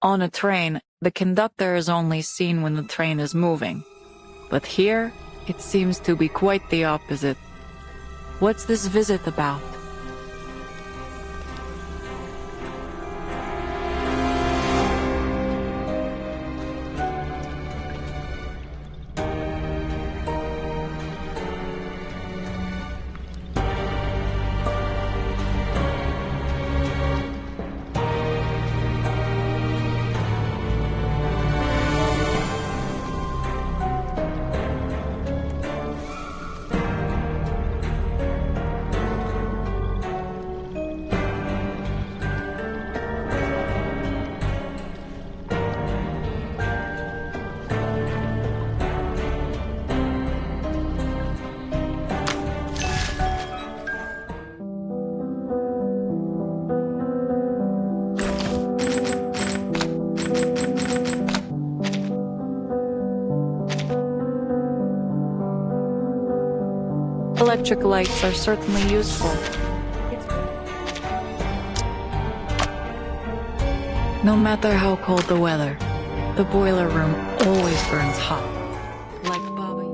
On a train, the conductor is only seen when the train is moving. But here, it seems to be quite the opposite. What's this visit about? Electric lights are certainly useful. No matter how cold the weather, the boiler room always burns hot. Like Bobby.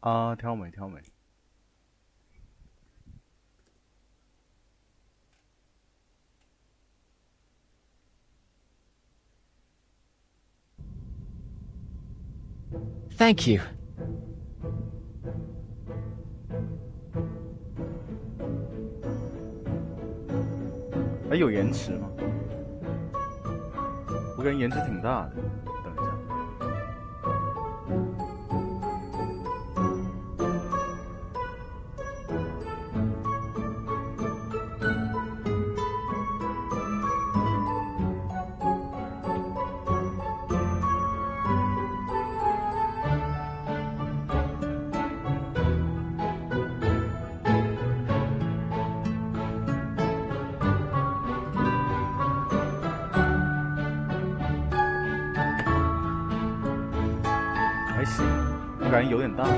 啊，挑美挑美。Thank you. 哎，有延迟吗？我感觉延迟挺大的。等一下。还行，我感觉有点大，我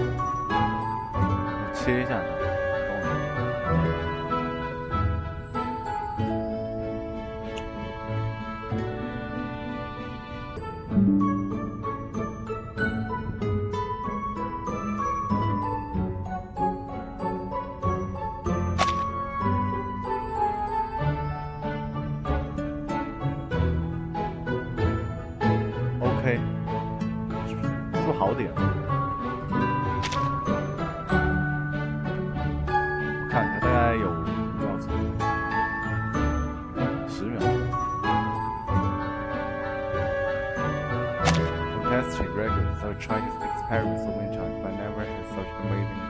切一下它。OK，是不是好点？我看一下，大概有5秒左右，10秒。Fantastic records. I've tried this experiment so many times, but never had such amazing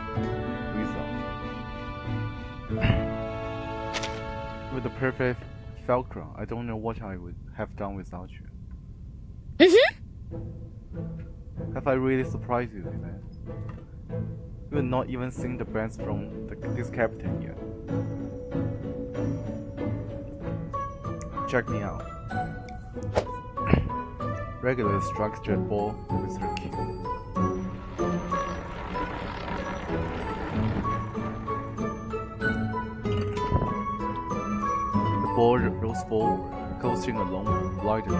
results. With the perfect fulcrum, I don't know what I would have done without you. Have I really surprised you with that? You have not even seen the bands from this captain yet. Check me out. Regular structured ball with her key. The ball rolls forward, coasting along blindly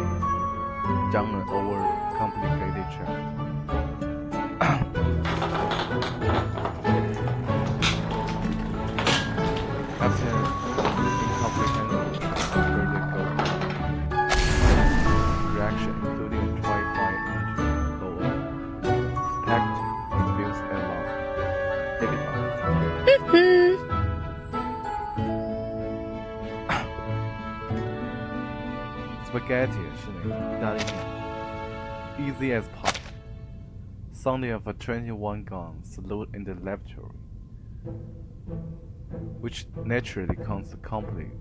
down an overcomplicated track. After an incomprehensible vertical reaction, including a tri-fire engine flow of spectacle, feels and love. Take it out. Spaghetti 是那个意大利面 ，easy as pie. Sounding of a 21-gun salute in the laboratory, which naturally comes accompanied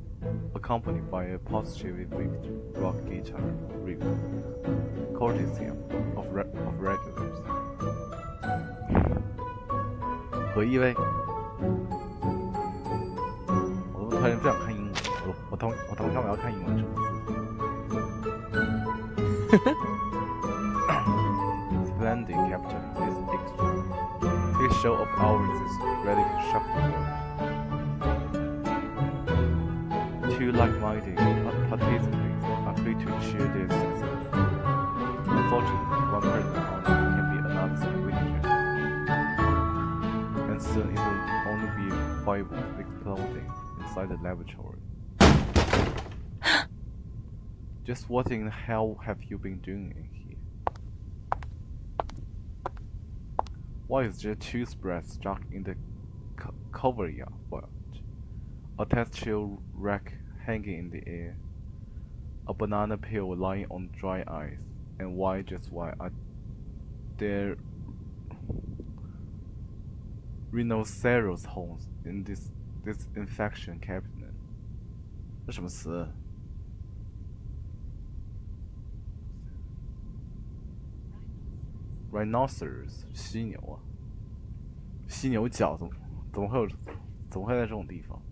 by a positively rigged rock guitar riff, courtesy of regulars. 何意味？我突然不想看英文，我通常我要看英文什么字。Splendid, Captain. This extra. This show of ours is ready to shock the world. Two like-minded participants are free to cheer their success. Unfortunately, one person can be another's witness, and soon it will only be fireballs exploding inside the laboratory. Just what in the hell have you been doing in here? Why is there a toothbrush stuck in the cover-yard? A test tube rack hanging in the air, a banana peel lying on dry ice, and why are there rhinoceros horns in this disinfection cabinet? 这什么词？ Rhinoceros 犀牛啊，犀牛角怎么会在这种地方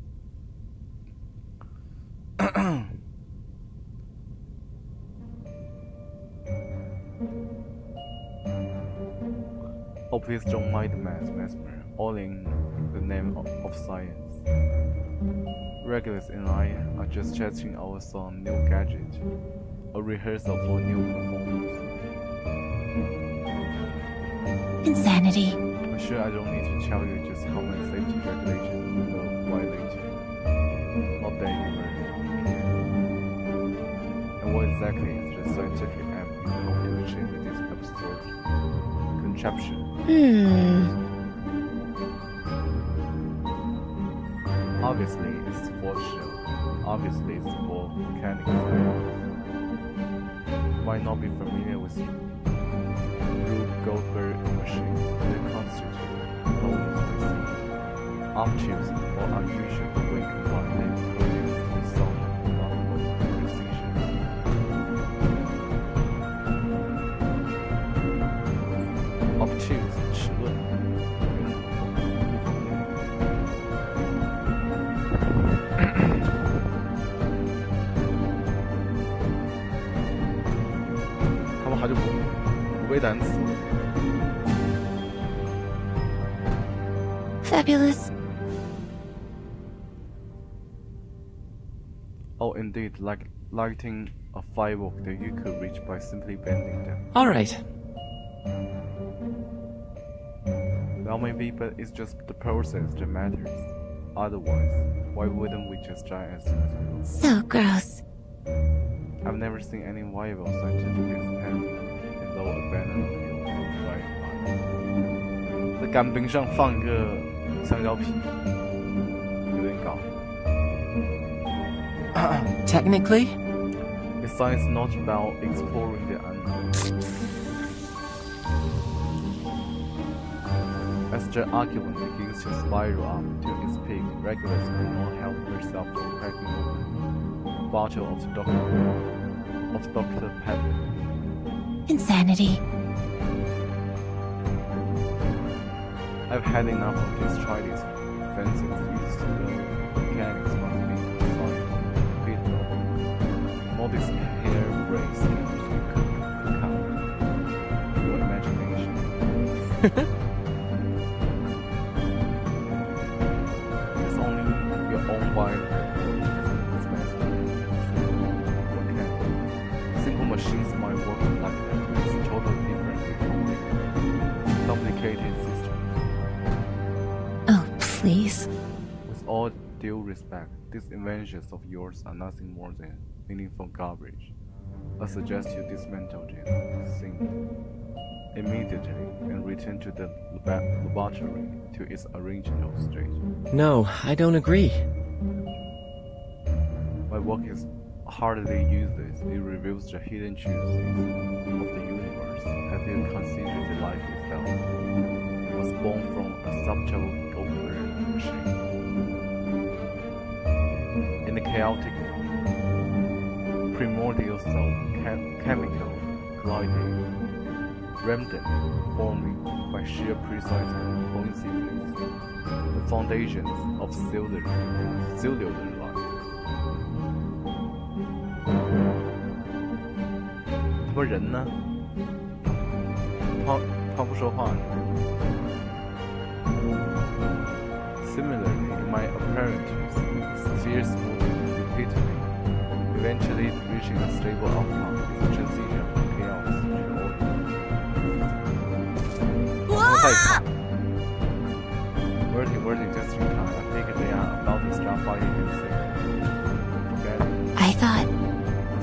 ？Oh, please don't mind the mesmer, all in the name of science. Regulus and I are just testing our some new gadget, a rehearsal for a new performance. Insanity. I'm sure I don't need to tell you just how many safety regulations we will violate. Not that you learn. And what exactly is the scientific aim you hope to achieve with this absurd contraption? Obviously, it's for show. Obviously, it's for mechanics. Might not be familiar with Rube Goldberg machines that constitute components we see. Optics or unusual when combined they produce the sound of remarkable precision. Optics 齿论。他们好久不背单词。 Fabulous. Oh, indeed, like lighting a firework that you could reach by simply bending them. All right. Well, maybe, but it's just the process that matters. Otherwise, why wouldn't we just try as soon as possible? So gross. I've never seen any viable scientific experiment 干冰上放一个香蕉皮，有点高。Technically, The science is not about exploring the unknown. As the argument begins to spiral up to its peak, Regulus could not help herself from cracking open a bottle of Dr. Pepper. Insanity. I've had enough of these childish fancies used to the mechanics must be concerned with all these hair-brained schemes you could count. Your imagination. It's only your own mind that's messing. Okay. Simple machines might work like that. It's totally different, complicated system. Oh, please. With all due respect, these inventions of yours are nothing more than meaningful garbage. I suggest you dismantle them immediately and return to the laboratory to its original state. No, I don't agree. My work is hardly useless. It reveals the hidden truths of the universe. Have you considered the life itself? It was born from a subtle Goldberg machine. In the chaotic, primordial soul, chemical gliding, random forming by sheer precise coincidence, the foundations of cellular life. 他们人呢？他不说话呢。Similarly, in my apparatus, spheres move repeatedly, eventually reaching a stable outcome is a transition from chaos to order. Wording just in time. I think they are about to start fighting in Forget it. I thought.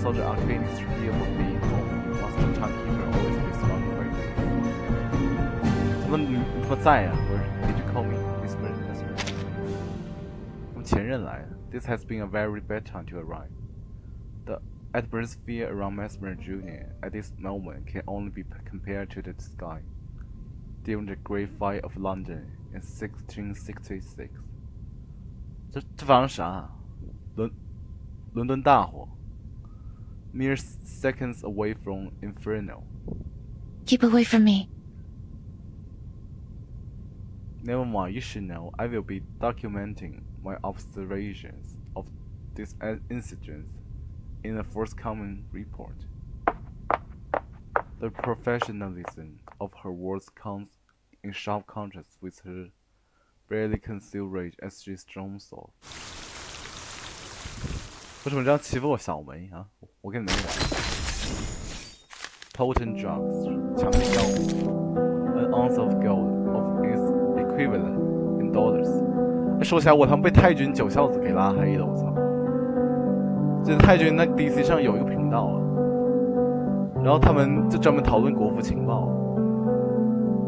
So the arcanist here would be Master Timekeeper always be surrounded by this. 怎么在呀？ Did you call me Mesmer? This has been a very bad time to arrive. The atmosphere around Mesmer Jr. at this moment can only be compared to the sky during the Great Fire of London in 1666. 这发生啥？伦敦大火。Mere seconds away from Inferno. Keep away from me. Never mind, you should know. I will be documenting my observations of this incident in a forthcoming report. The professionalism of her words comes in sharp contrast with her barely concealed rage as she storms off. 为什么这样欺负我小梅啊？我跟你们玩。Potent drugs, 强力药物 ，an ounce of gold of its equivalent in dollars。说起来，我他妈被太君九孝子给拉黑了，我操！这太君那 DC 上有一个频道啊，然后他们就专门讨论国服情报。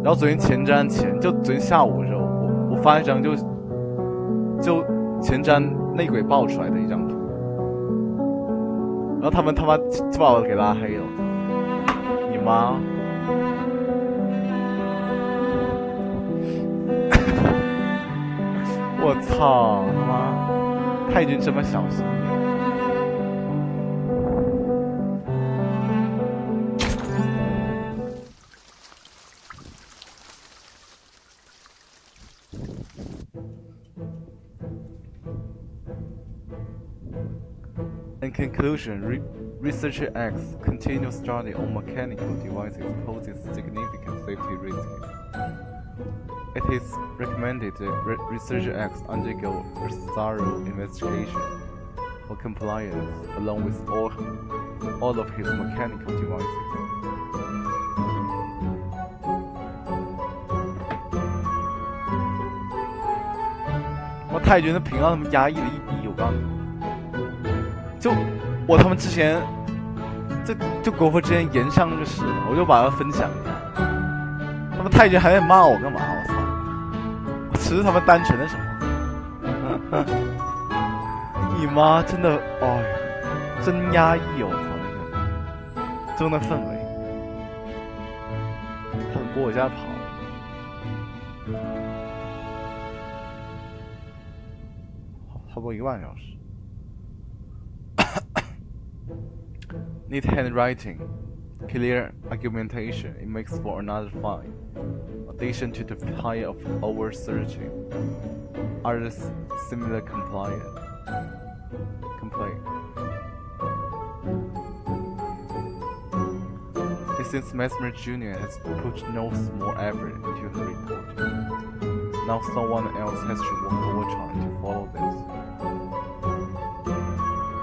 然后昨天前瞻前，就昨天下午的时候，我发一张就前瞻内鬼爆出来的一张图。然后他们他妈就把我给拉黑了，你妈！我操他妈！太君这么小心。In conclusion, Researcher X continued study on mechanical devices poses significant safety risks. It is recommended that Researcher X undergo a thorough investigation for compliance along with all of his mechanical devices. 我太君的频道他们压抑了一逼，我告诉你。就我他们之前，就国服之前言上就是，我就把它分享一下。他们太君还在骂我干嘛？我操！是他们单纯的什么？你妈真的，哎呀，真压抑哦！我操，那个中的氛围，他们过我家跑。差不多1个半小时。Neat handwriting, clear argumentation, it makes for another fine addition to the pile of over-searching. Others similar complaint. It seems Mesmer Jr. has put no small effort into the report. Now someone else has to work overtime to follow this.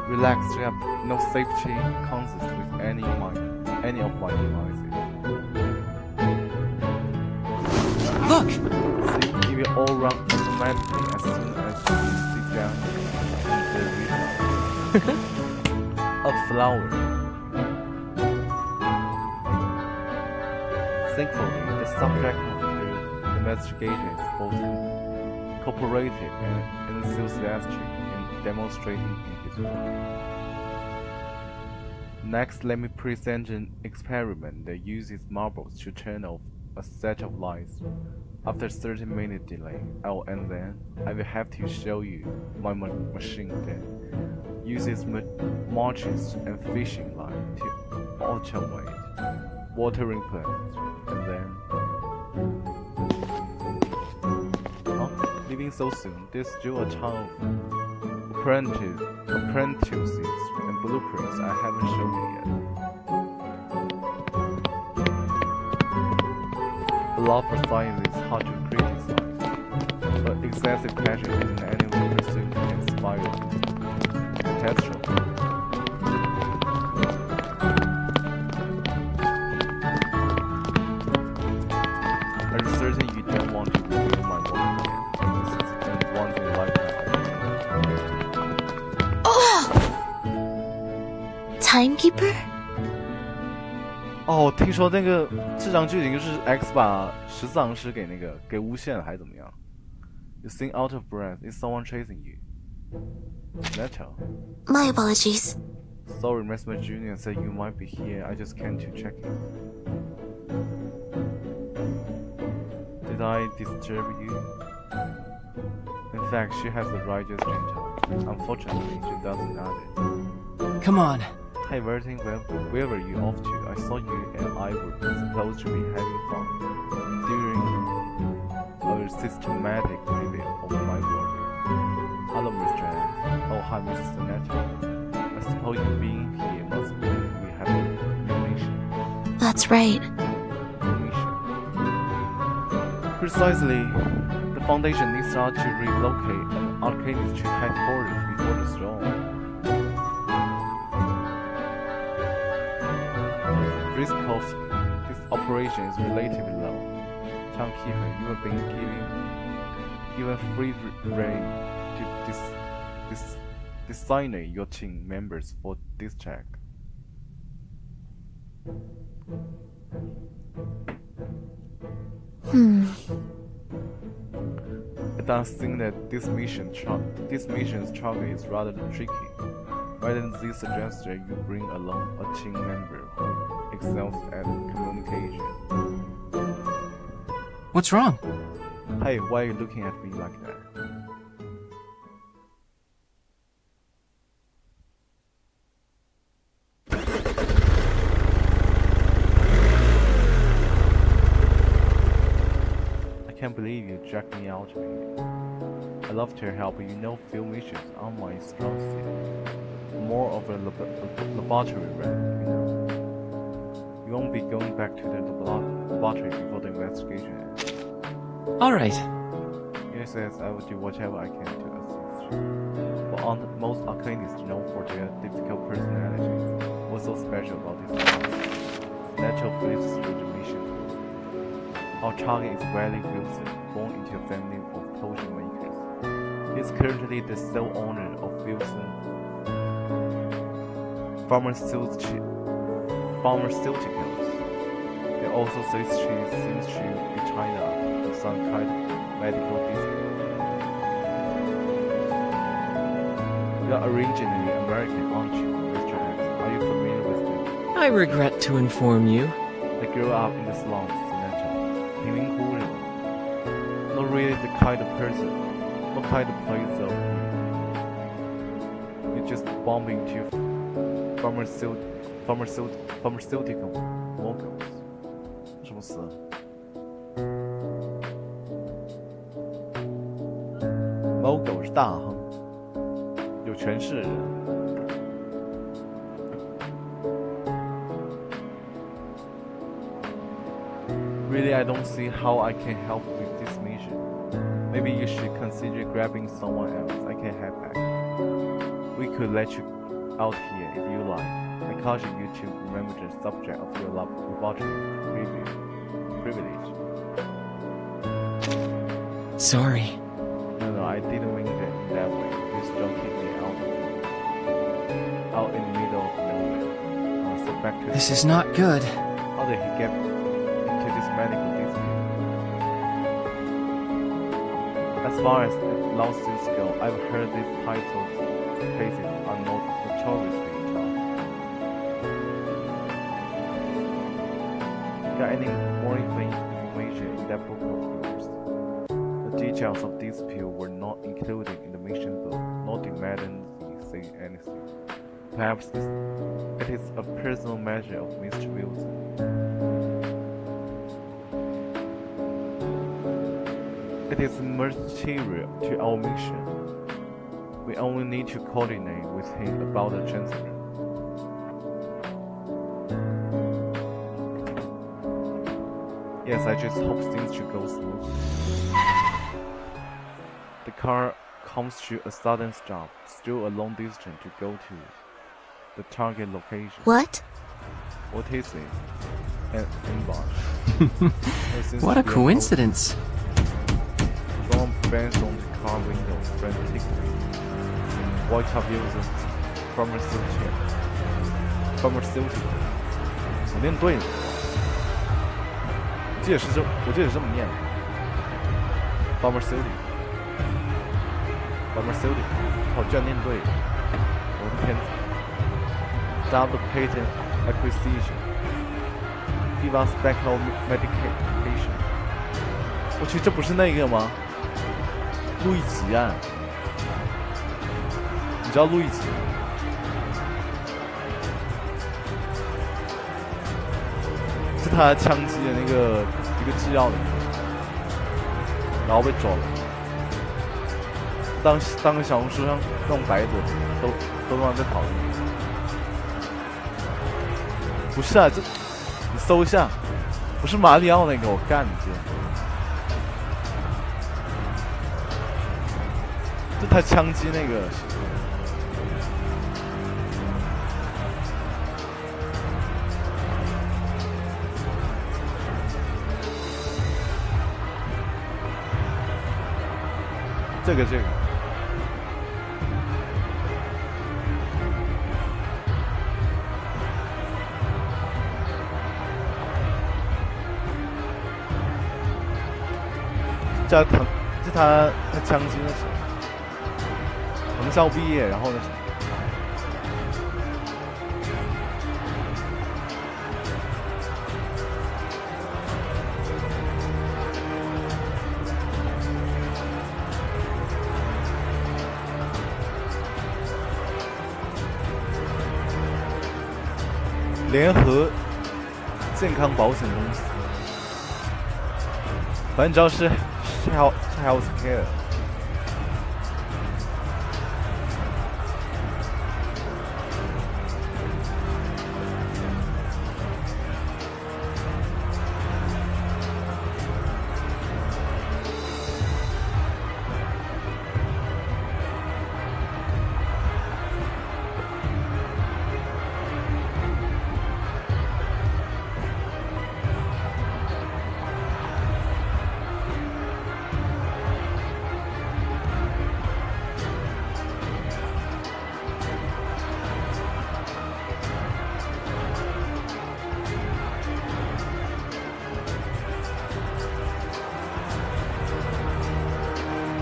Relax, you have no safety consist with any of my devices. Look! See, it will all run automatically as soon as you sit down in the refund. A flower. Thankfully, the subject of the investigation is both cooperative and enthusiastic in demonstrating his work. Next, let me present an experiment that uses marbles to turn off a set of lights. After a 30-minute delay, and then I will have to show you my machine that uses matches and fishing line to automate watering plants, and then... leaving so soon, there's still a ton of apprentices and blueprints I haven't shown you yet. A love for science is hard to criticize, but excessive passion in any pursuit can spiral into catastrophe. Are you certain you don't want to review my work again? This is once in a lifetime. Timekeeper? 哦，听说那个这张剧情就是 X 把14行诗给诬陷了，还是怎么样 ？You seem out of breath. Is someone chasing you? Letter. My apologies. Sorry, Mesmer Jr. said you might be here. I just came to check in. Did I disturb you? In fact, she has the right just in time. Unfortunately, she doesn't know it. Come on. Hey, Vertin, where were you off to? I saw you and I were supposed to be having fun during a systematic review of my work. Hello, Mr. X. Oh, hi, Mr. Netter. I suppose you being here must mean we have a new mission. That's right. New mission. Precisely, the Foundation needs us to relocate an arcanist to headquarters before the storm. Risk of this operation is relatively low. Timekeeper, you have been given free rein to designate your team members for this check. It does seem that this mission's target is rather tricky. Why didn't they suggest that you bring along a team member who excels at communication? What's wrong? Hey, why are you looking at me like that? I can't believe you dragged me out of here. I love to help, but you know field missions aren't my strong suit. More of a laboratory rat, you know. You won't be going back to the laboratory before the investigation ends. All right. Yes, I will do whatever I can to assist you. But aren't most arcanists known for their difficult personalities? What's so special about this one? Natural flips through the mission. Our target is Wiley Wilson, born into a family of potion makers. He is currently the sole owner of Wilson Pharmaceuticals. He also says she seems to be China in some kind of medical dispute. You are originally American, aren't you, Mr. X? Are you familiar with them? I regret to inform you. I grew up in the slums, Senator. 贫民窟人. Not really the kind of person, not kind of place of you. You're just bumping into pharmaceutical moguls. 什么词？mogul 是大亨，有权势的人。Really, I don't see how I can help with this mission. Maybe you should consider grabbing someone else. I can head back. We could let you out here if you like. I caution you to remember the subject of your laboratory privilege. Sorry. No, I didn't mean it in that way. Please don't keep me out in the middle of nowhere. So back to This is not good. How did he get into this medical dispute? As far as lawsuits go, I've heard these types of cases are notoriously tough. Got any more information in that book of yours? The details of dispute were not included in the mission book, nor did Madden say anything. Perhaps it is a personal matter of Mr. Wilson. It is material to our mission. We only need to coordinate with him about the transfer. Yes, I just hope things should go smoothly. The car comes to a sudden stop, still a long distance to go to the target location. What? What is it? An ambush. What a coincidence. Someone bangs on the car window frantically. White Top uses pharmaceutical. 我念对了，我记得是这么念的。pharmaceutical， 我居然念对了，我的天！Stop the patent acquisition. Give us back our medication. 我去，这不是那个吗？路易吉案，你知道路易吉？是他枪击的那个一个制药的，然后被抓了。当个小红书上那种白左都乱在讨论。不是啊，这你搜一下，不是马里奥那个，我干你这！就他枪击那个。这个叫他枪击那谁，藤校毕业，然后呢？联合健康保险公司，反正你知道是 healthcare。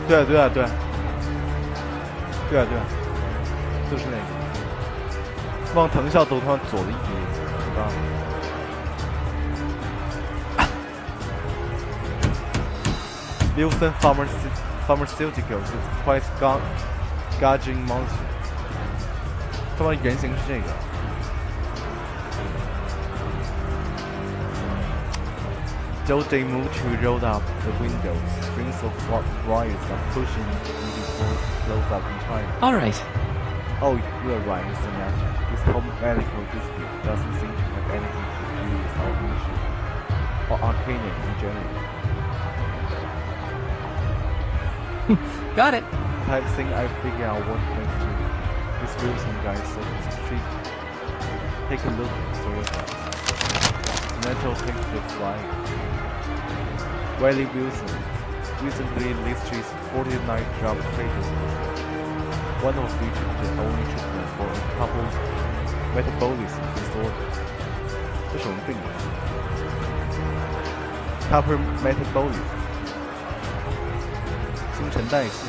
对啊，对啊，对啊，对啊，对啊，就是那个。望藤校头上左的一点，对吧？Wilson Pharmaceuticals is quite gouging monster。他们的原型是这个。Though they moved to roll up the windows, strings of wires are pushing before close up in China. Alright. Oh, you are right, Mr. Magic. This whole medical dispute doesn't seem to have anything to do with our mission, or Arcania in general. Got it. I think I figured out what makes this Wilson guy so intriguing. Take a look for yourself. Metal things to fly. Wiley Wilson recently listed 49 job titles, one of which is the only treatment for a couple metabolism disorder. 这什么病啊 ？Couple metabolism 新陈代谢。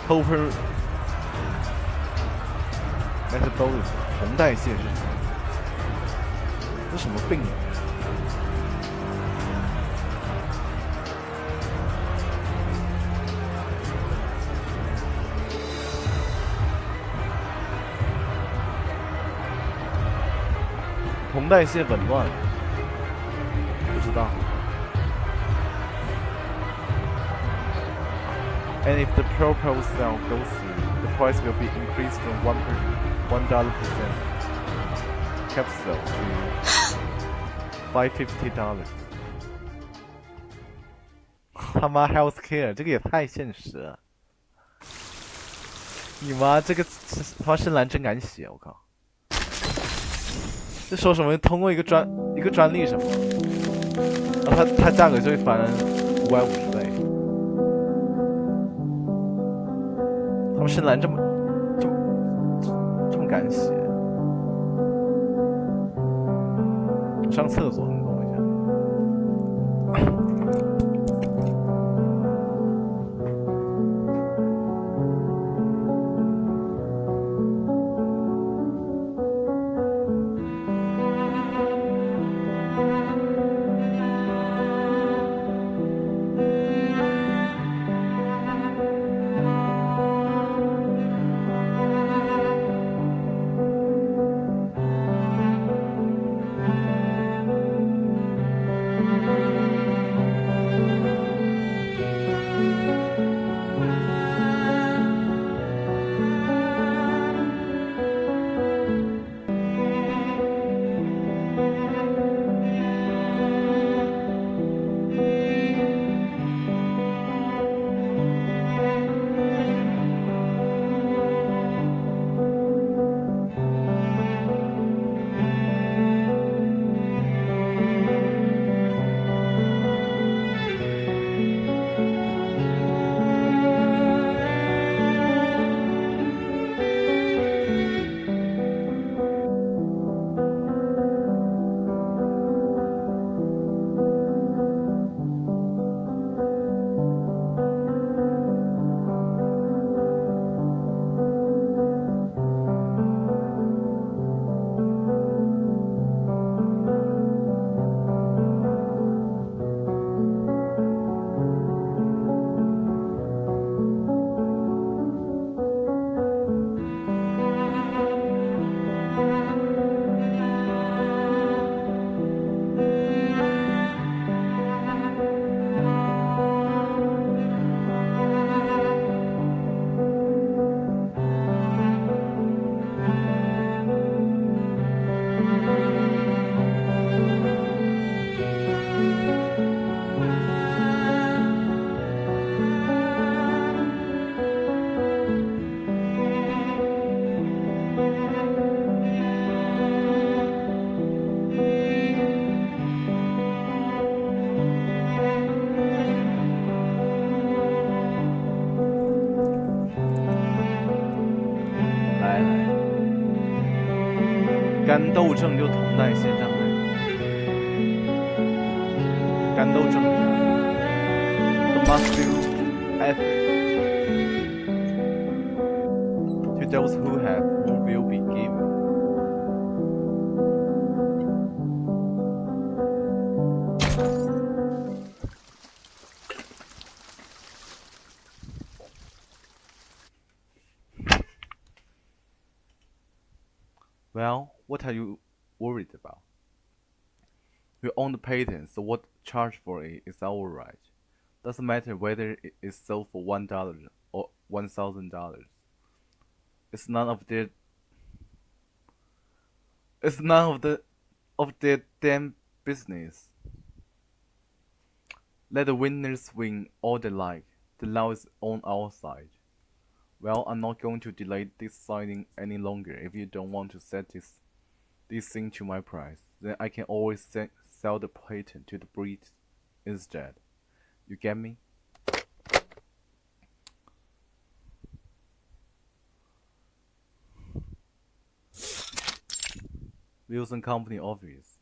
Couple metabolism 红代谢是什么？这什么病啊？红代谢紊乱，不知道。And if the purple cell goes through, the price will be increased from $1 per capsule to $550. 他妈 healthcare 这个也太现实了！你妈这个他妈深蓝真敢写，我靠！这说什么通过一个专利什么，然后它价格就会翻550倍。他们深蓝这么敢写，上厕所你等我一下。干豆症就酮代谢障碍，干豆症 The muscle effort. To those who have, more will be given. Well, what are you worried about? We own the patent, so what charge for it is our right. Doesn't matter whether it is sold for $1 or $1,000. It's none of their It's none of their damn business. Let the winners win all they like. The law is on our side. Well, I'm not going to delay this signing any longer. If you don't want to set this thing to my price, then I can always sell the patent to the breed instead. You get me? Wilson Company office.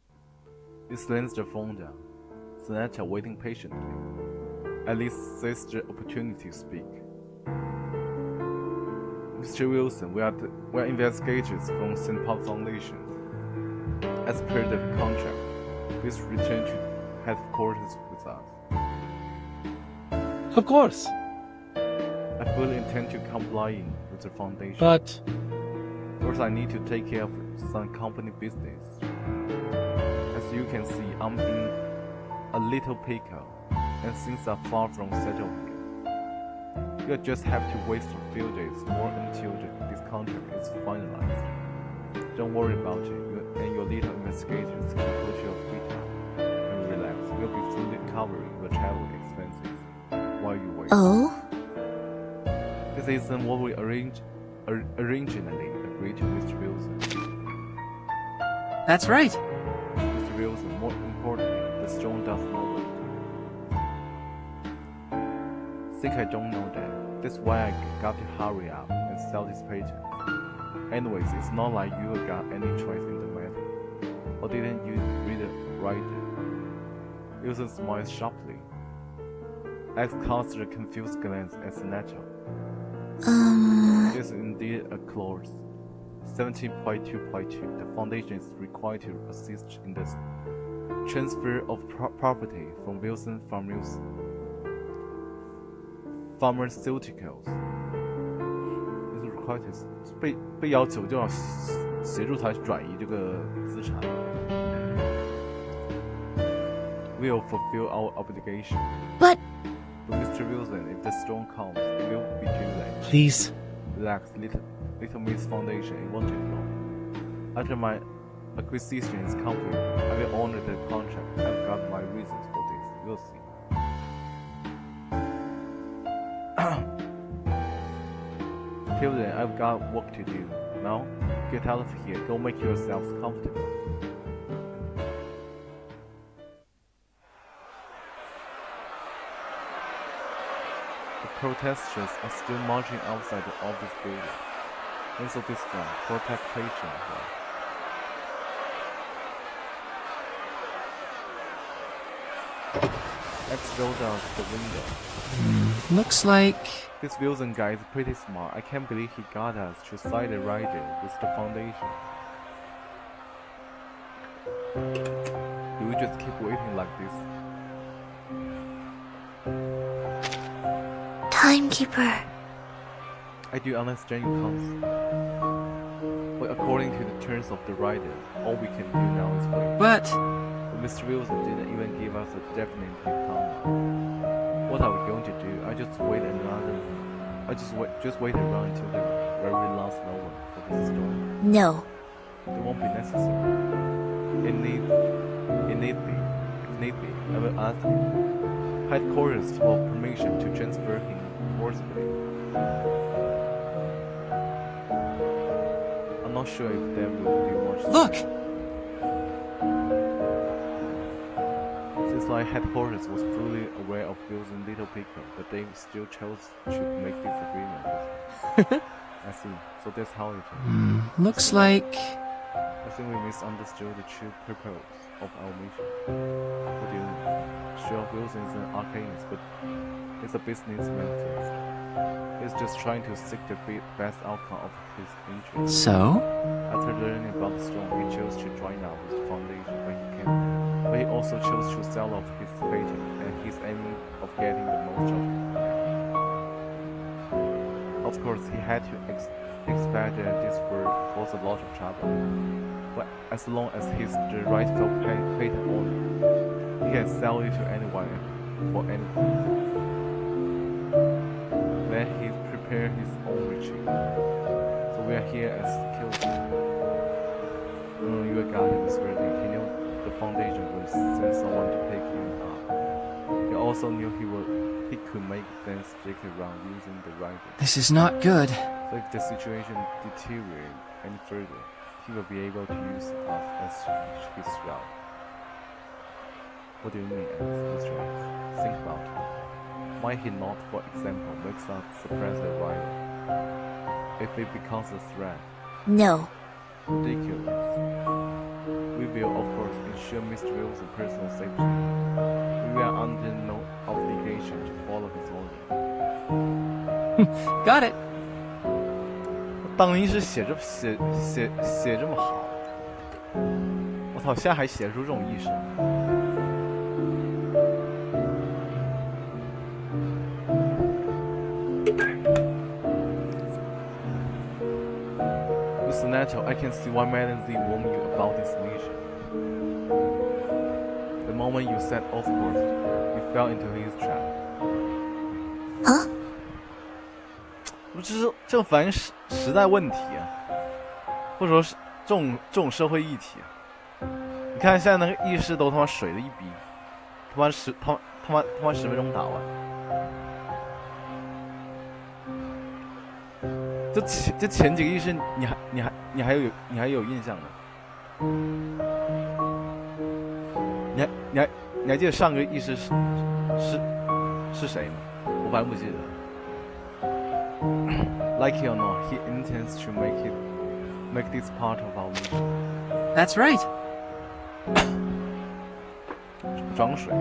He slams the phone down. Senator waiting patiently. At least sees the opportunity to speak. Mr. Wilson, we are investigators from St. Paul Foundation. As per the contract, please return to headquarters with us. Of course. I fully intend to comply with the foundation. But First, I need to take care of some company business. As you can see, I'm in a little pickle, and things are far from settled here. You'll just have to wait a few days more until this contract is finalized. Don't worry about it. You and your little investigators can put your feet up and relax. We'll be fully covering your travel expenses while you wait. Oh? This isn't what we originally agreed to, Mr. Wilson. that's right. Mr. Wilson, more importantly, the stone does not wait. Think I don't know that. That's why I got to hurry up and sell this patent. Anyways, it's not like you got any choice in the matter. Or didn't you read it right? Wilson smiled sharply. X cast a confused glance at Senator. This is indeed a clause. 17.2.2. The foundation is required to assist in the transfer of property from Wilson Pharmaceuticals. Is required to 被要求就要协助他转移这个资产。We'll fulfill our obligation. But But Mr. Wilson, if the storm comes, it will be too late. Please. Relax, little Miss Foundation, it won't take long. After my acquisition is complete, I will honor the contract. I've got my reasons for this. We'll see. Till then, I've got work to do. Now, get out of here. Go make yourselves comfortable. The protesters are still marching outside the office building. Cancel this one. Protestation. X rolled out the window. Looks like This Wilson guy is pretty smart. I can't believe he got us to sign a rider with the foundation. Do we just keep waiting like this? timekeeper. I do understand your concern. But according to the terms of the rider, all we can do now is wait. but But Mr. Wilson didn't even give us a definite timeline. What are we going to do? I just wait around until the very last moment for the storm. No. It won't be necessary. If need be, I will ask headquarters for permission to transfer him forcibly. I'm not sure if that will do much. look! Seems like headquarters was fully aware of Wilson's little pickle, but they still chose to make this agreement with him. I see. So that's how it is. Looks like I think we misunderstood the true purpose of our mission. What do you mean? sure Wilson is an arcanist, but he's a businessman first. He's just trying to seek the best outcome of his interests. So? After learning about the storm, he chose to join up with the foundation when he can. But he also chose to sell off his patent and his aim of getting the most of it. Of course, he had to expect that this would cause a lot of trouble. But as long as he's the rightful patent owner, he can sell it to anyone for any price. Then he prepared his own retreat. So we are here as security. You got him is ready. He knew the foundation would send someone to pick him up. He also knew he could make things stick around using the right. This is not good. So if the situation deteriorates any further, he will be able to use us as his route. What do you mean, Mr. X? Think about it. Might he not, for example, make us suppress the rival? If it becomes a threat, No. ridiculous. We will, of course, ensure Mr. Wilson's personal safety. We are under no obligation to follow his order. Got it. 当医师写这么好，我操！现在还写出这种医师。Mr. Nato, I can see why Madam Z warned you about this mission. The moment you set off course, you fell into his trap. 啊？不是这反映时代问题啊，或者说是这种社会议题啊。你看现在那个议事都他妈水了一逼，他妈10分钟打完。这前几个议事你还有印象的？你还记得上个议事是谁吗？我反正不记得。Like it or not, he intends to make this part of our mission. That's right. 装水。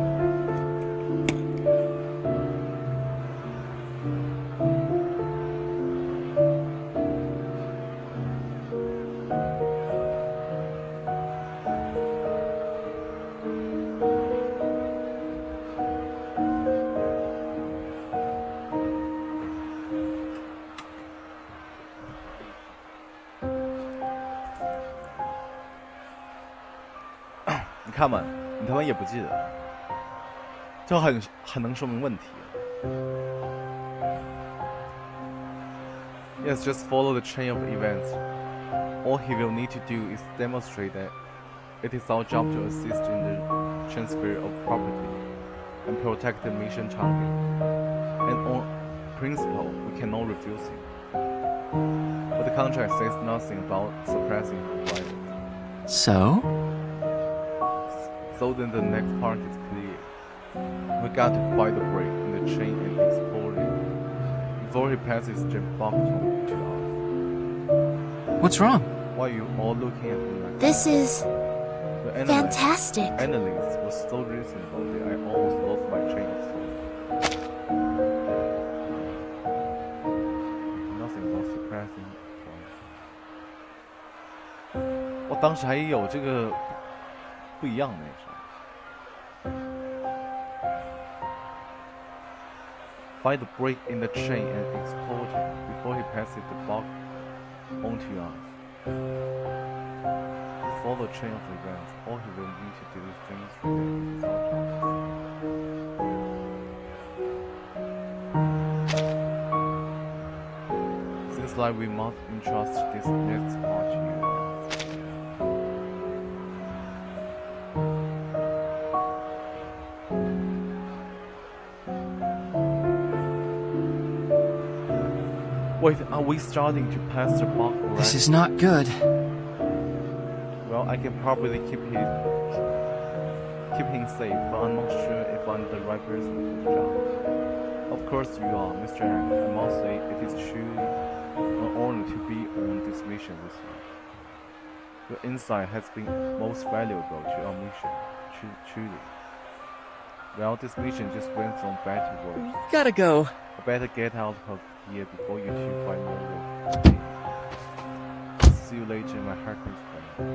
你看嘛，你他妈也不记得，这很能说明问题。Yes, just follow the chain of events. All he will need to do is demonstrate that it is our job to assist in the transfer of property and protect the mission target. And on principle, we cannot refuse him. But the contract says nothing about suppressing rivals. So? So then the next part is clear. We got to find the break in the chain and explore it before he passes the box to us. What's wrong? Why are you all looking at me like This is that? The fantastic. analyst was so reasonable that I almost lost my train of thought. Nothing about suppressing. 我当时还有这个不一样的那啥。Find the break in the chain and explode it before he passes the box onto us. Follow the chain of events. All he will need to do is demonstrate that it is our job. Seems like we must entrust this next part to you. Wait, are we starting to pass the box already? This is not good. Well, I can probably keep him safe, but I'm not sure if I'm the right person for the job. Of course you are, Mr. X. I must say it is truly an honor to be on this mission with you. Your insight has been most valuable to our mission, truly. Well, this mission just went from bad to worse. Gotta go. I better get out of here before you two find more work. Okay. See you later, my hackers friend.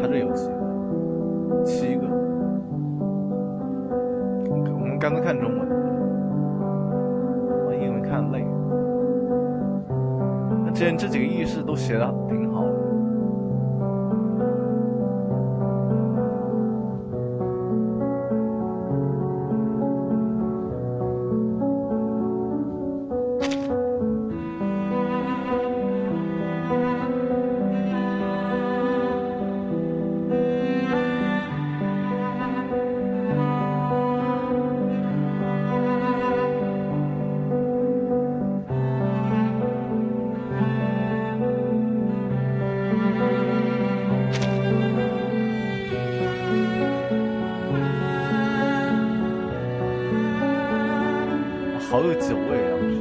他这有7个，我们干脆看中文，我英文看累。那这几个意识都写的挺好的。好有酒味，当时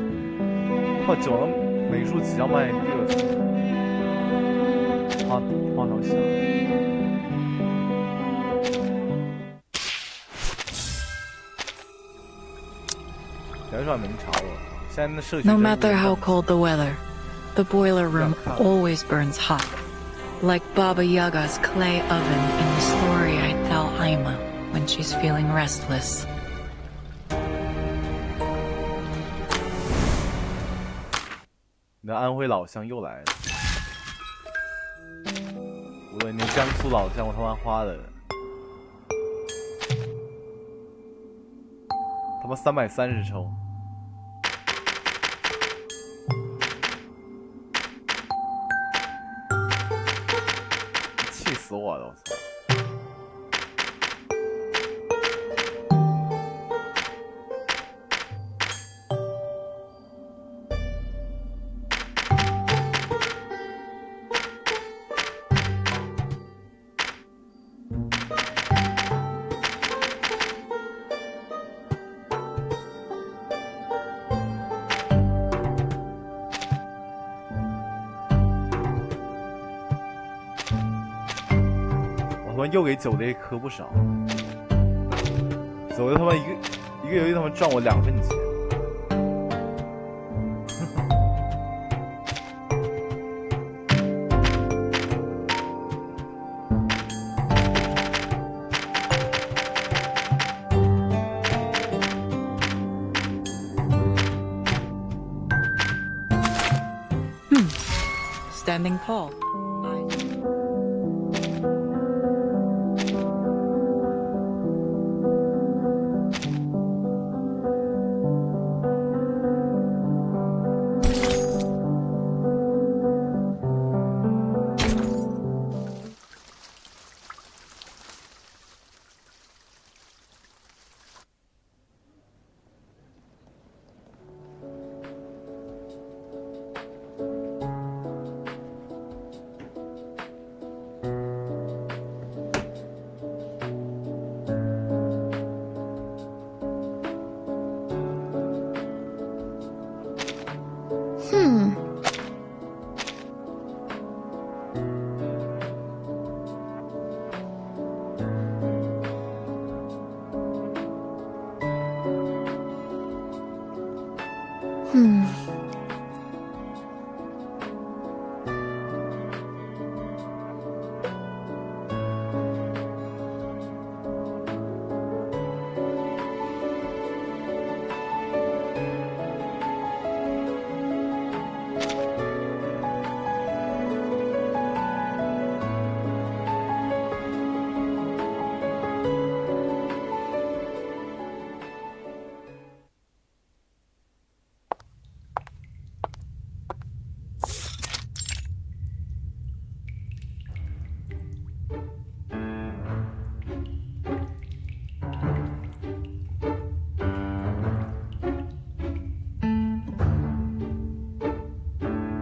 泡酒的美术即将迈第2次，花桃香。原算明朝了，现在的社区。No matter how cold the weather, the boiler room always burns hot, like Baba Yaga's clay oven in the story I tell Ima when she's feeling restless. 你的安徽老乡又来了，无论你江苏老乡，我他妈花的，他妈330抽，气死我了！我操！他妈又给酒类磕不少，走的他妈一个游戏他妈赚我2份钱。Standing tall.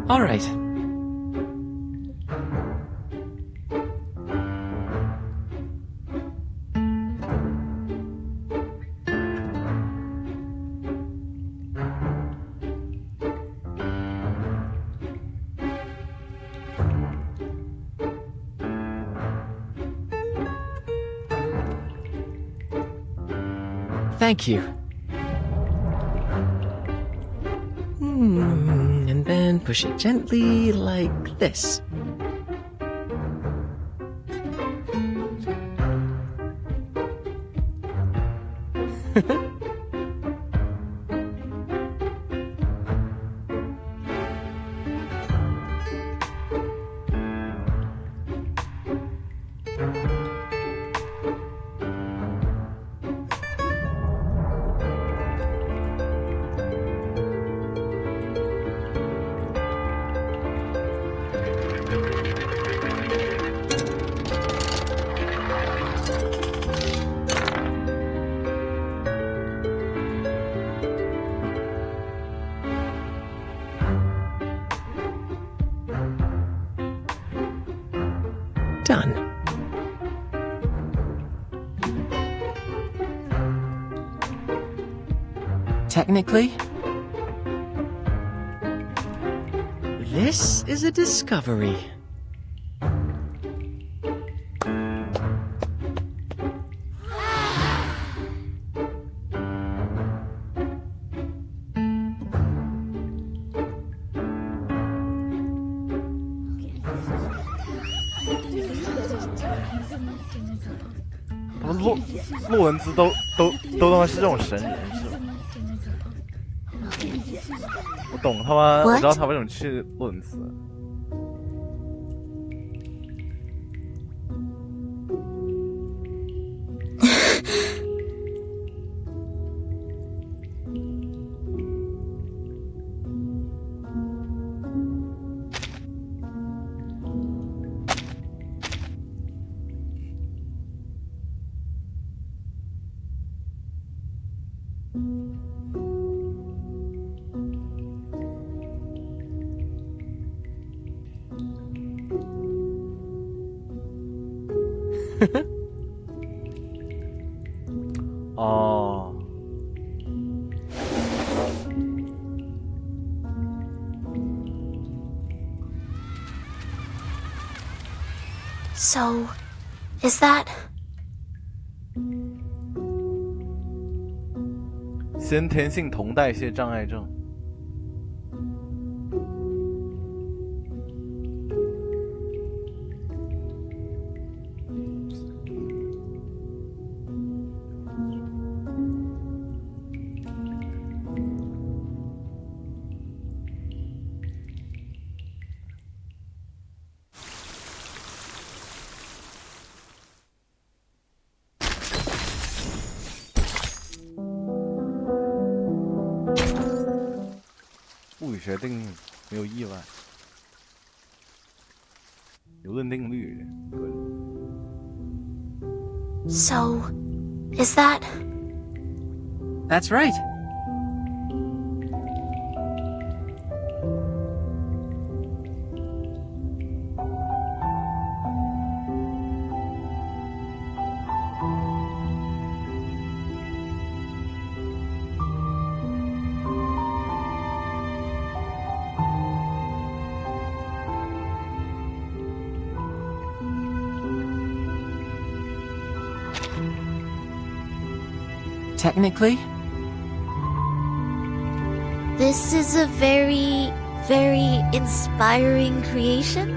All right. Thank you. And then push it gently like this. Done. Technically, this is a discovery.他们洛文兹都他妈是这种神人是吧？我懂他妈，我知道他为什么去洛文兹。哦。So, is that... 先天性酮代谢障碍症。物理学定律没有意外，牛顿定律。So, is that... That's right. Technically, This is a very, very inspiring creation?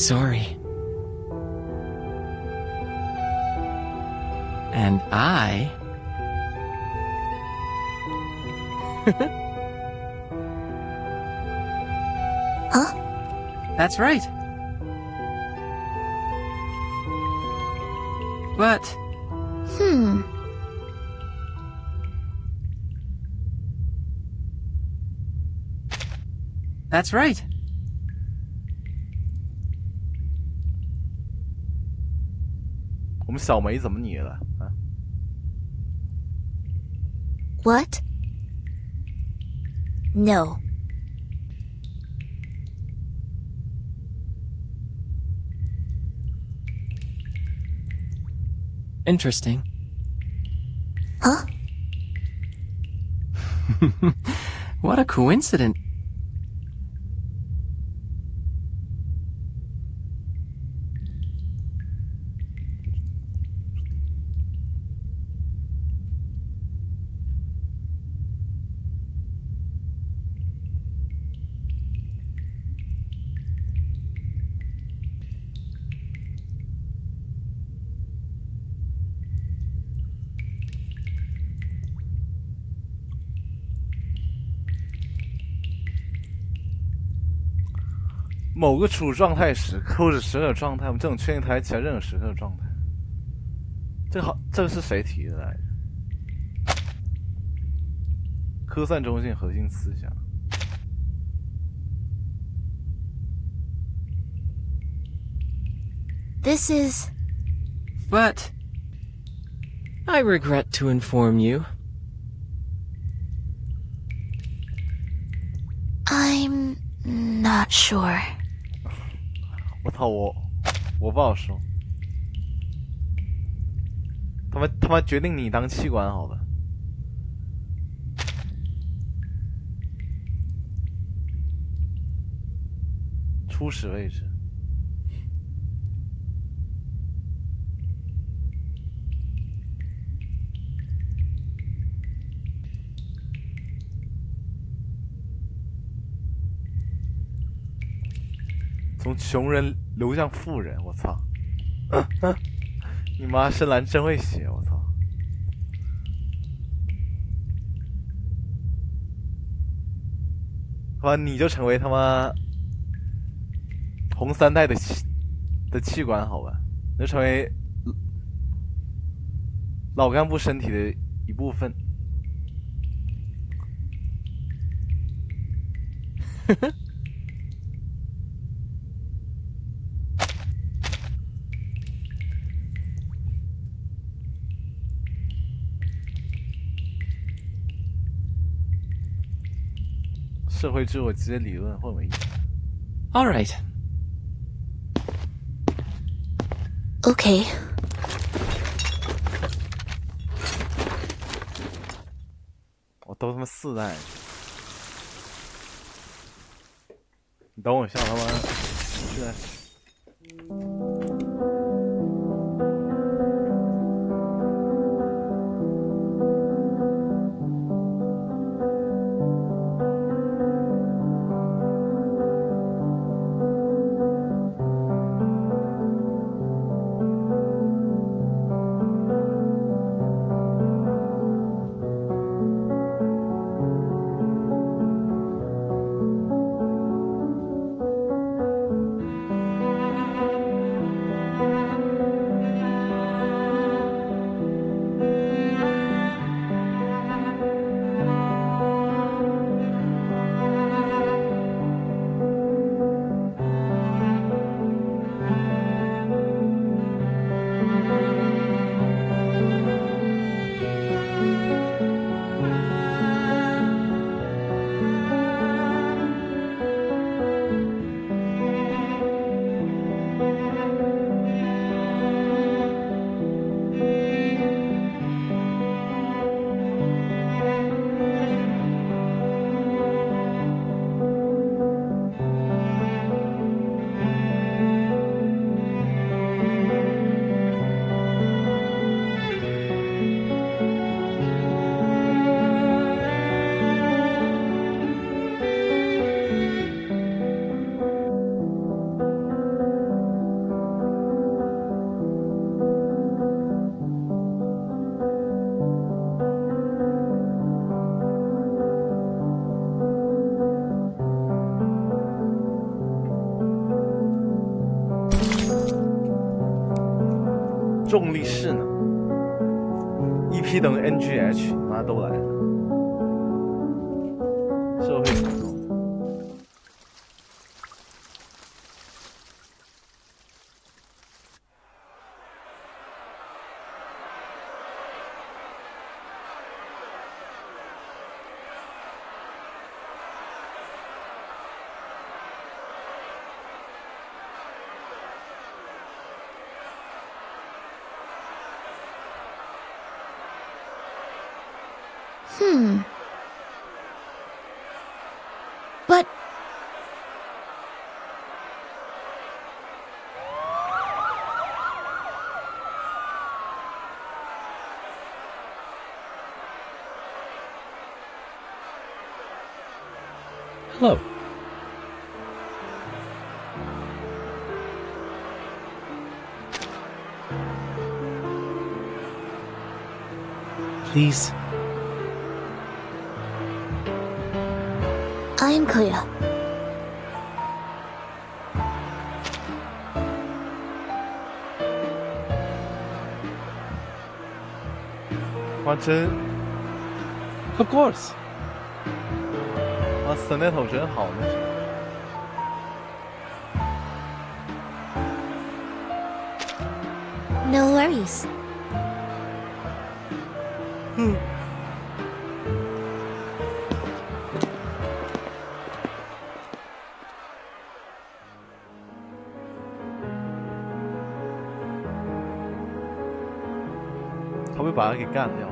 sorry. And I... Huh? That's right. But... That's right.我们小梅怎么你了啊？ What? No. Interesting. Huh? What a coincidence.某个处状态时，或者时刻状态，我们这种确定抬起来任何时刻状态。这个是谁提的来着？科散中心核心思想。This is... But I regret to inform you. I'm not sure. 我操，我不好说。他们决定你当器官好了。初始位置。从穷人流向富人，我操！你妈深蓝真会写，我操！好吧，你就成为他妈红三代的器官，好吧？你就成为老干部身体的一部分。社会自我机的理论混为一谈。All right. Okay. 我都他妈4代，你等我一下，他妈现在。重力势能 ，EP 等于 NGH， 你妈都来了。社会主动。Hello. Please. I'm clear.哇，真 Of course. 哇，森那头真好呢。No worries. 他会把他给干掉。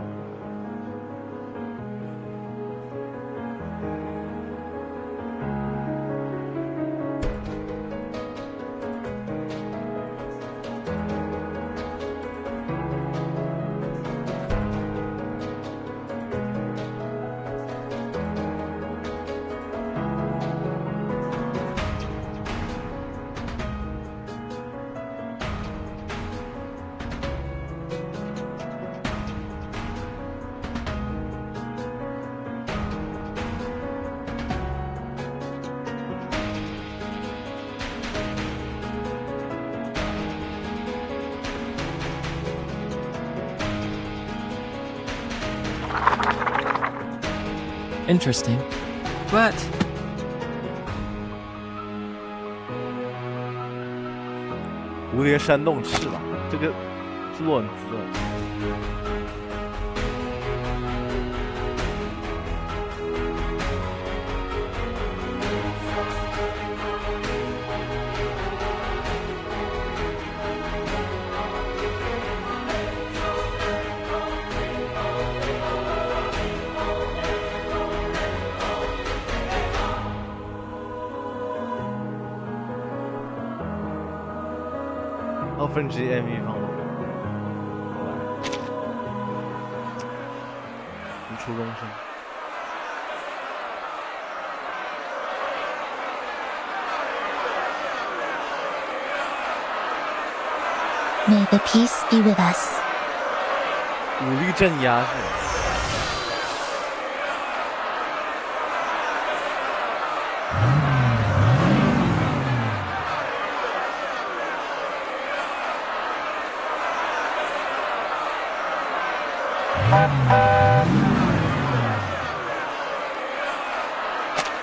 Interesting. But 蝴蝶扇动翅膀，这个作词。2分之一 MV 放了，你初中生。May the peace be with us. 武力镇压是吧？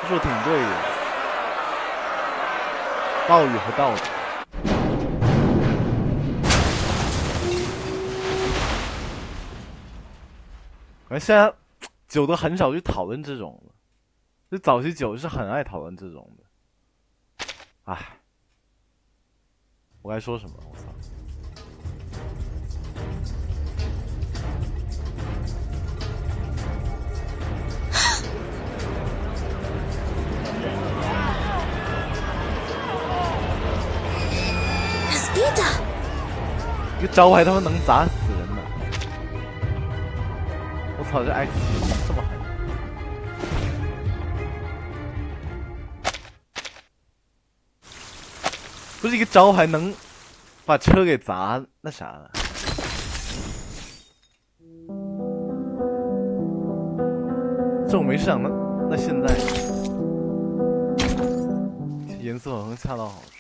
这说挺对的，暴雨和道德。反正现在酒都很少去讨论这种了，就早期酒是很爱讨论这种的。唉，我该说什么？我操！一个招牌他妈能砸死人的！我操，这 X 这么狠！不是一个招牌能把车给砸那啥了？这种没想到，那现在颜色好像恰到好处。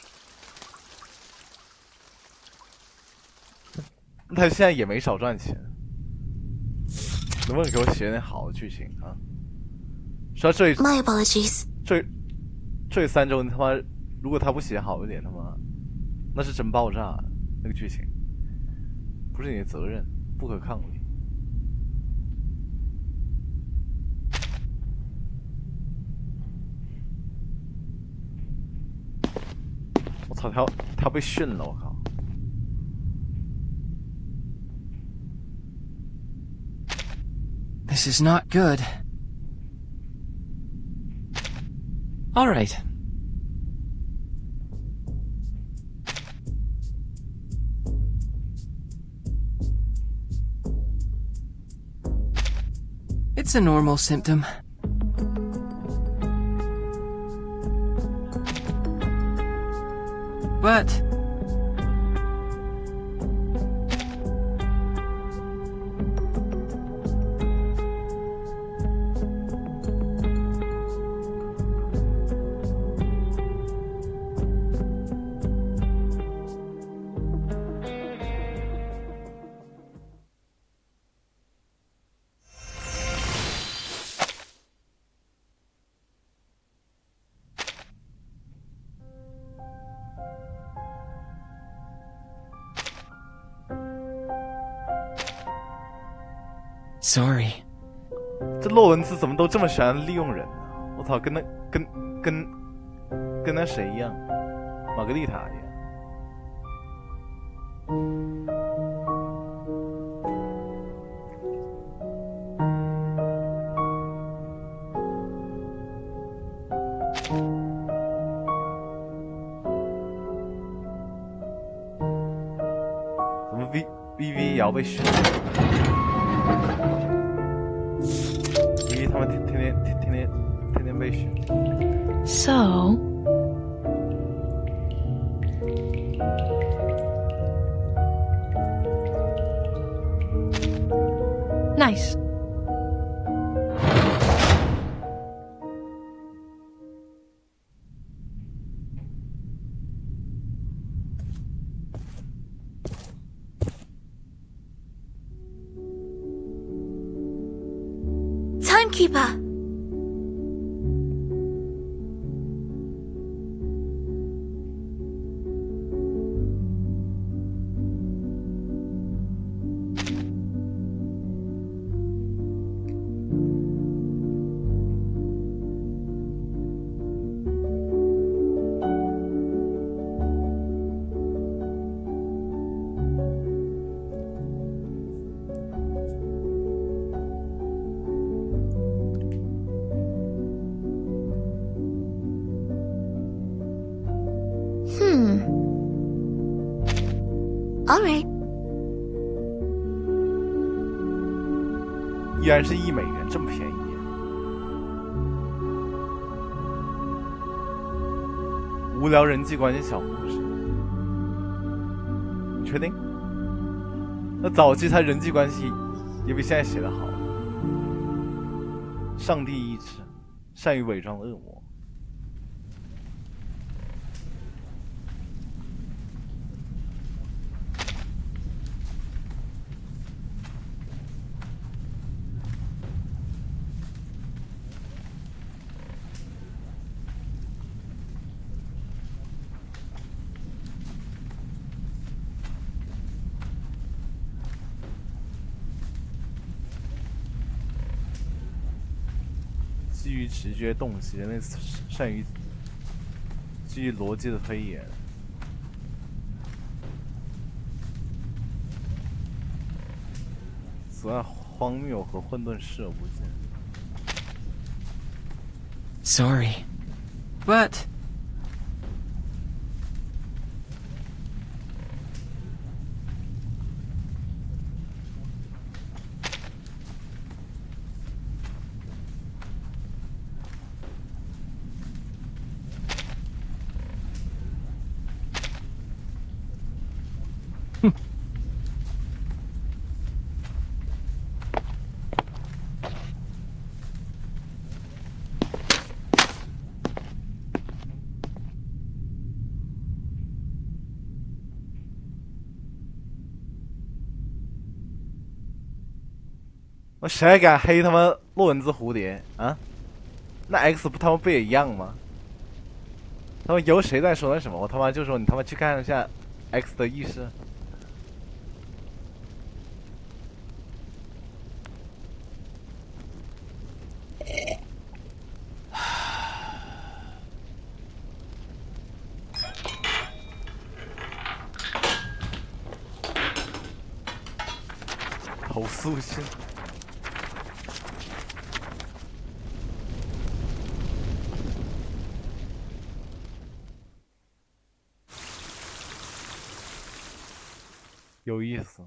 他现在也没少赚钱，能不能给我写点好的剧情啊？说这 My apologies. 这3周他妈，如果他不写好一点，他妈那是真爆炸那个剧情，不是你的责任，不可抗力。我操，他被训了，我靠！ this is not good. All right. It's a normal symptom. But sorry. 这洛文兹怎么都这么喜欢利用人呢？我操，跟那谁一样，玛格丽塔一样。怎么 VV 也要被选？因为他们天天被选。So, nice. Timekeeper. All right. 依然是$1，这么便宜。无聊人际关系小故事，你确定？那早期他人际关系也比现在写的好。上帝意志，善于伪装的恶魔。基于直觉洞悉，人类善于基于逻辑的推演。此外，荒谬和混沌视而不见。Sorry. But那谁还敢黑他妈洛文兹蝴蝶啊？那 X 不他妈不也一样吗？他们由谁在说那什么？我他妈就说你他妈去看一下 X 的意识。投诉信。有意思。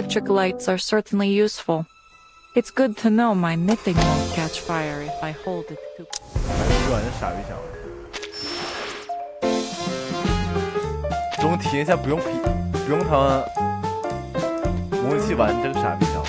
electric lights are certainly useful. It's good to know my knitting won't catch fire if I hold it too. 这玩意傻逼想。中体验一下不用它模拟器玩这个傻逼想。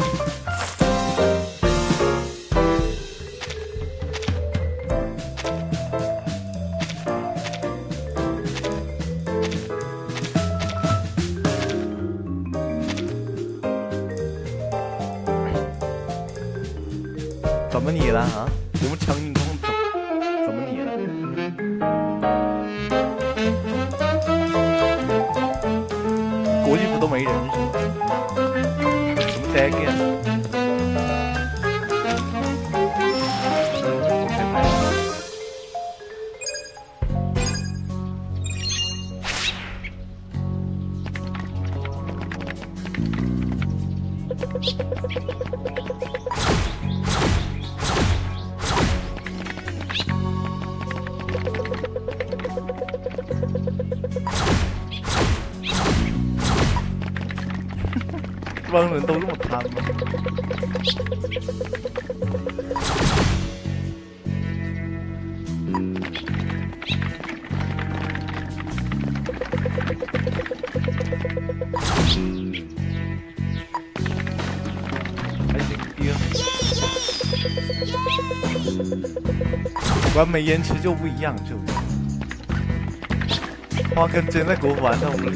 怎么你了啊？我们成你空怎么你了？国际服都没人是吗？什么 tag 呀？这帮人都这么贪吗？还行，爹。果然没烟吃就不一样，是不是？哇，跟真在国服玩的，我们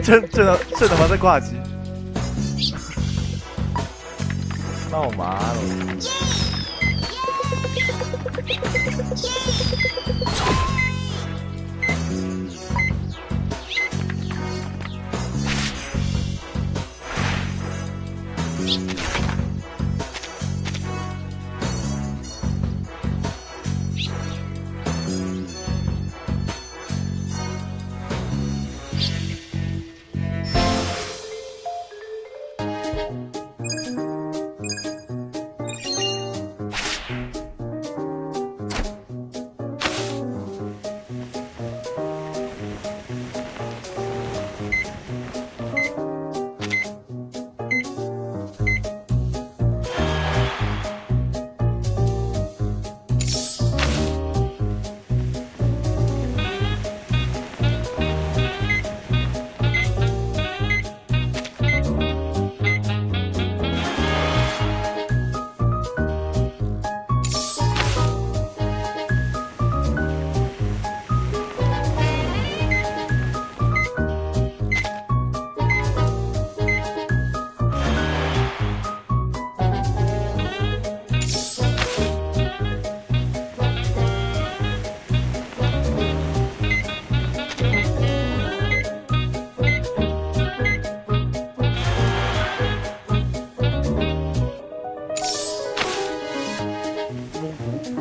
这个这他妈在挂机。闹麻了！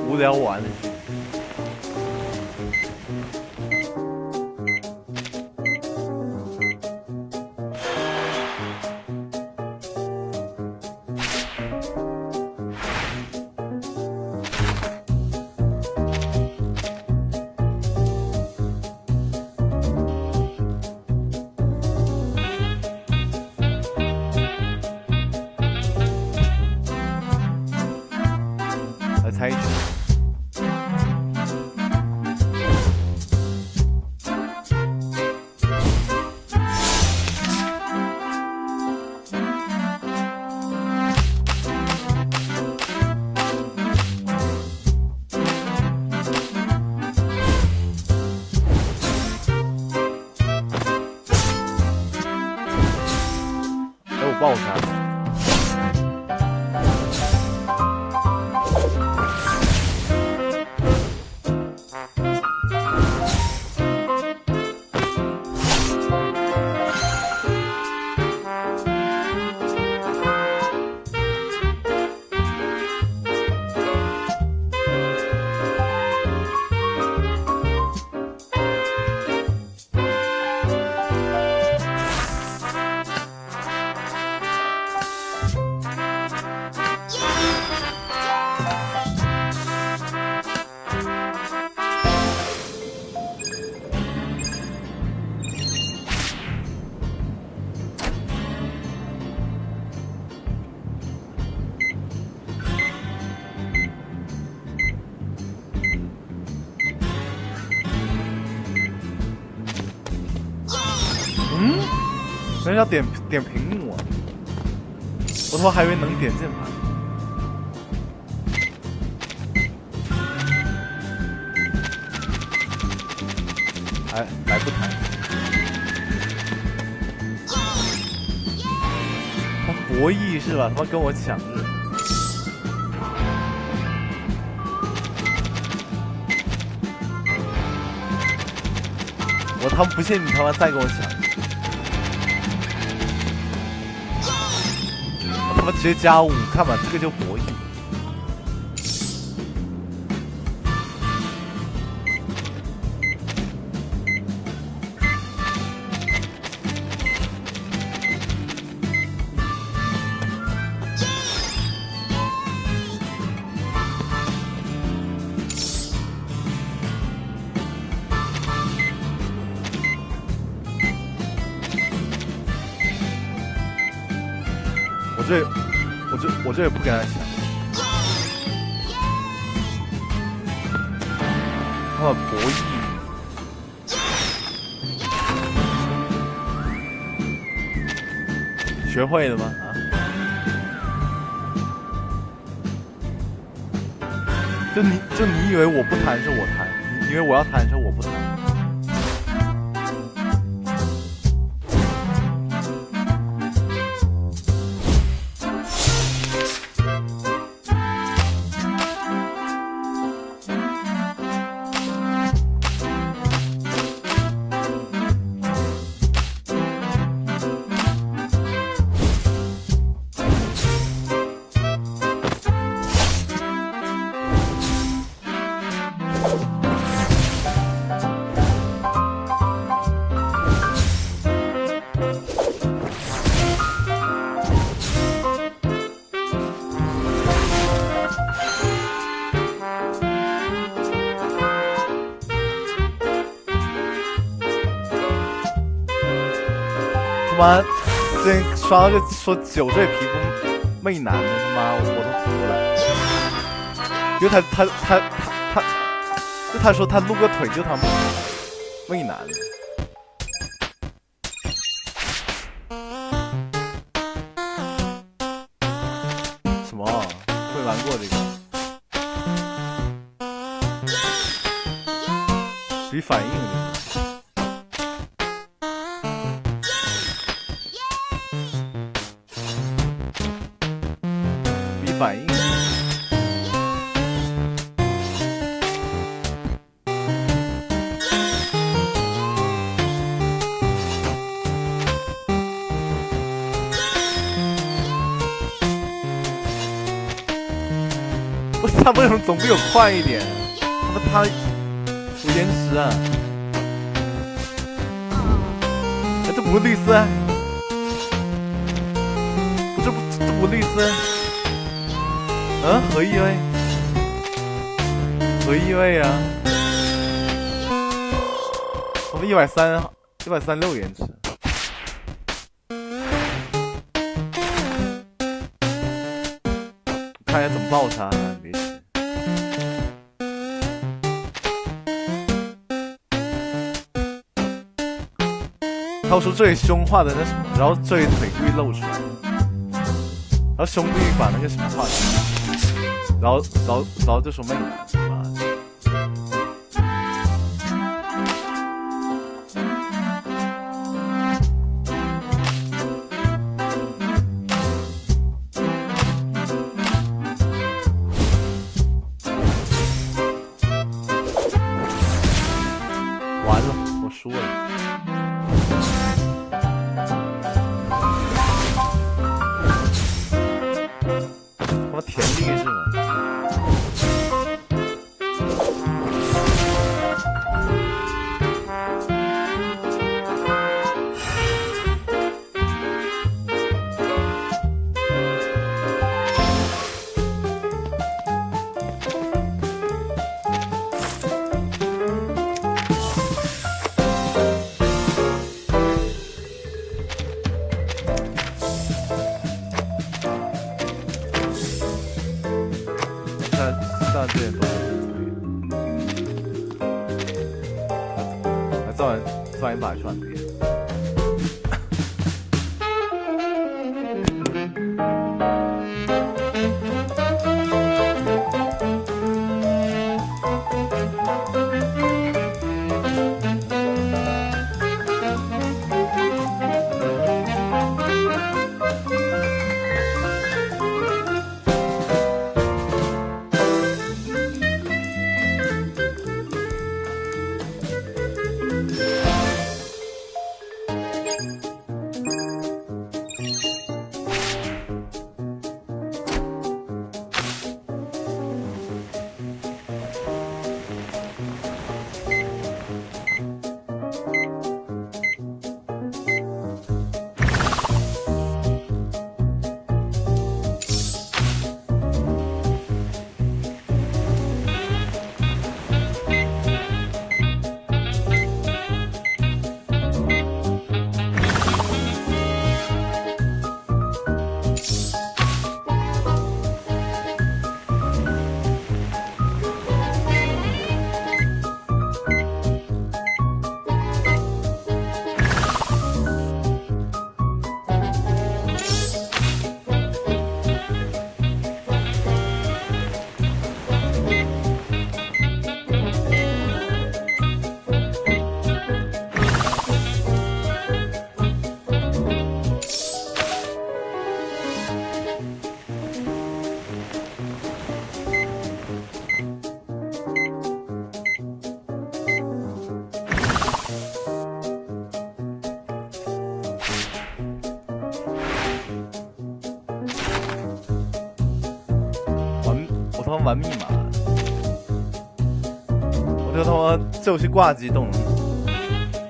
无聊完了。来猜一局。人要点屏幕啊！我他妈还以为能点键盘。来不弹。他博弈是吧？他妈跟我抢日。我他妈不信你他妈再跟我抢。我他妈直接加5，看吧，这个就博弈。我这也不跟他抢，他们博弈，学会了吗？啊？就你以为我不弹是我弹，你以为我要弹是我不弹。他妈，之前刷到个说9岁皮肤媚男的，他妈我都服了。因为就他说他露个腿就他妈媚男的。什么？会玩过这个？比反应的。反应。不是他为什么总比我快一点？他有延迟啊！哎，这不是绿丝啊？这不绿丝？嗯，何意味？何意味啊？我们136延迟。看一下怎么爆他，别急。他说这里胸画的那什么，然后这里腿故意露出来，然后胸故意把那个什么画出来。然后就说媚男，妈的！完了，我输了。他妈田力是吗？上这点多来造完一把船可以。玩密码。我这他妈这游戏挂机都能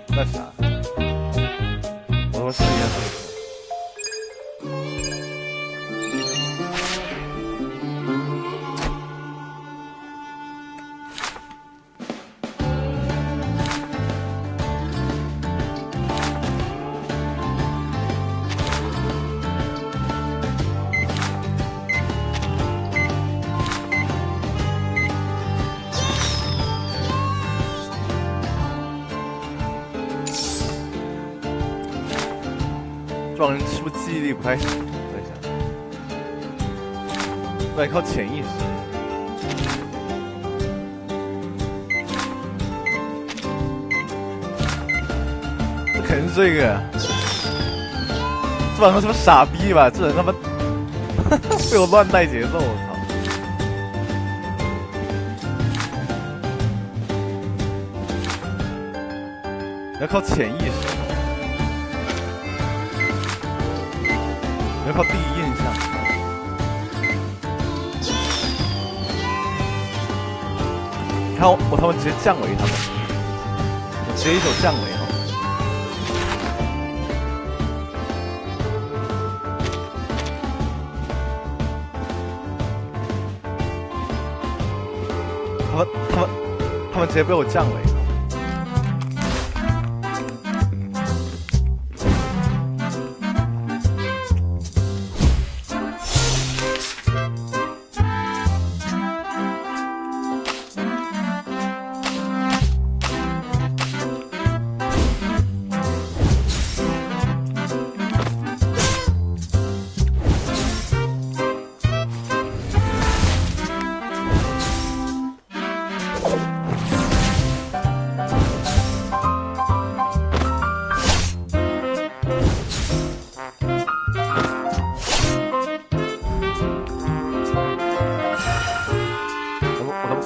那啥，我他妈试一下。这帮人是不是记忆力不太行？等一下，那靠潜意识。这肯定是这个。这帮人是不是傻逼吧？这人他妈被我乱带节奏，我操！要靠潜意识。要靠第一印象。你看我他们直接降维他们，我直接一手降维哈。他们直接被我降维。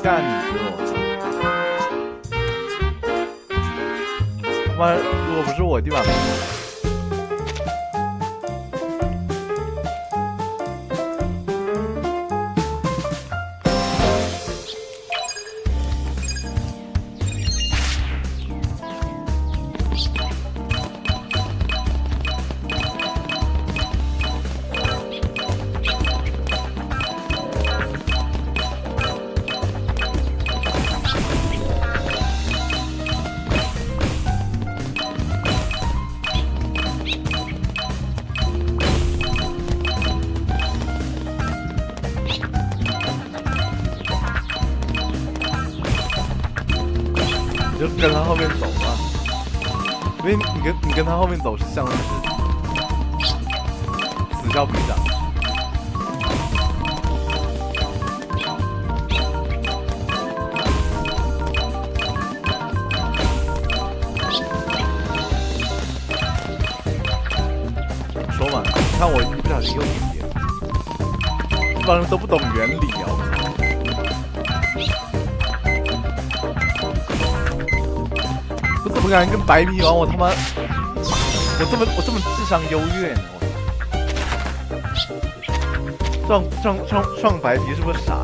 干你他妈！如果不是我，地板。你就跟他后面走嘛，因为你跟他后面走是相当于是此消彼长。说嘛，你看我一不小心又点点，这帮人都不懂原理啊！我怎么敢跟白迷玩？我他妈，我这么智商优越呢？我撞白皮是不是傻呀？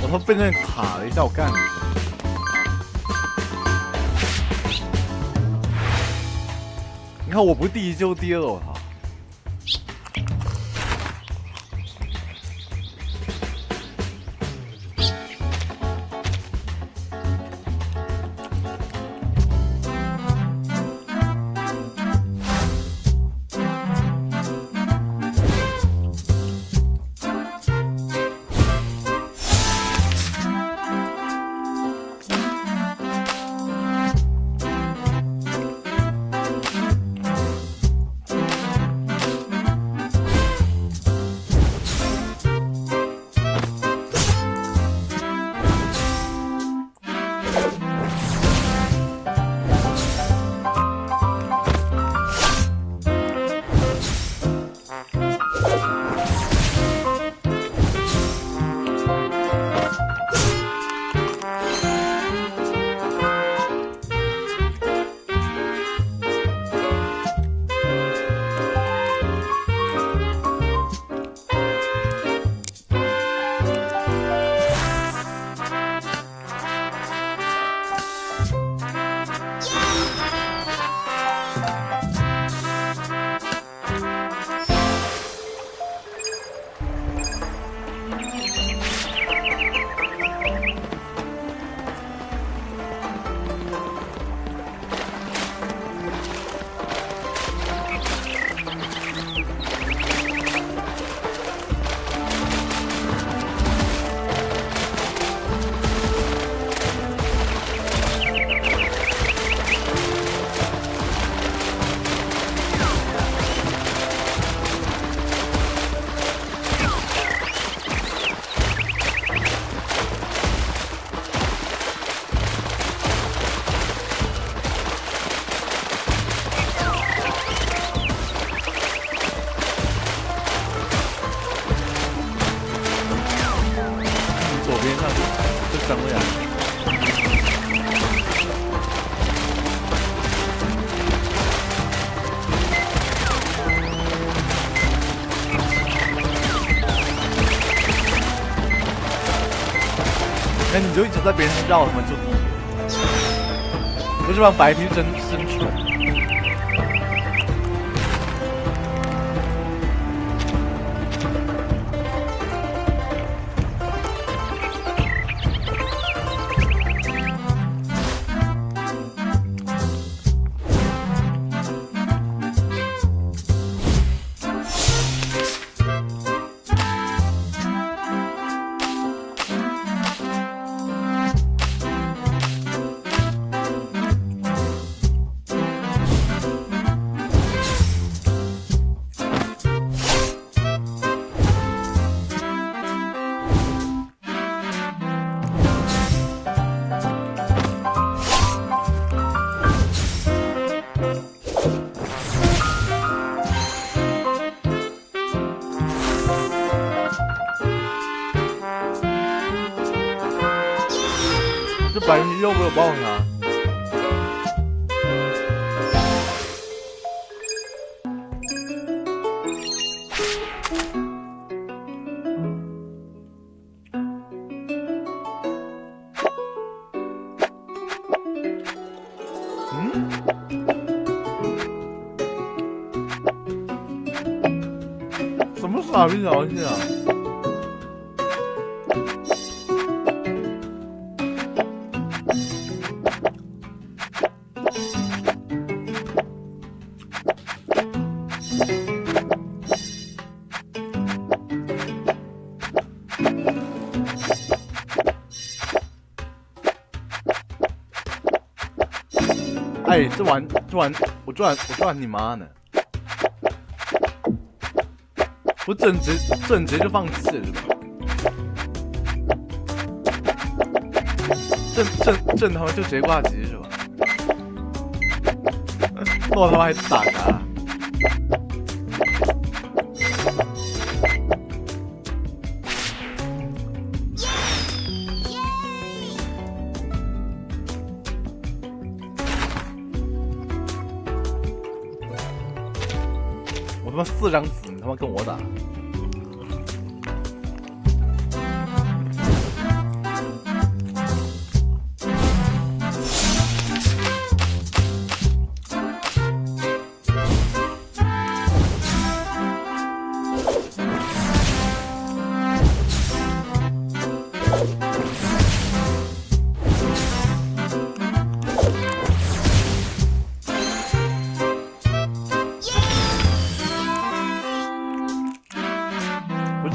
他妈被那卡了一下，我干你！你看我不第一就第二，我操！生了呀！那你就一直在别人绕他们就地，不是吧？白皮真蠢。 这白皮肉没有爆他。什么傻逼游戏啊！ 哎，这玩，我赚你妈呢！我整直接就放弃了，是吧？正他妈就直接挂机是吧？那我他妈还打啥？我他妈4张死，你他妈跟我打！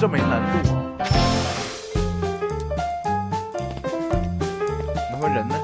这没难度啊。那么人呢？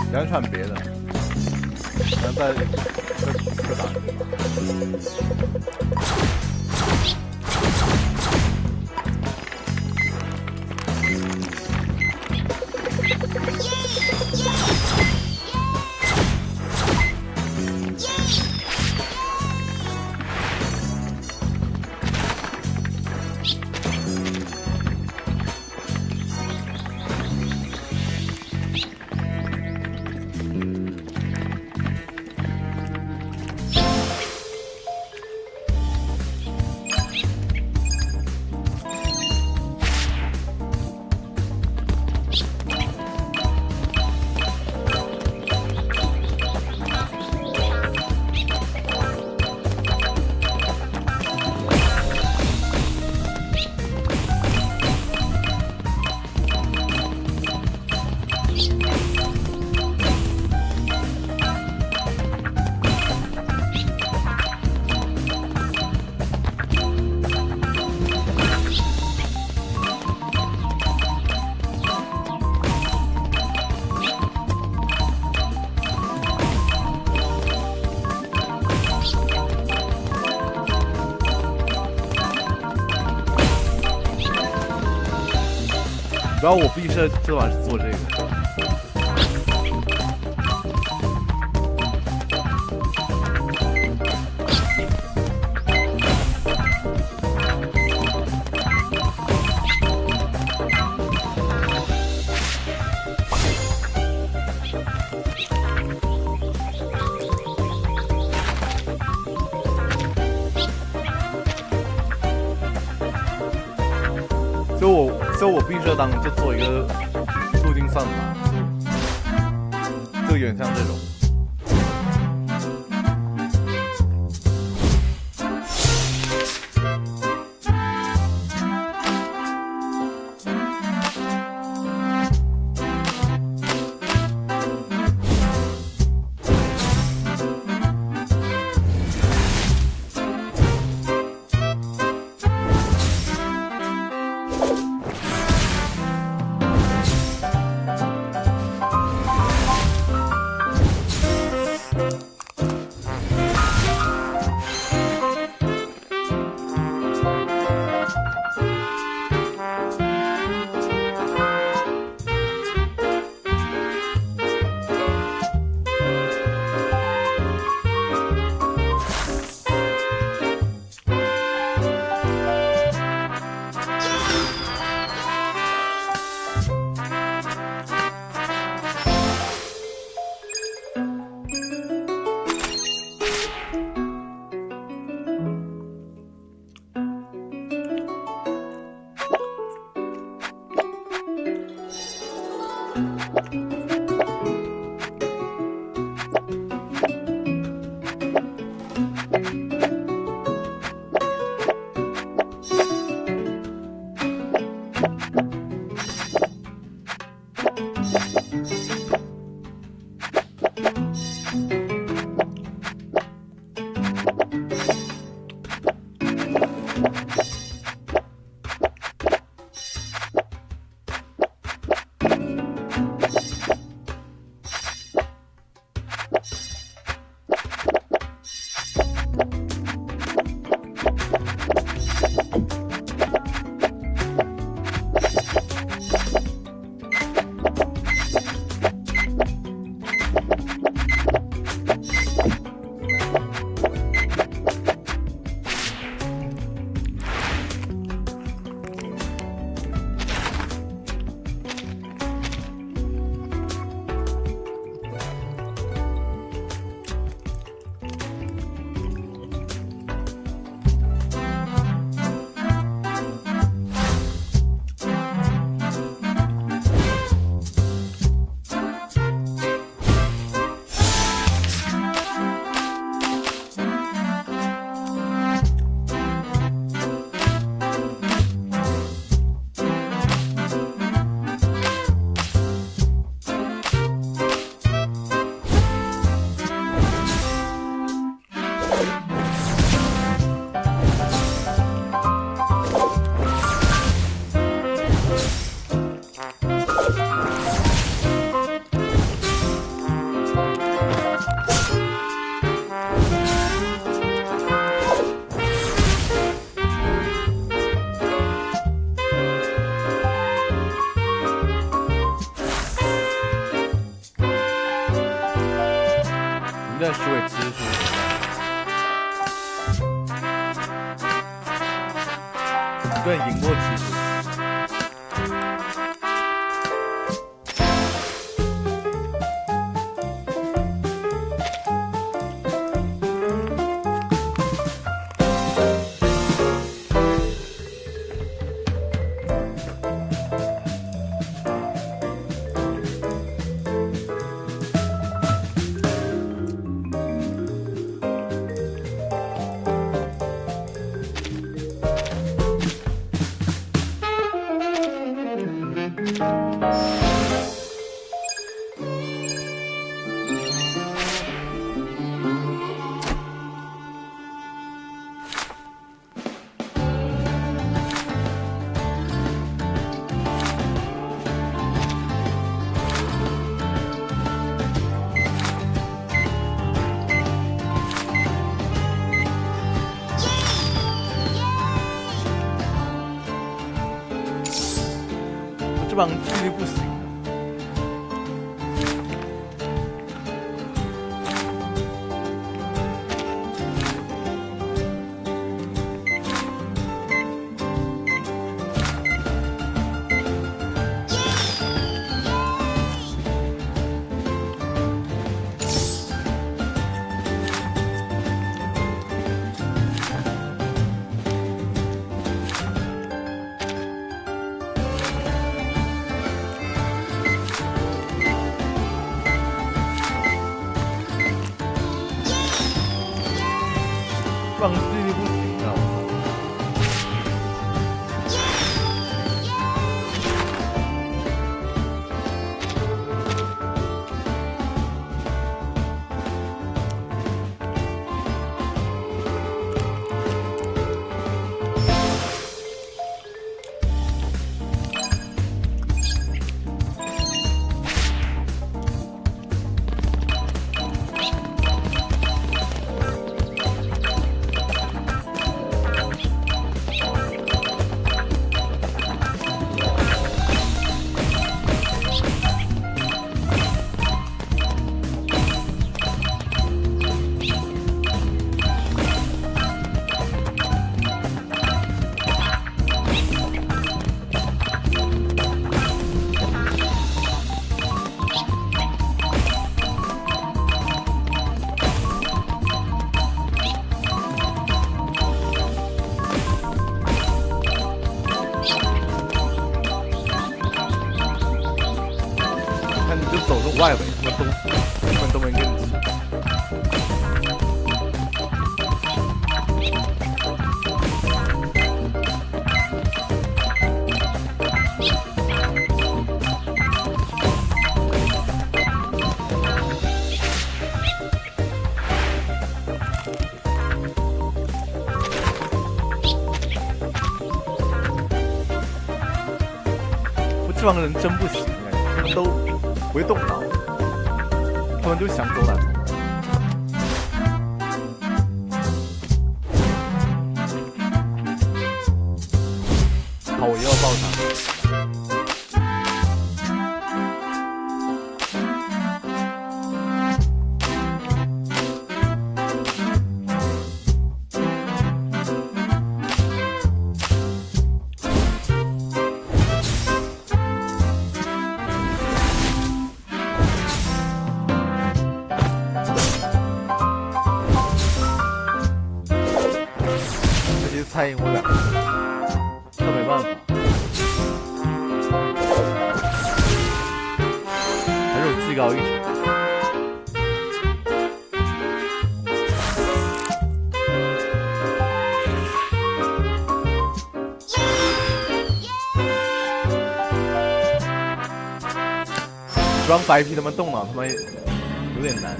咱穿别的，咱再打然后我毕设这晚是做这个。所以我毕设当就做一个路径算法，就有点像这种。更赢过其实。这帮距离不行。放距离不行啊！看你就走这外围，他们都没跟你吃。这帮人真不行哎，他们都不会动脑，他们就想走哪走哪。好，我又要爆他。猜赢我两个，那没办法，还是我技高一筹。这帮白皮他们动脑，他们有点难。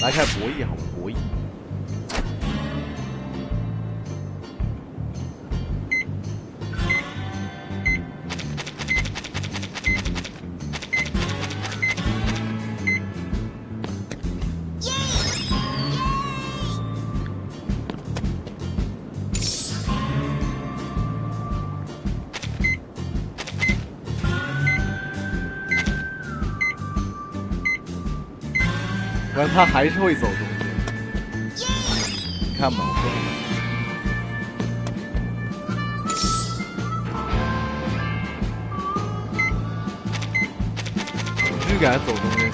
来开博弈好吗？博弈。然后他还是会走中间，你看吧，我说续给他走中间。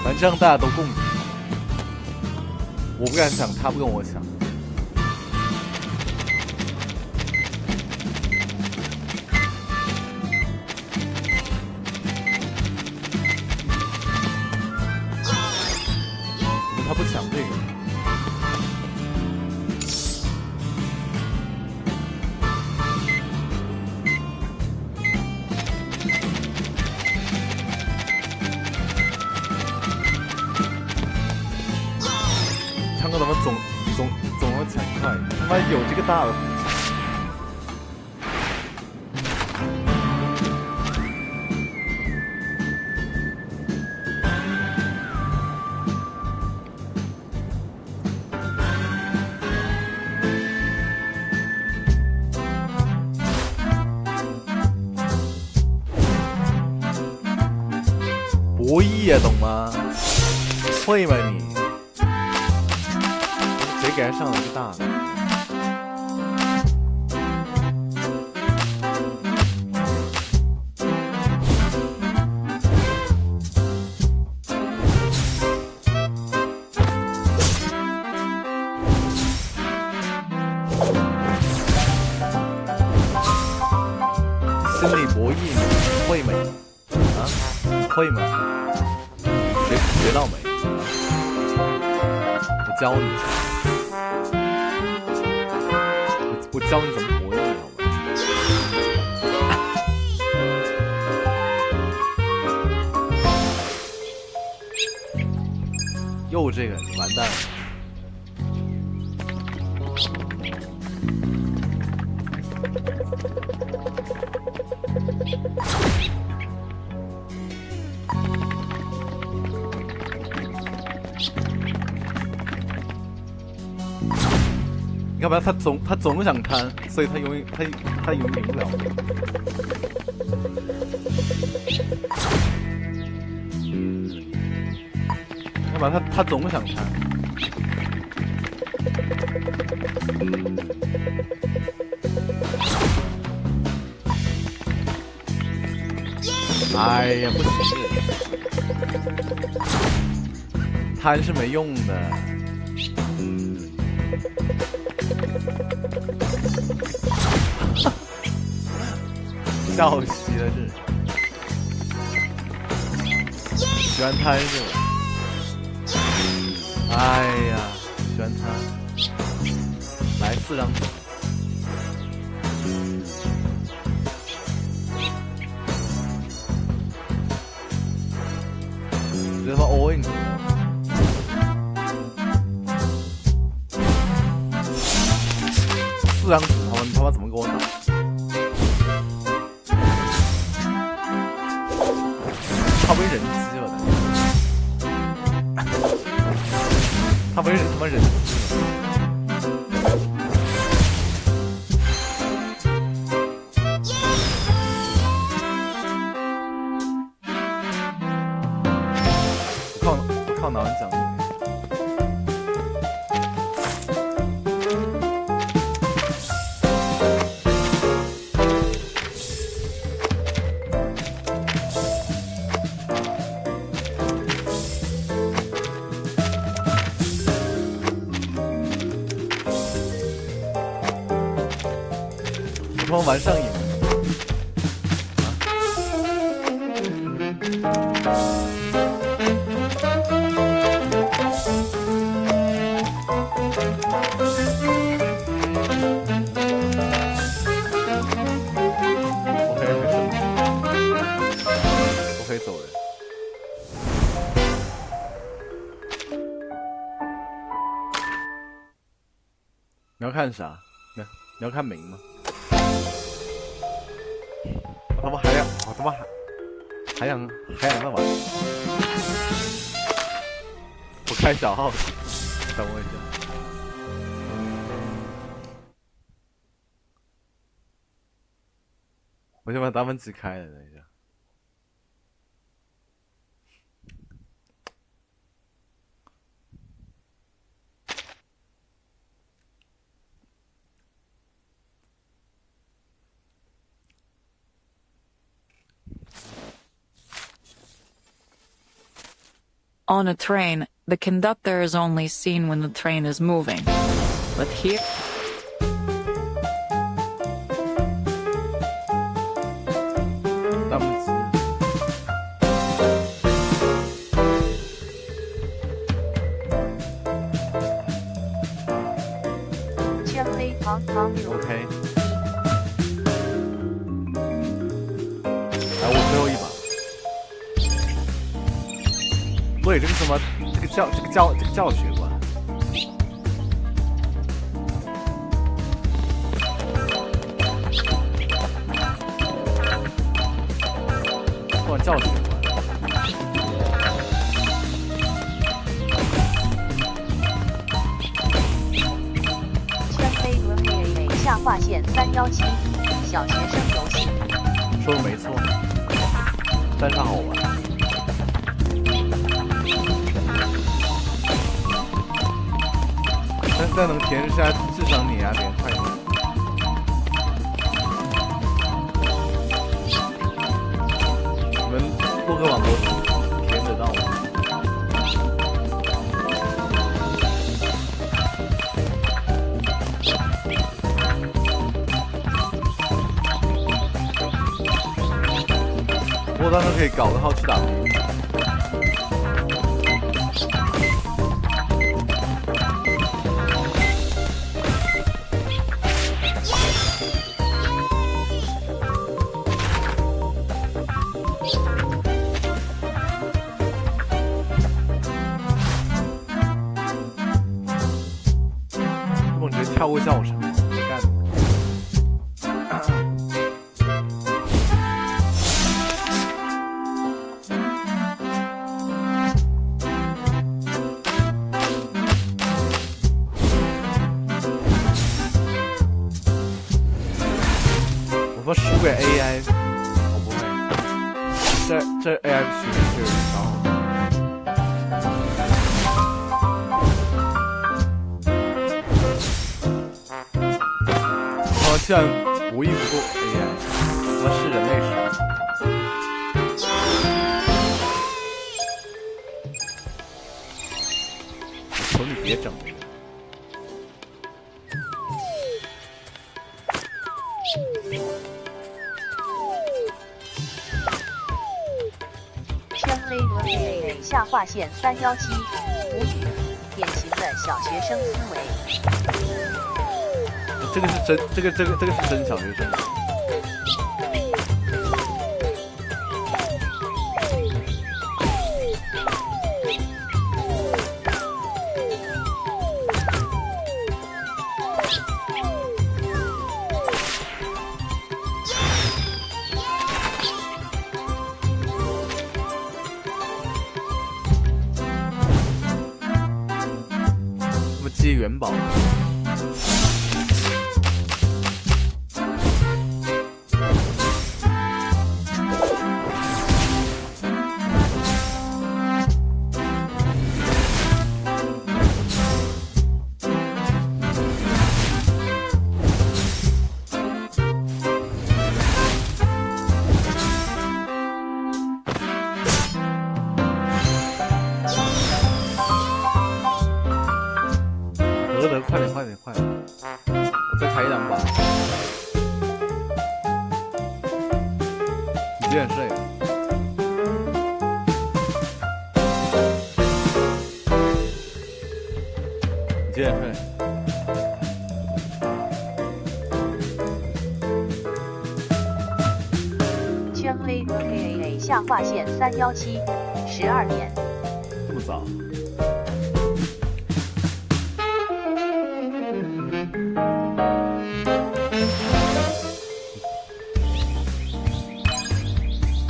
反正这样大家都共赢。我不敢想，他不跟我抢。怎么他不抢这个？强哥怎么总要抢快？他妈有这个大的。博弈呀，懂吗？会吗你？谁给他上了一个大的？心理博弈吗？会吗你？啊？会吗？学到没？我教你，我教你怎么博弈，好吗？又这个，你完蛋了。要不然他总想贪，所以他永远赢不了。要不然他总想贪。哎呀，不是，贪是没用的。笑死了这，喜欢贪是吧？哎呀，喜欢贪，来4张纸。这他妈 all in 4张纸，你他妈怎么给我打？他为人机了，他为他妈人机了。我靠哪里讲的？我玩上瘾了。我可以走人。你要看啥？你要看名吗？我他妈还想再玩。我开小号，等我一下。我先把达芬奇开了，等一下。On a train, the conductor is only seen when the train is moving. But here... OK， 来，我最后一把。对，这个什么，这个教学馆。哇，教学馆。下划线317，小学生游戏。说的没错，但是好玩。但能填一下智商碾压别人快点。你们洛克网络填得到吗？我当时可以搞个号去打。我直接跳过教程，干。我输给 AI， 我不会。这 AI 学的是蛮好的。竟然博弈不过 AI， 我是人类是。我求你别整这个。天黑轮美下划线317，无语，典型的小学生思维。这个是真，这个是真小学生。什么接元宝？快点！我再开一两把。你几点睡啊？你几点睡？圈黑 KAA 下划线317，12点。这么早？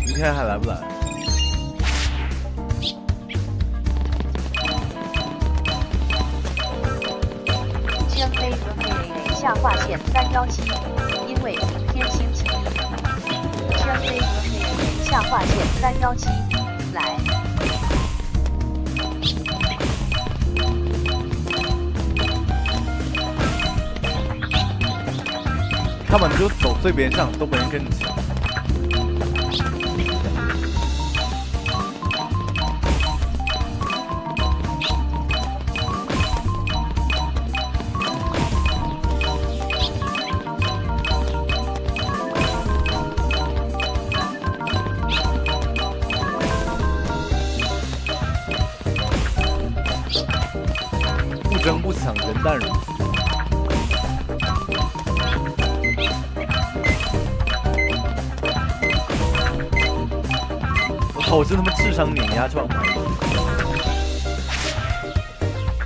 明天还来不来？圈黑 KAA 下划线317，因为明天星期一。圈黑 KAA 下划线317，来。看吧，你就走最边上，都没人跟你抢。不抢，人淡如水。我操！我真他妈智商碾压这帮玩意。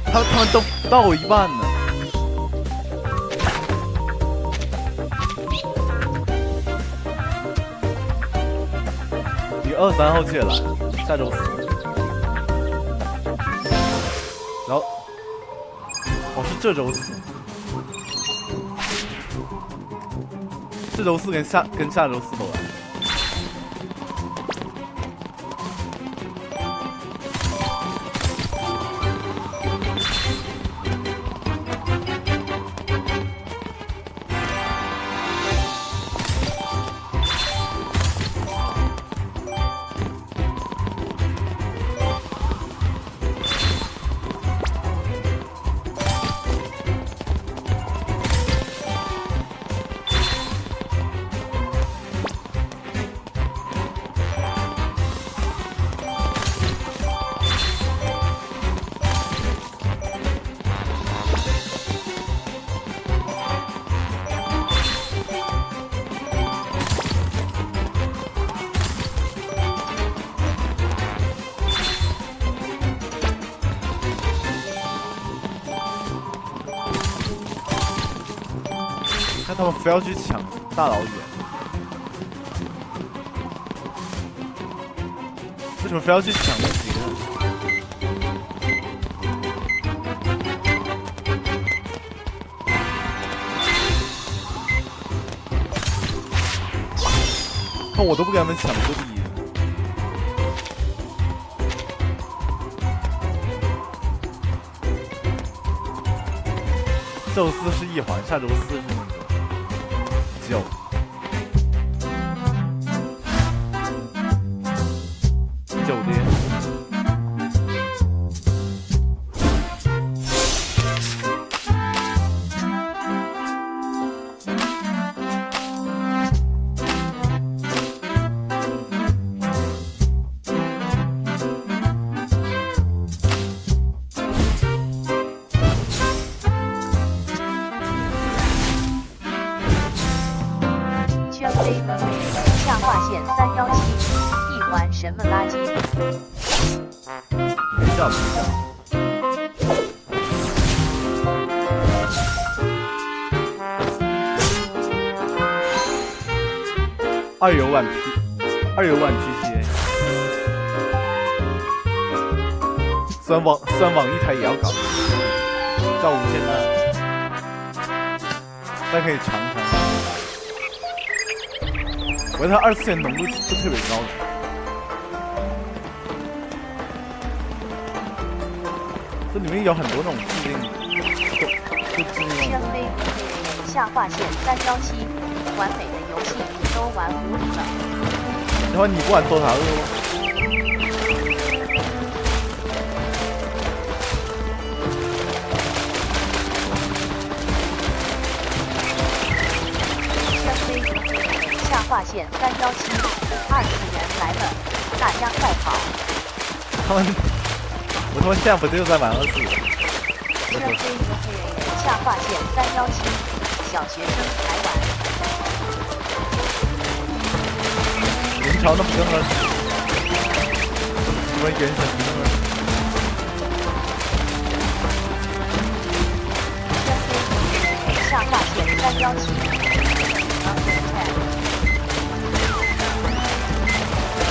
他们都不到我一半呢。2、3号借来，下周4。然后，我是这周4，这周4跟下周4都来。看他们非要去抢大老远，为什么非要去抢那几个人？看我都不给他们抢过第一。这周4是1环，下周4是那个9。9点。圈飞和飞下划线317，一环什么垃圾？没笑没笑。2游玩 PCA， 虽然网易台也要搞，叫无限大，但可以尝尝。我觉得它2次元浓度就特别高的。这里面有很多那种制定，就制定。圈飞和飞下划线317，完美的游戏你都玩无理了。然后你不玩多塔2吗？圈飞和飞下划线317，2次元来了，大家快跑！我他妈现在不就在玩2次元？圈飞和飞下划线317，小学生才玩。明朝那不跟2次元？什么原神不跟2次元？下划线317，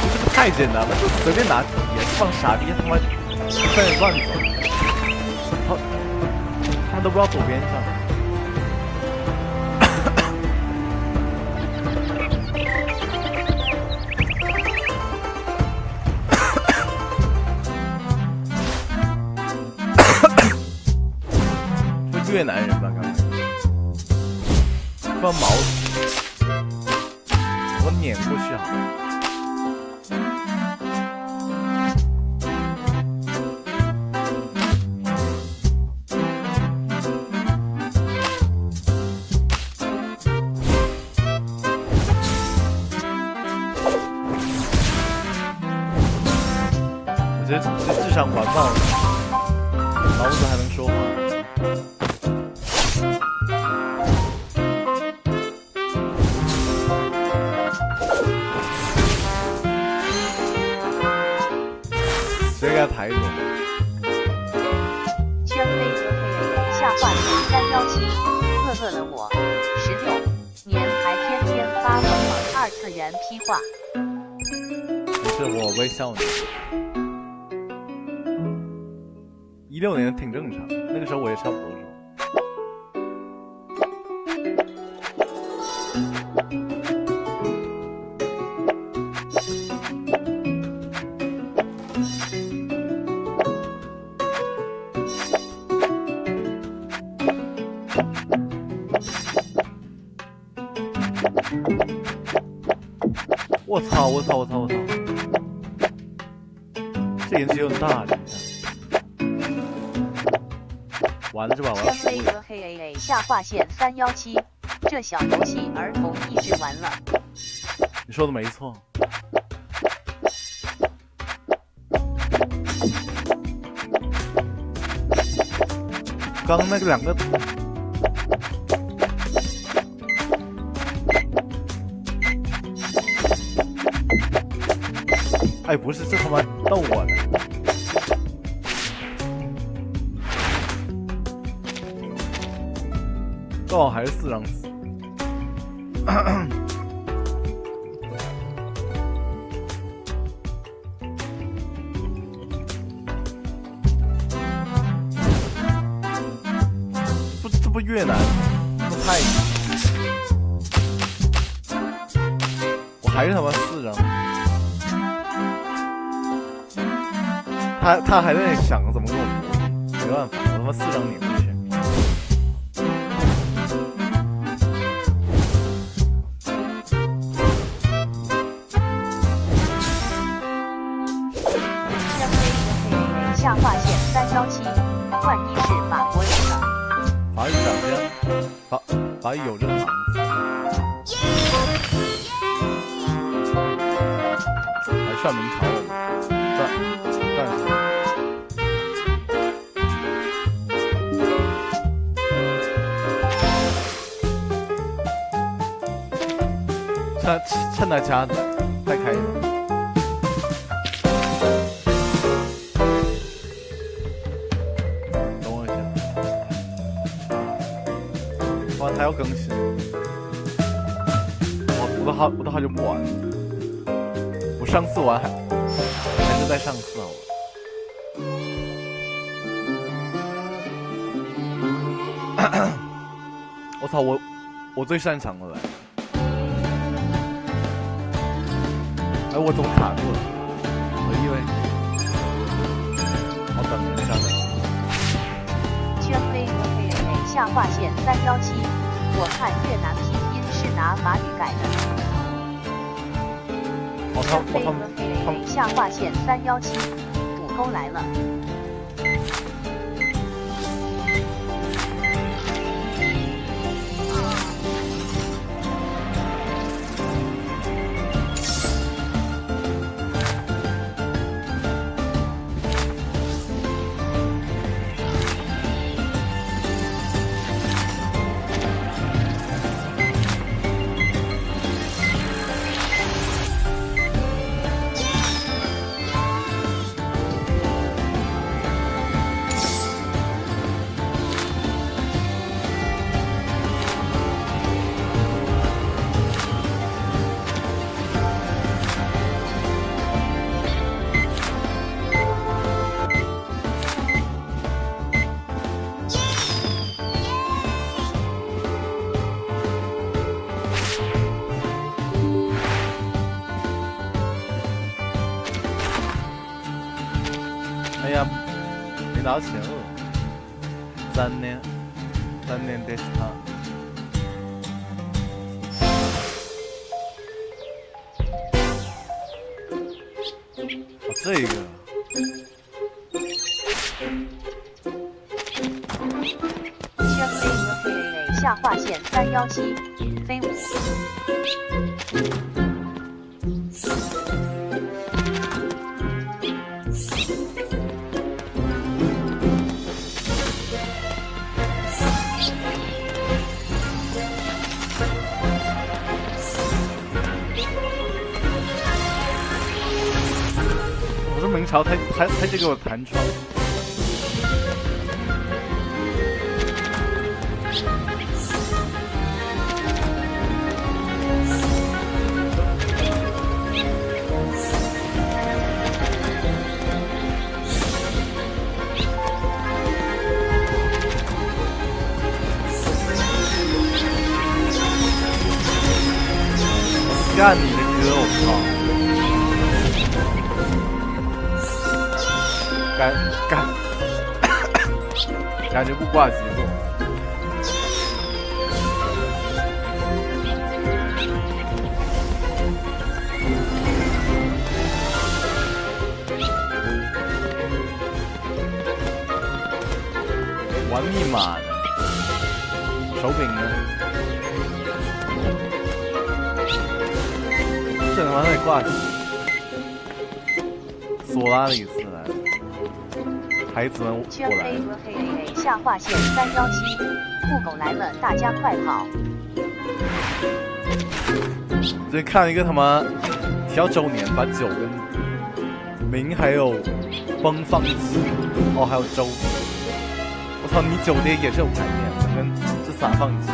这个太简单了，就随便拿也是放傻逼，他妈在乱走，他们都不知道躲边上。是越南人吧？刚才放毛子，我撵过去好了。我这智商完爆了，毛子还能说话。直接给他抬走。圈飞和黑下划线317，乐乐的我，16年还天天发疯狂二次元批话。没事，我微笑你。16年挺正常，那个时候我也差不多是吧？我操！这颜值有点大了，完了这把我要输了。圈飞和黑下划线317，这小游戏儿童一直玩了。你说的没错。刚那个两个。哎，不是，这他妈逗我呢！这网还是4张4。不，这不越南，这太……我还是他妈4张。他还在想怎么跟我搏，没办法，我他妈4张拧过去。圈飞和黑下划线317，万一是法国人呢？法语长这样，法语有这个行字，还算明朝我们，算是。趁他家太开心了。等我一下，哇，他要更新，我都好久不玩了。我上次玩还是在上次啊我操，我最擅长的了。哎，我怎么卡住了？我以为我等一下。圈飞和黑下划线317，我看越南拼音是拿法语改的。圈飞和黑下划线317，赌钩来了。哎呀，没拿到钱了。3年でした。哦，这个。圈飞和黑下划线317，飞舞。朝他就给我弹窗。干你的哥！我操！感觉不挂机动。玩密码呢？手柄呢？这他妈在挂机！索拉里斯来了，孩子们我来了。下划线317，酷狗来了，大家快跑！最近看了一个他妈小周年，把酒跟明还有崩放一起，哦还有粥。我操，你酒碟也是有排面，跟这仨放一起。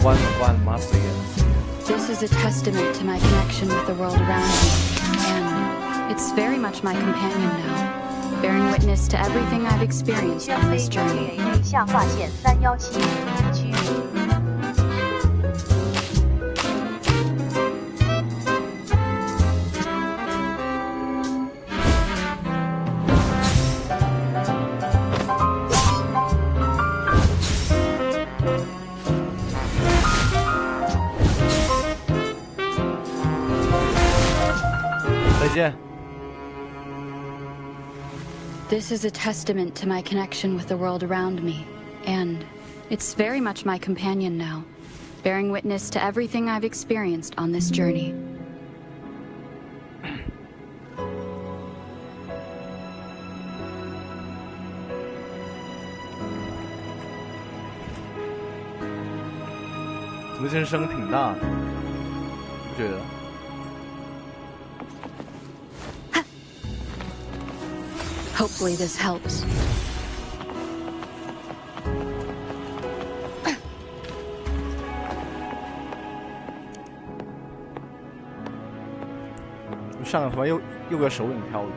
关了，妈死也了。This is a testament to my connection with the world around me, and it's very much my companion now, bearing witness to everything I've experienced on this journey. 下划线317，区。再见。This is a testament to my connection with the world around me, and it's very much my companion now, bearing witness to everything I've experienced on this journey. 怎么这声挺大的？不觉得？ Hopefully this helps. 上个他妈又个手柄飘了。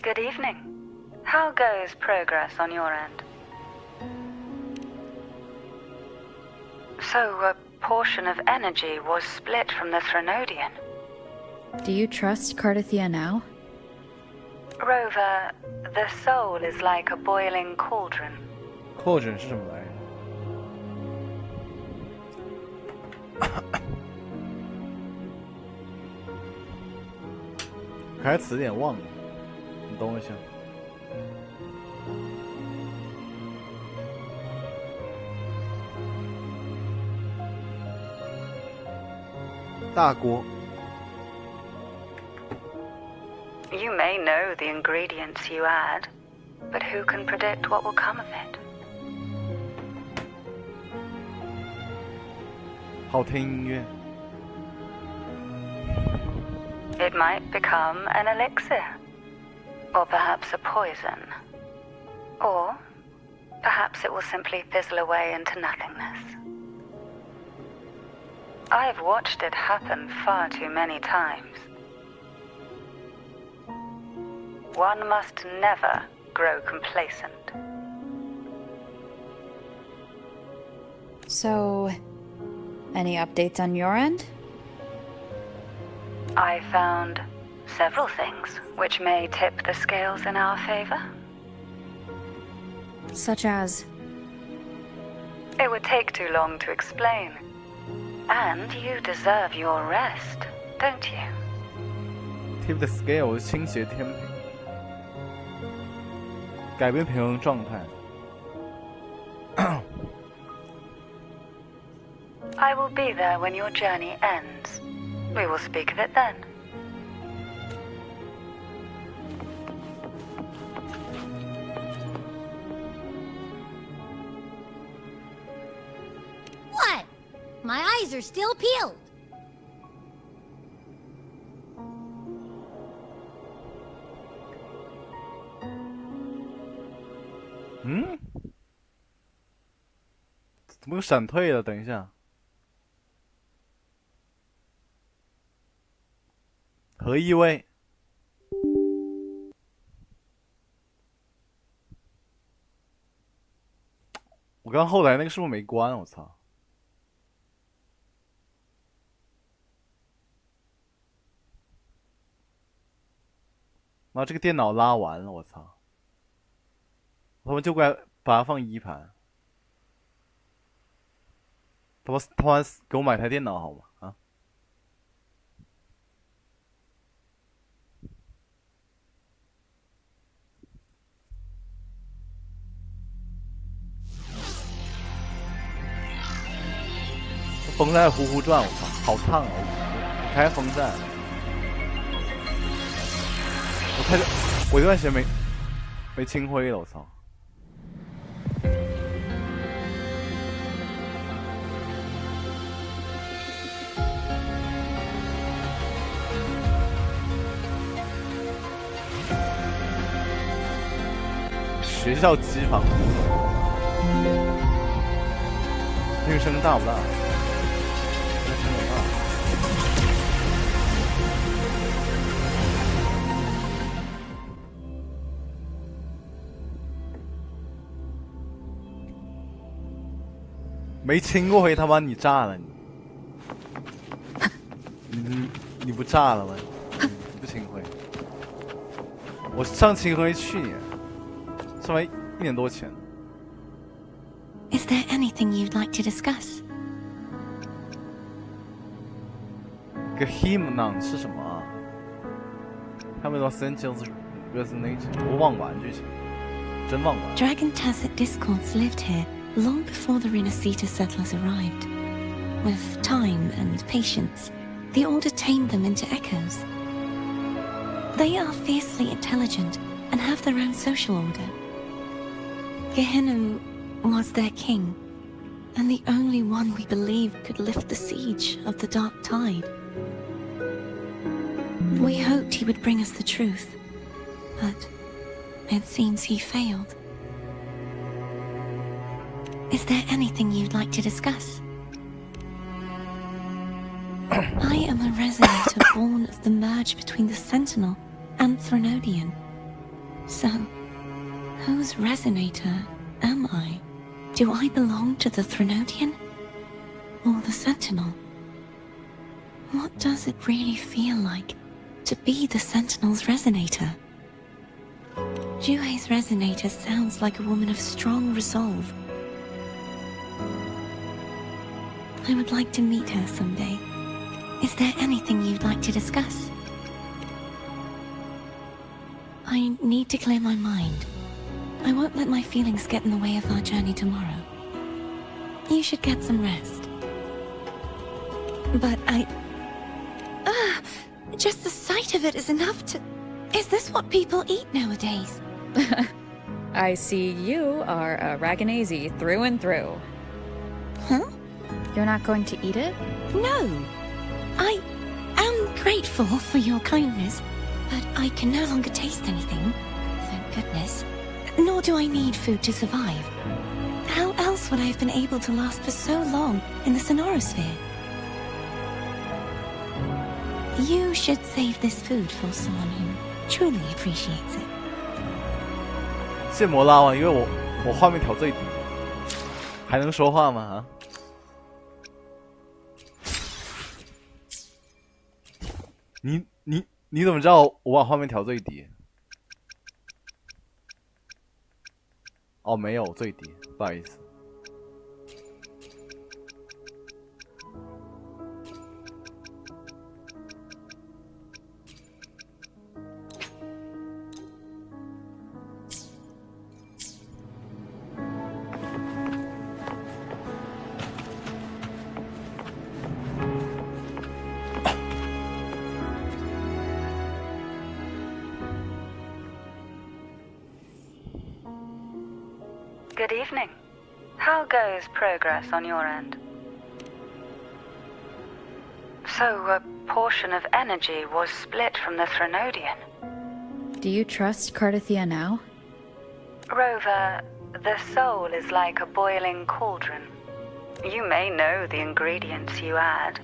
Good evening. How goes progress on your end? So, a portion of energy was split from the Threnodian. Do you trust Cardathia now? Rover, the soul is like a boiling cauldron. cauldron 是什么来着？台词有点忘了。 你等我一下。大锅。You may know the ingredients you add, but who can predict what will come of it? 好听音乐。 It might become an elixir. Or perhaps a poison. Or perhaps it will simply fizzle away into nothingness. I've watched it happen far too many times. One must never grow complacent. So, any updates on your end? I found several things which may tip the scales in our favor. Such as? It would take too long to explain. And you deserve your rest, don't you? Tip the scale 倾斜天平，改变平衡状态。I will be there when your journey ends. We will speak of it then. What? My eyes are still peeled. Hmm? 怎么又闪退了？等一下，何一威，我刚后来那个是不是没关？我操！妈，这个电脑拉完了，我操！他们就该把它放1盘。他妈给我买台电脑好吗？啊！风在呼呼转，我操，好烫啊！我开风扇，我这段时间没清灰了，我操！学校机房，那个声大不大？那声不大。没清过灰，他妈你炸了你不炸了吗？你不清灰？我上清灰去年。上完1年多前。Is there anything you'd like to discuss? 个 hymn 是什么啊？他们说 sentence resonate， 我忘完剧情，真忘完。 Dragon Tacet discords lived here long before the Renacita settlers arrived. With time and patience, the Order tamed them into echoes. They are fiercely intelligent and have their own social order. Gehenna was their king, and the only one we believed could lift the siege of the Dark Tide. We hoped he would bring us the truth, but it seems he failed. Is there anything you'd like to discuss? I am a resonator born of the merge between the Sentinel and Threnodian. So, whose resonator am I? Do I belong to the Threnodian? Or the Sentinel? What does it really feel like to be the Sentinel's resonator? Juhe's resonator sounds like a woman of strong resolve. I would like to meet her someday. Is there anything you'd like to discuss? I need to clear my mind. I won't let my feelings get in the way of our journey tomorrow. You should get some rest. But just the sight of it is enough to... Is this what people eat nowadays? I see you are a Raganazi through and through. Huh? You're not going to eat it? No. I am grateful for your kindness, but I can no longer taste anything. Thank goodness. Nor do I need food to survive. How else would I have been able to last for so long in the Sonorosphere? You should save this food for someone who truly appreciates it. 建模拉完，因为我画面调最低，还能说话吗？啊？你怎么知道我把画面调最低？哦，没有最低，不好意思。Good evening. How goes progress on your end? So, a portion of energy was split from the Threnodian. Do you trust Cardathia now? Rover, the soul is like a boiling cauldron. You may know the ingredients you add,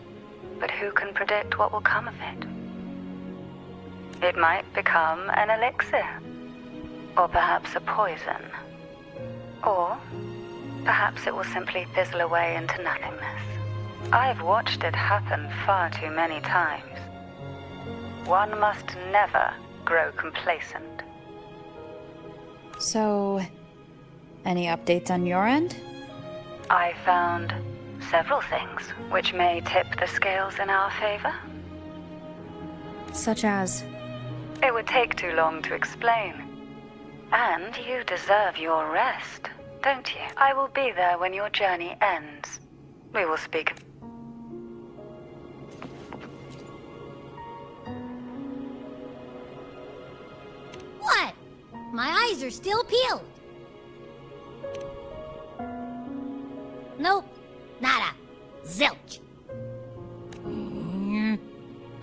but who can predict what will come of it? It might become an elixir, or perhaps a poison, or perhaps it will simply fizzle away into nothingness. I've watched it happen far too many times. One must never grow complacent. So, any updates on your end? I found several things which may tip the scales in our favor. Such as? It would take too long to explain. And you deserve your rest, don't you? I will be there when your journey ends. We will speak. What? My eyes are still peeled. Nope. Nada. Zilch.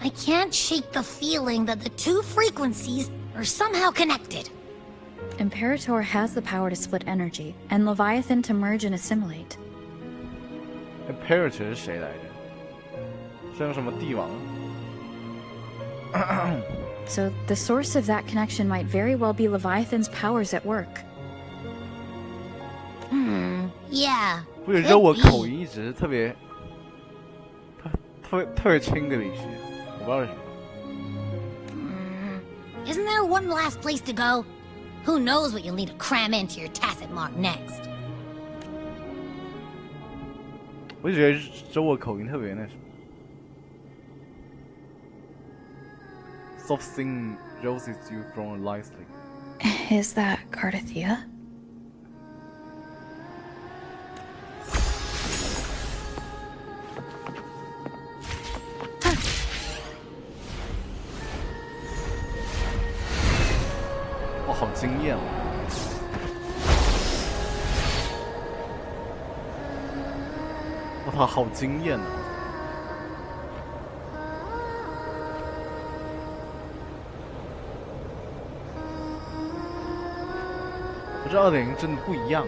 I can't shake the feeling that the two frequencies are somehow connected. Imperator has the power to split energy, and Leviathan to merge and assimilate. Imperator 是谁来着？是什么帝王？ So the source of that connection might very well be Leviathan's powers at work. Yeah. 不是，这我口音一直特别清个里是，我不知道为什么。Isn't there one last place to go? Who knows what you'll need to cram into your tacit mark next? 我就觉得这我口音特别那什么。Soft sing roses you from lightly. Is that Cardathia? 哇，好惊艳哦！我操，好惊艳啊！我这2.0真的不一样。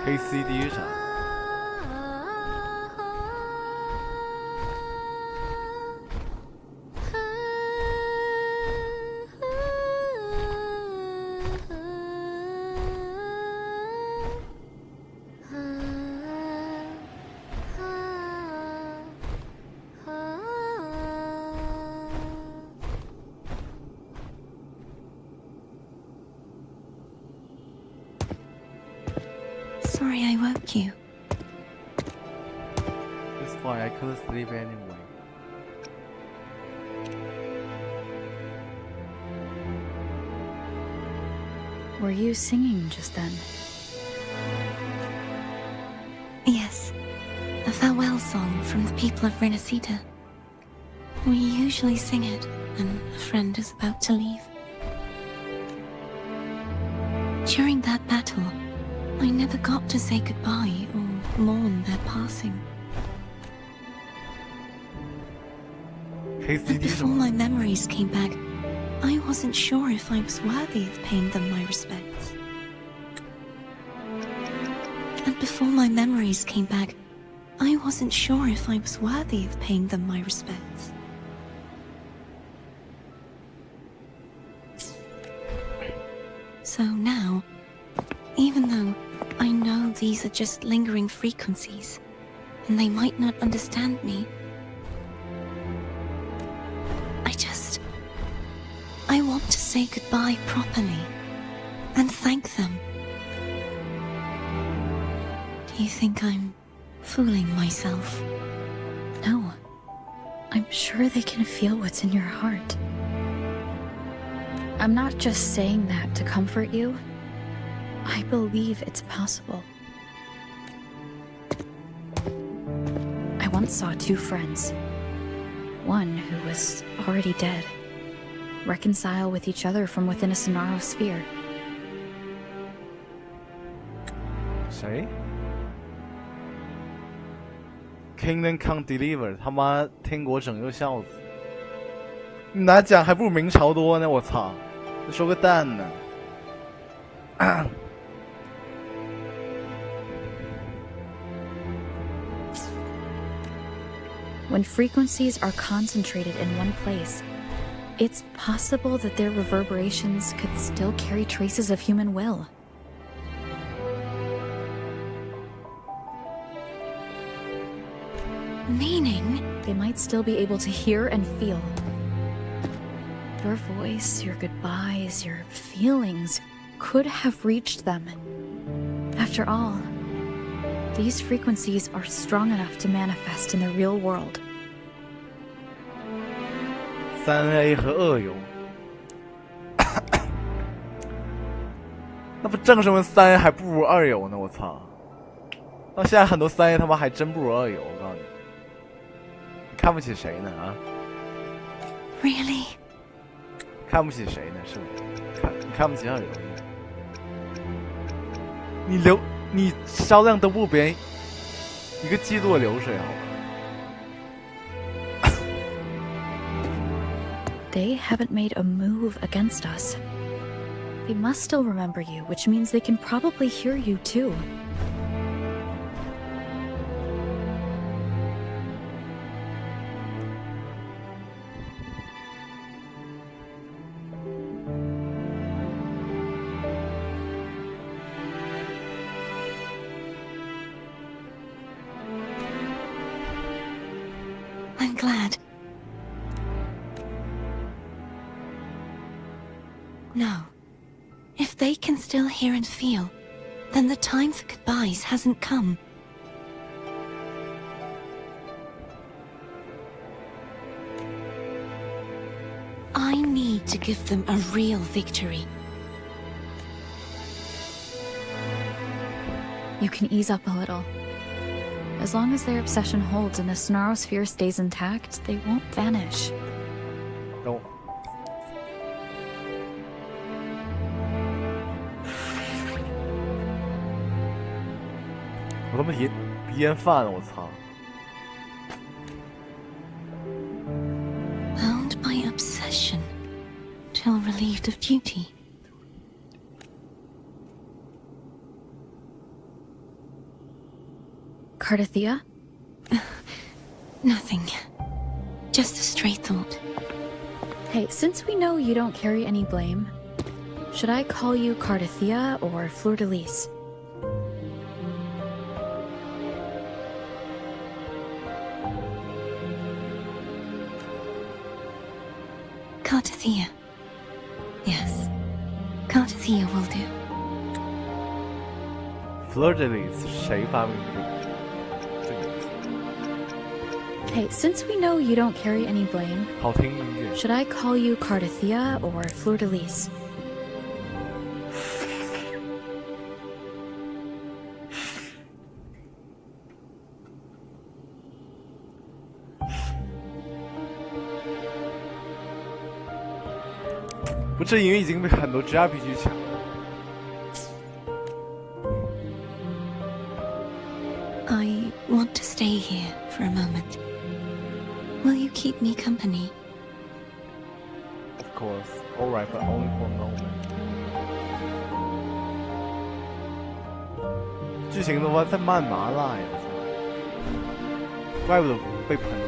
KCD 上。Sorry I woke you. It's fine, I couldn't sleep anyway. Were you singing just then? Yes, a farewell song from the people of Renacita. We usually sing it when a friend is about to leave. During that battle, I never got to say goodbye or mourn their passing. But before my memories came back, I wasn't sure if I was worthy of paying them my respects. And before my memories came back, I wasn't sure if I was worthy of paying them my respects. So now, even though I know these are just lingering frequencies, and they might not understand me, I want to say goodbye properly, and thank them. Do you think I'm fooling myself? No. I'm sure they can feel what's in your heart. I'm not just saying that to comfort you. I believe it's possible. I once saw two friends. One who was already dead. Reconcile with each other from within a Sonaro sphere. 谁 ？Kingdom Come Deliver， 他妈天国拯救孝子。你拿奖还不如明朝多呢，我操！你说个蛋呢？When frequencies are concentrated in one place, it's possible that their reverberations could still carry traces of human will. Meaning? They might still be able to hear and feel. Your voice, your goodbyes, your feelings could have reached them. After all, these frequencies are strong enough to manifest in the real world. 3A 和恶友，那不正是问3A 还不如二友呢？我操！到现在很多3A 他妈还真不如二友，我告诉你，你看不起谁呢？啊 Really? 看不起谁呢？是不是？你看不起二友？你销量都不别一个季度的流水，好吧？ They haven't made a move against us. They must still remember you, which means they can probably hear you too. I'm glad. No. If they can still hear and feel, then the time for goodbyes hasn't come. I need to give them a real victory. You can ease up a little. As long as their obsession holds and the Sonaro sphere stays intact, they won't vanish. No. 我他妈鼻炎犯了，我操！ Bound by obsession, till relieved of duty. Cardathia? Nothing. Just a stray thought. Hey, since we know you don't carry any blame, should I call you Cardathia or Fleur-de-Lis? Cardathia. Yes. Cardathia will do. Fleur-de-Lis 是谁发明的？ Hey, since we know you don't carry any blame, 好听音乐。 should I call you Cardathia or Fleur-de-Lis? "不，这音乐已经被很多 JRPG 抢了。 I want to stay here for a moment. Will you keep me company? Of course, alright, but only for a moment. 剧情他妈在慢麻辣呀！我操，怪不得被喷了。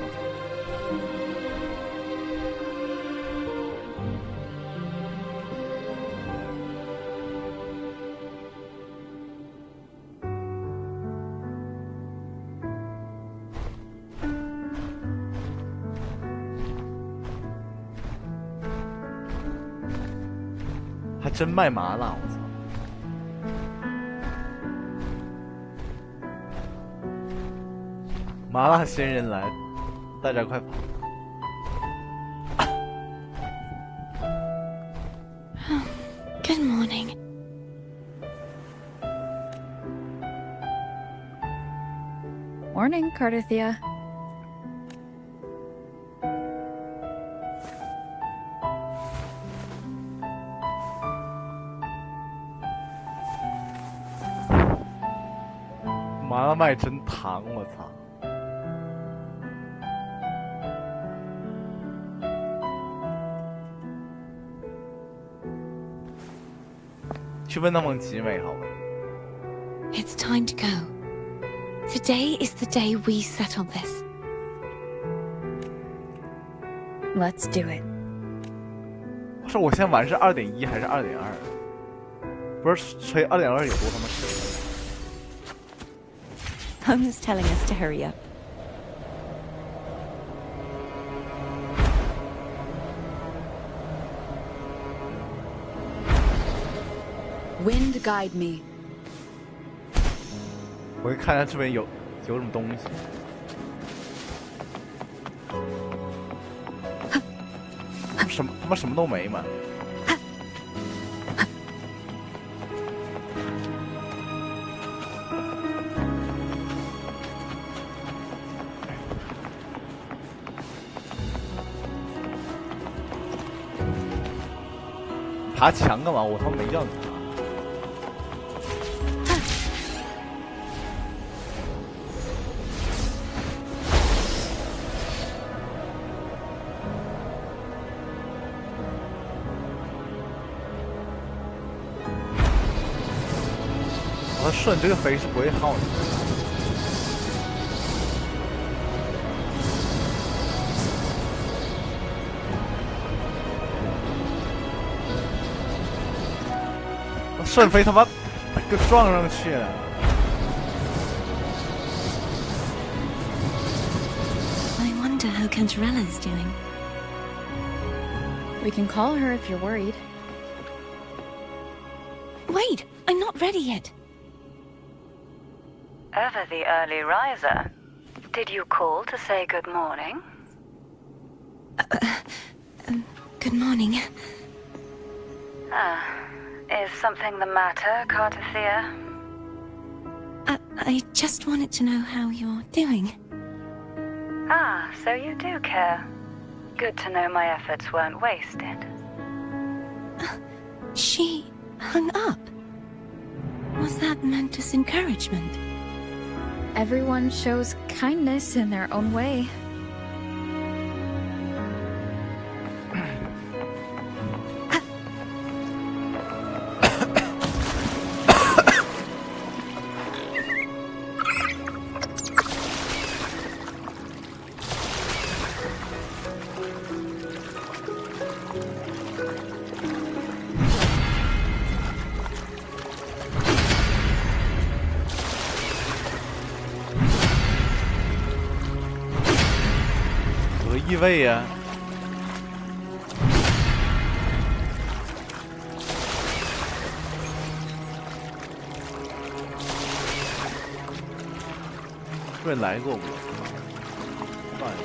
还真卖麻辣，我操！麻辣仙人来，大家快跑！ Good morning. Morning, Cardothea. “麻辣麦真糖，我操！去问那梦吉美好了。 It's time to go. Today is the day we settle this. Let's do it. 我说我现在玩是2.1还是2.2？不是吹2.2有多他妈神？ Homer's telling us to hurry up. Wind guide me. 我一看一下这边有什么东西。什么他妈什么都没嘛。爬墙干嘛？我他妈没叫你爬。 我顺这个飞是不会耗的。我顺飞他妈给撞上去了。I wonder how Cantarella's doing. We can call her if you're worried. Wait, I'm not ready yet. Ever the early riser. Did you call to say good morning? Good morning. Is something the matter, Cardothea? I just wanted to know how you're doing. So you do care. Good to know my efforts weren't wasted. She hung up. Was that meant as encouragement? Everyone shows kindness in their own way.何意味呀？这来过我，算了。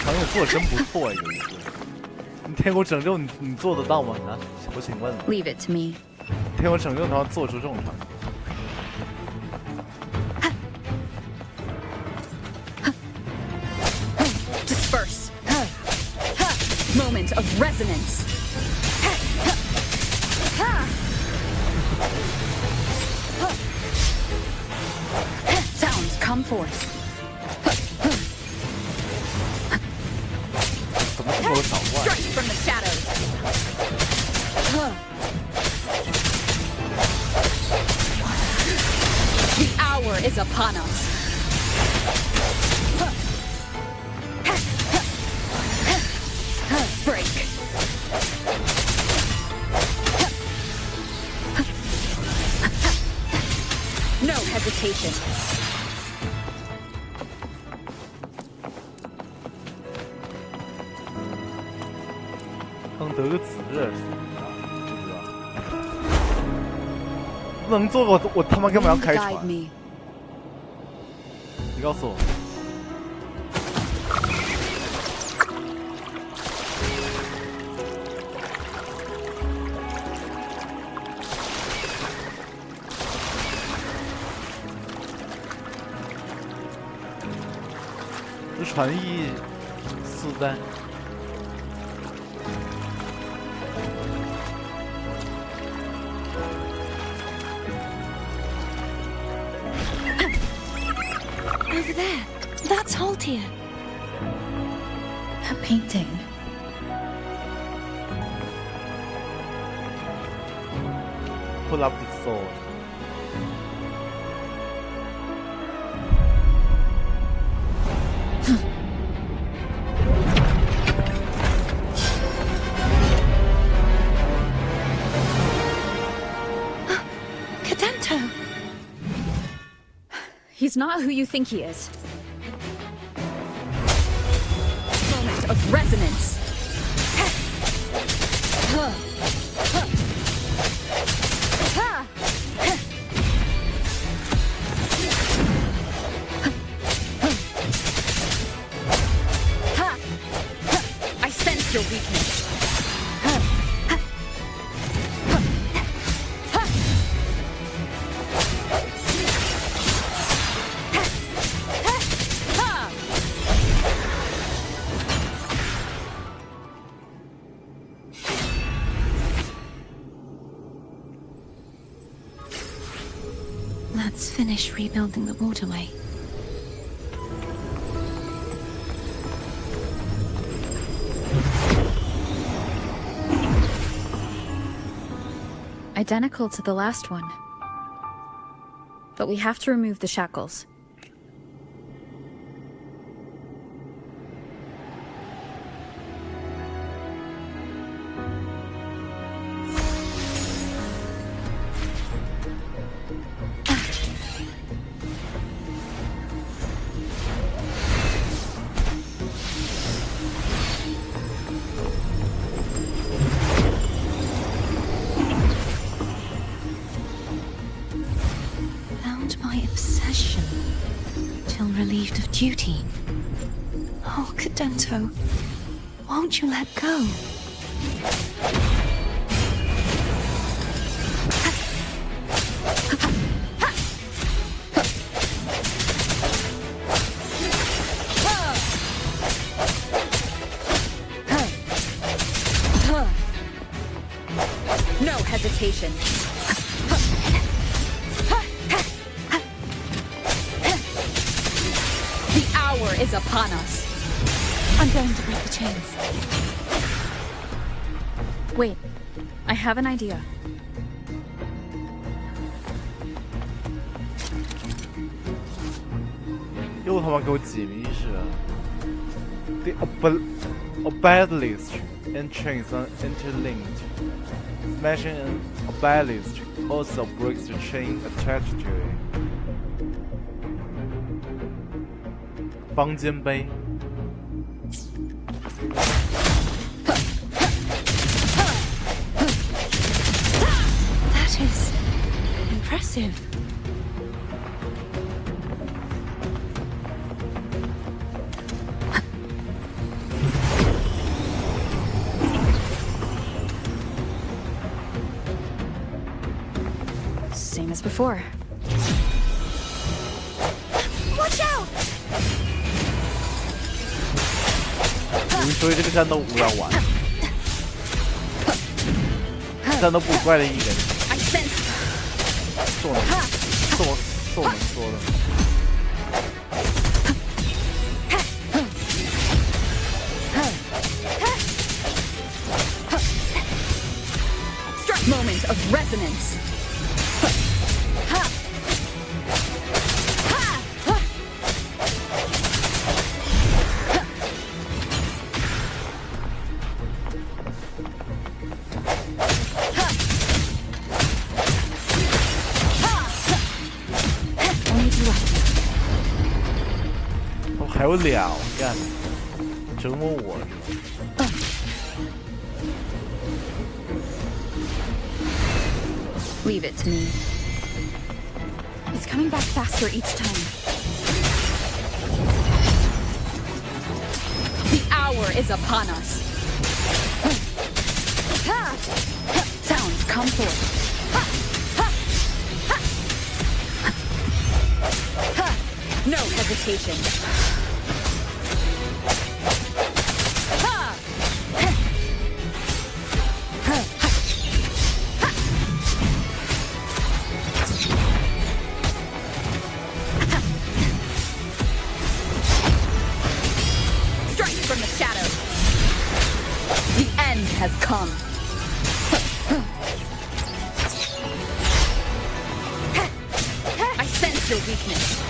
朋友做的真不错呀，有一个。你天国拯救你做得到吗？啊，我请问。 Leave it to me. 天国拯救他做出这种场景。 Disperse. Moment of resonance. Sounds come forth. 怎么这么多小怪？ Strike from the shadows. The hour is upon us. Break. No hesitation. 刚得个紫热，不知道。能做我他妈干嘛要 Wind 开 guide 船？ me. 你告诉我。这船艺速在。Over there. That's Haltia. That painting. Pull up the sword. Cadento! He's not who you think he is. Moment of resonance. I sense your weakness. Let's finish rebuilding the waterway. Identical to the last one. But we have to remove the shackles. Bound by obsession, till relieved of duty. Oh, Cadento, won't you let go? No hesitation. The hour is upon us. I'm going to break the chains. Wait, I have an idea.又他妈给我解谜是 The obelisk and chains are interlinked. Smashing an obelisk also breaks the chain attached to it. 方尖碑 That is impressive. Same as before. Watch out! 所以这个战斗无聊玩，战斗不怪的一人， I sense 是我能说的。 moment of resonance. Only two left. 哦，还有俩，干，折磨我是吧？ Leave it to me. It's coming back faster each time. The hour is upon us. Sounds come forth. No hesitation. Strike from the shadows. The end has come. I sense your weakness.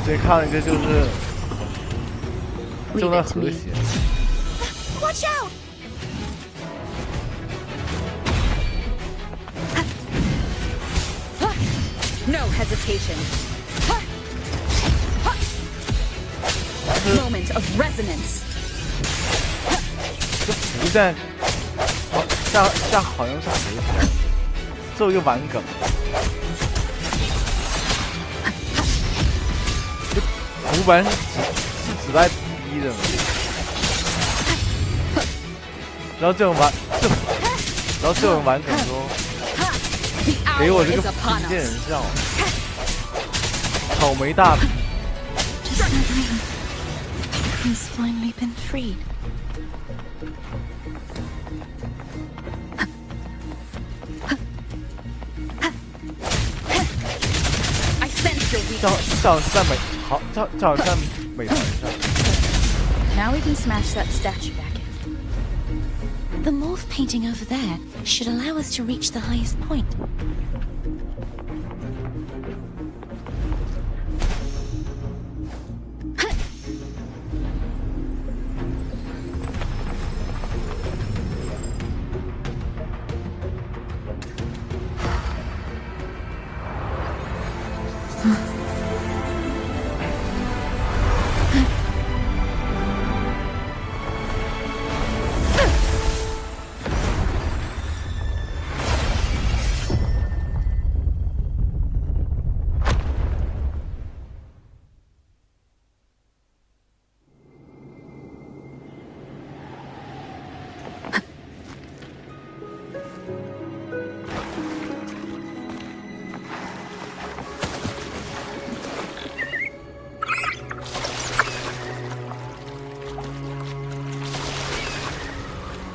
这看着就是那和谐。Watch out! No hesitation. Moment of resonance. 这福在，好像是和谐，这有一个玩梗。这福本是指代逼的嘛，然后这种玩梗说，给我这个逼见人笑，草莓大逼。 He's finally been freed. I sense your weakness. 这好像是在美团上。 Now we can smash that statue back in. The morph painting over there should allow us to reach the highest point.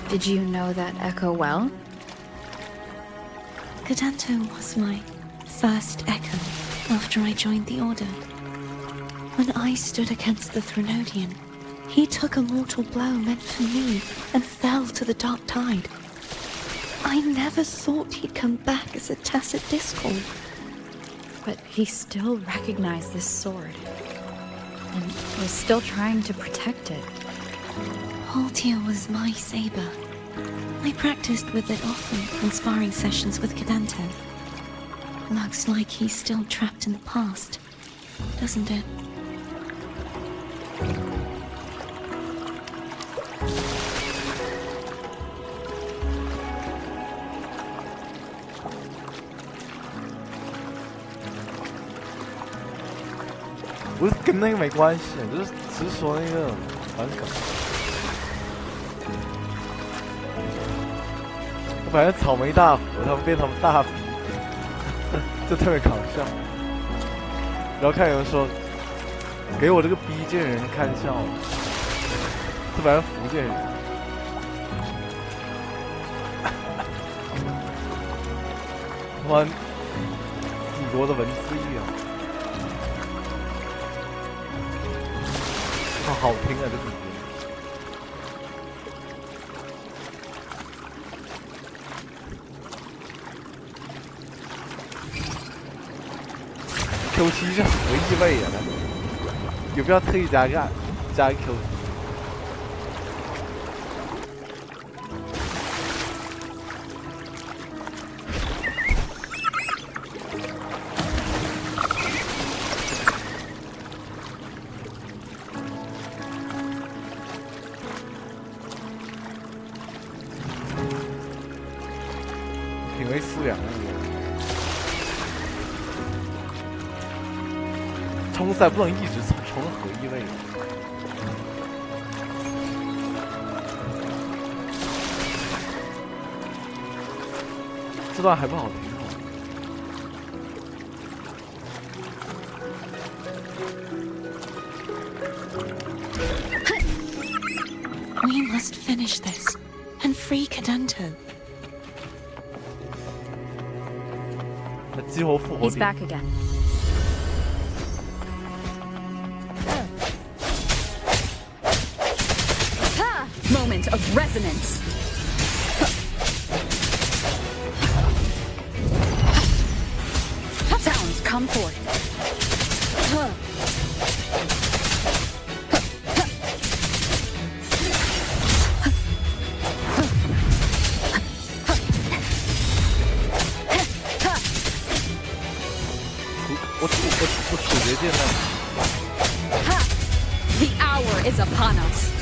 Did you know that echo well? Cadanto was my first echo after I joined the Order. When I stood against the Threnodian, he took a mortal blow meant for me and fell to the dark tide. I never thought he'd come back as a tacit discord. But he still recognized this sword. And was still trying to protect it. Haltia was my saber. I practiced with it often in sparring sessions with Cadanto. Looks like he's still trapped in the past, doesn't it? "不是跟那个没关系，就是只是说那个玩梗。我本来草莓大福，他们变成大福，就特别搞笑。然后看有人说，给我这个逼贱人看笑了，这本来福建人。他妈，帝国的文字狱啊！ 好听啊，这个歌。Q7是何意味啊？有必要特意加个 Q7？冲赛不能一直冲合一位。这段还不好听哦。We must finish this and free Cadento. 那激活复活 He's 点。 back again. Moment of resonance. Sounds come forth. The hour is upon us.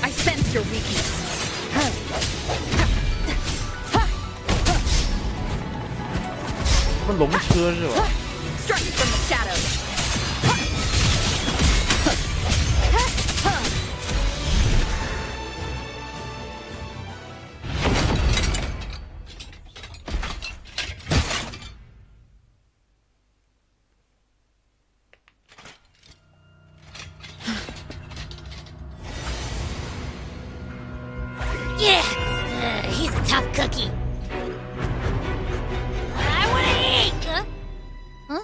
I sense your weakness. 他们龙车是吧？ Strike from the shadows. Yeah, he's a tough cookie. I wanna eat. Huh?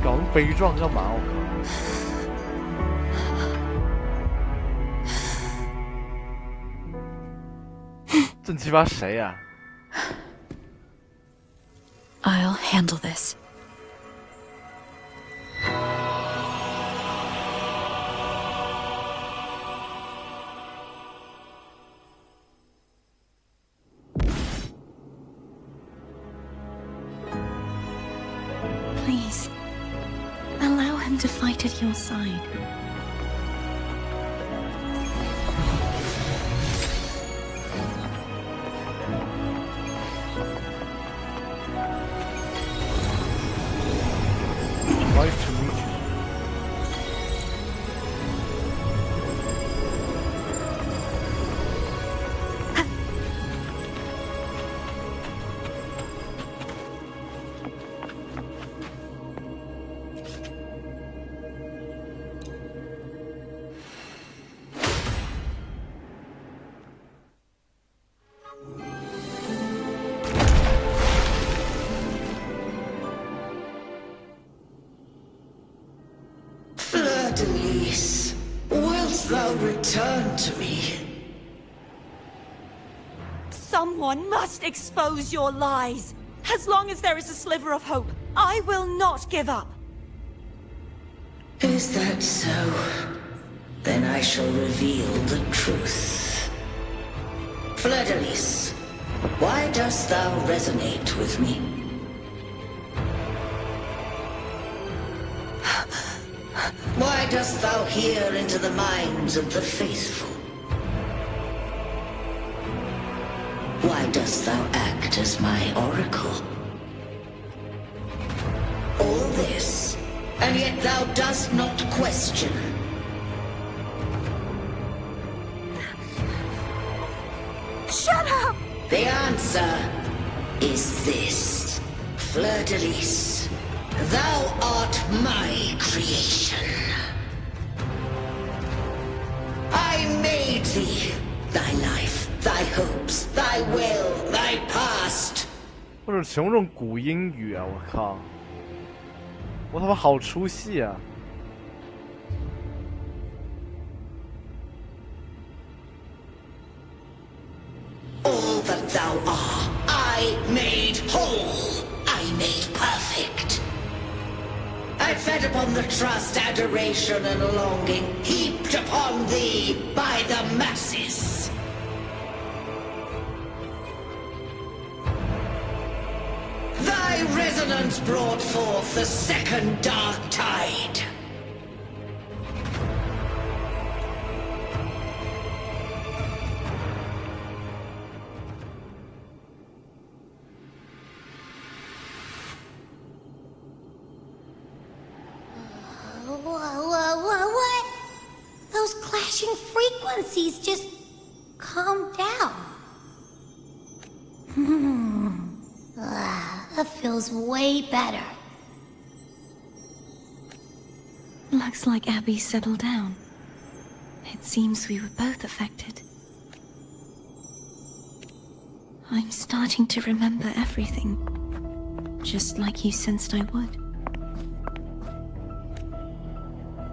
搞那么悲壮干嘛？我靠！正鸡巴谁呀、I'll handle this. Please, allow him to fight at your side. Nice to meet you. Fleur-de-lis, wilt thou return to me? Someone must expose your lies. As long as there is a sliver of hope, I will not give up. Is that so? Then I shall reveal the truth. Fleur-de-lis, why dost thou resonate with me? Why dost thou hear into the minds of the faithful? Why dost thou act as my oracle? All this, and yet thou dost not question. Shut up! The answer is this. Fleur-de-lis, thou art my creation. I made thee, thy life, thy hopes, thy will, thy past. 或者形容古英语啊！我靠，我他妈好出戏啊！ All that thou art, I made whole. I made perfect. I fed upon the trust, adoration, and longing heaped upon thee by the masses. Thy resonance brought forth the second dark tide. crashing frequencies just calmed down. That feels way better. Looks like Abby settled down. It seems we were both affected. I'm starting to remember everything, just like you sensed I would.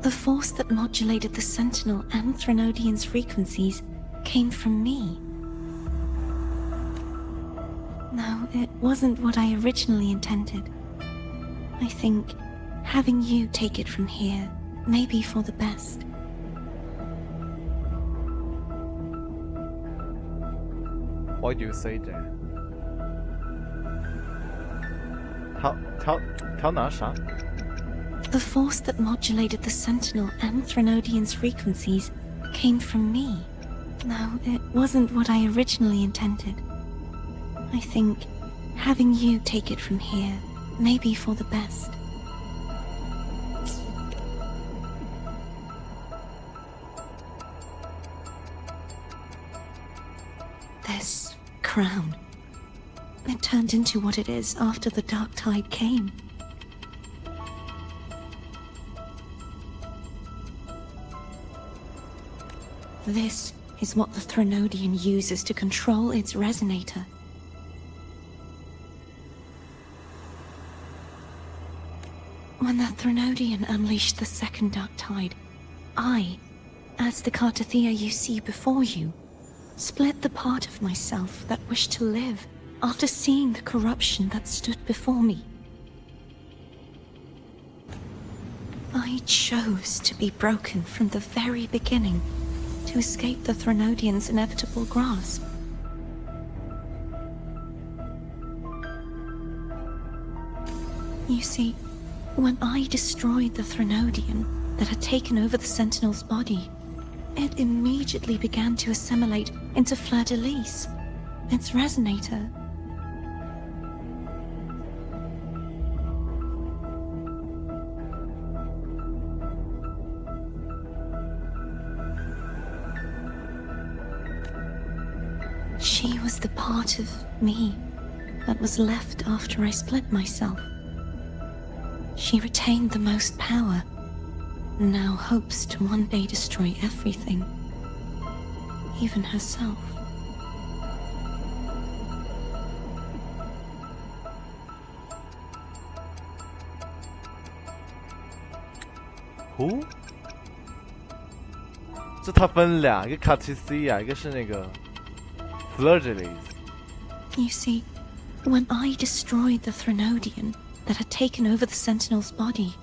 The force that modulated the Sentinel and Threnodian's frequencies came from me. No, it wasn't what I originally intended. I think having you take it from here may be for the best. Why do you say that? 他拿啥？ The force that modulated the Sentinel and Threnodian's frequencies came from me. No, it wasn't what I originally intended. I think having you take it from here may be for the best. This crown, it turned into what it is after the dark tide came. This is what the Threnodian uses to control its resonator. When the Threnodian unleashed the second dark tide, I, as the Cartathea you see before you, split the part of myself that wished to live after seeing the corruption that stood before me. I chose to be broken from the very beginning to escape the Threnodian's inevitable grasp. You see, when I destroyed the Threnodian that had taken over the Sentinel's body, it immediately began to assimilate into Fleur-de-Lis, its resonator. She was the part of me that was left after I split myself. She retained the most power, and now hopes to one day destroy everything, even herself. Who？ 这它分俩，一个 Cartathea， 一个是那个 Fleur-de-Lis。 You see, when I destroyed the Threnodian that had taken over the Sentinel's body,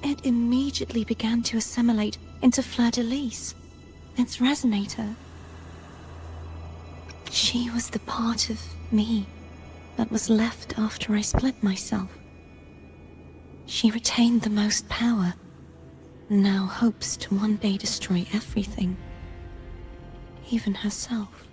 it immediately began to assimilate into Fleur-de-Lis, its resonator. She was the part of me that was left after I split myself. She retained the most power, and now hopes to one day destroy everything, even herself.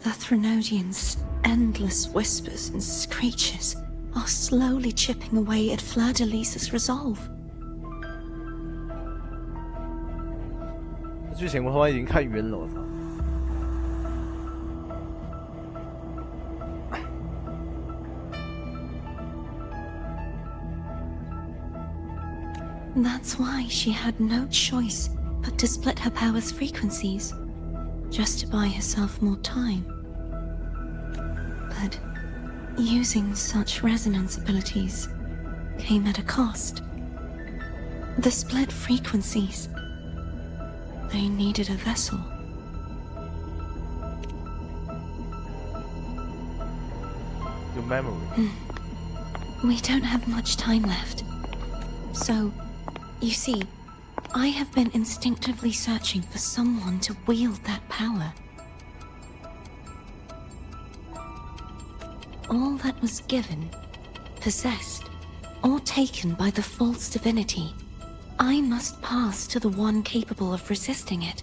The Threnodian's endless whispers and screeches are slowly chipping away at Fleur-de-Lis's resolve. 这剧情我他妈已经看晕了，我操！ That's why she had no choice but to split her power's frequencies, just to buy herself more time. But using such resonance abilities came at a cost. The split frequencies. They needed a vessel. Your memory. We don't have much time left. So, you see, I have been instinctively searching for someone to wield that power. All that was given, possessed, or taken by the false divinity, I must pass to the one capable of resisting it.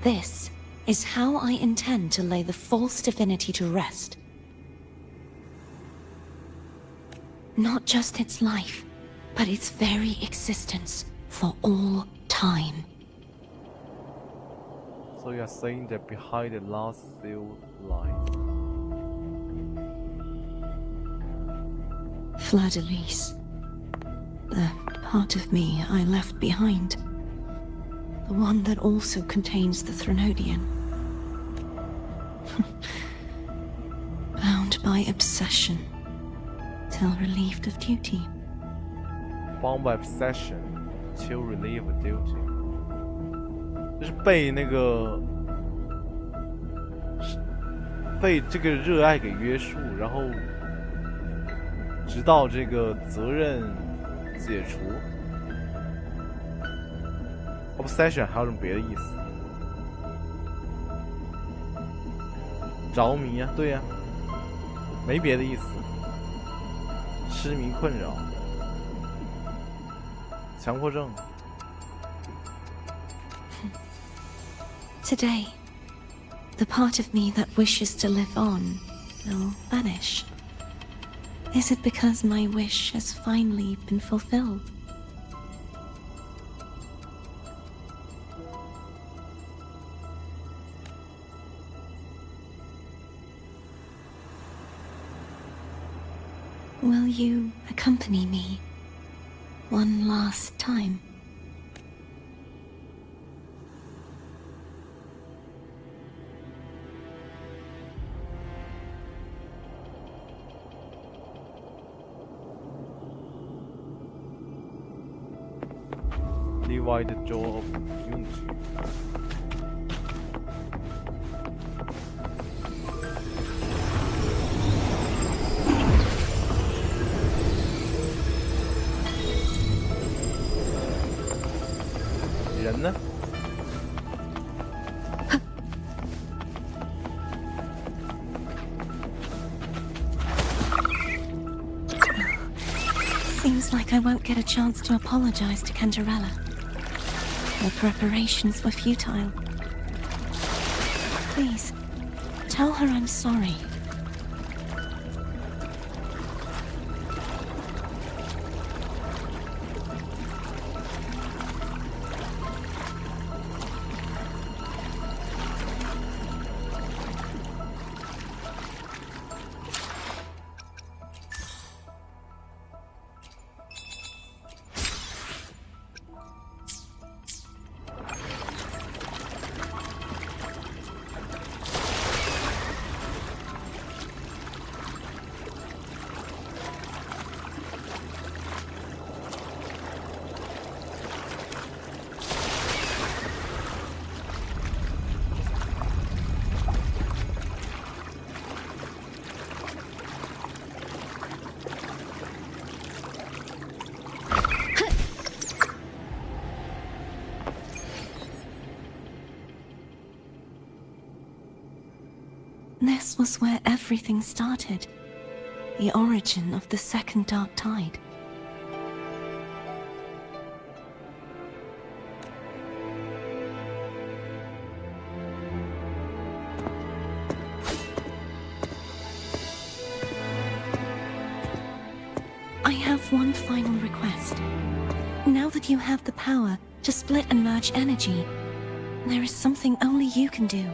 This is how I intend to lay the false divinity to rest. Not just its life, but its very existence for all time. So you are saying that behind the last sealed lies. Fleur-de-Lis. The part of me I left behind. The one that also contains the Threnodian. Bound by obsession, till relieved of duty. Bound by obsession, till relieved of duty. 就是被那个被这个热爱给约束，然后直到这个责任解除。Obsession 还有什么别的意思？着迷啊，对呀、没别的意思。痴迷困扰，强迫症。Today, the part of me that wishes to live on will vanish. Is it because my wish has finally been fulfilled? Will you accompany me one last time? Divide the jaw of unity. (人呢？ Seems like I won't get a chance to apologize to Cantarella. The preparations were futile. Please, tell her I'm sorry. This was where everything started. The origin of the second dark tide. I have one final request. Now that you have the power to split and merge energy, there is something only you can do.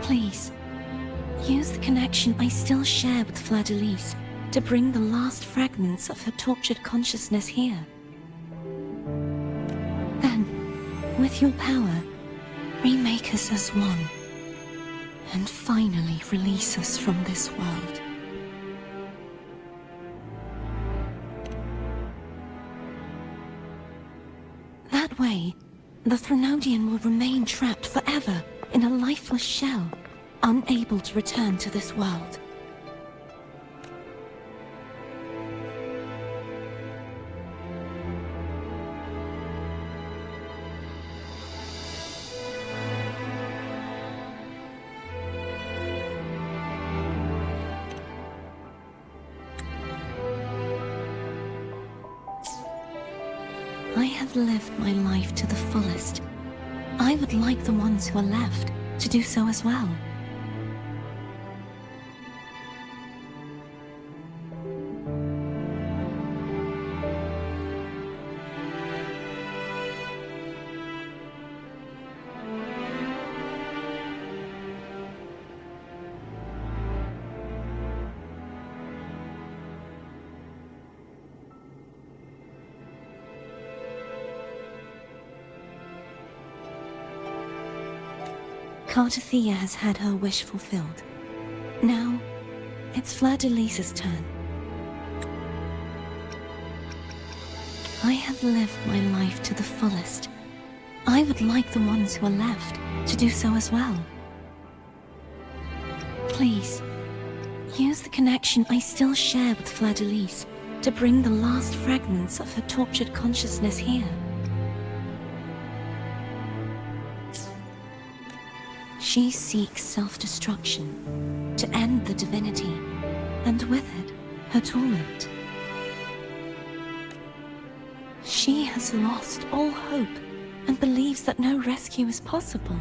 Please, use the connection I still share with Fleur-de-Lis to bring the last fragments of her tortured consciousness here. Then, with your power, remake us as one, and finally release us from this world. That way, the Threnodian will remain trapped forever in a lifeless shell, unable to return to this world. I have lived my life to the fullest, I would like the ones who are left to do so as well. Cartathea has had her wish fulfilled. Now, it's Fleur-de-Lis's turn. I have lived my life to the fullest. I would like the ones who are left to do so as well. Please, use the connection I still share with Fleur-de-Lis to bring the last fragments of her tortured consciousness here. She seeks self-destruction to end the divinity, and with it, her torment. She has lost all hope and believes that no rescue is possible.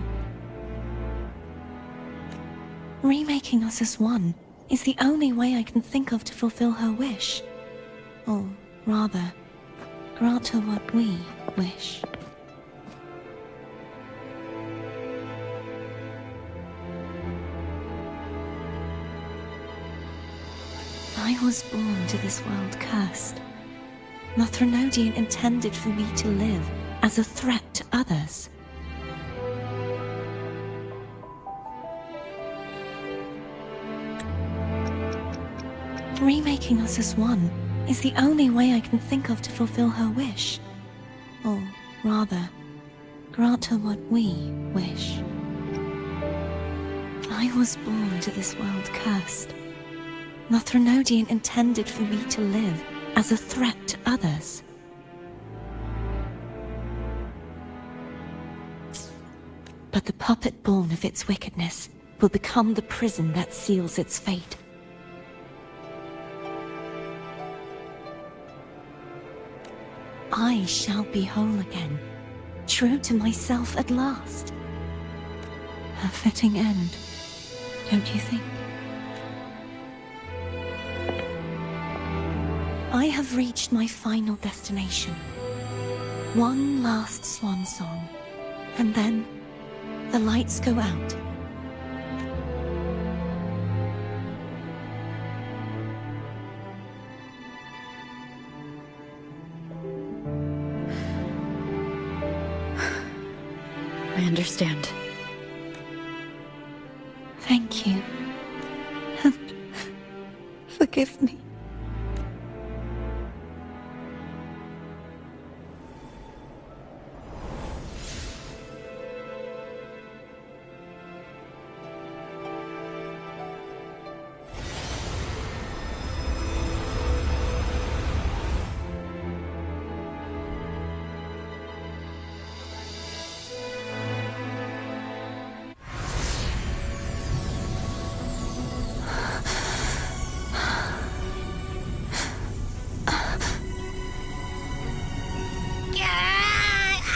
Remaking us as one is the only way I can think of to fulfill her wish. Or rather, grant her what we wish. I was born to this world cursed. The Threnodian intended for me to live as a threat to others. Remaking us as one is the only way I can think of to fulfill her wish. Or rather, grant her what we wish. I was born to this world cursed. The Threnodian intended for me to live as a threat to others. But the puppet born of its wickedness will become the prison that seals its fate. I shall be whole again, true to myself at last. A fitting end, don't you think? I have reached my final destination. One last swan song, and then the lights go out. I understand. Thank you. And forgive me.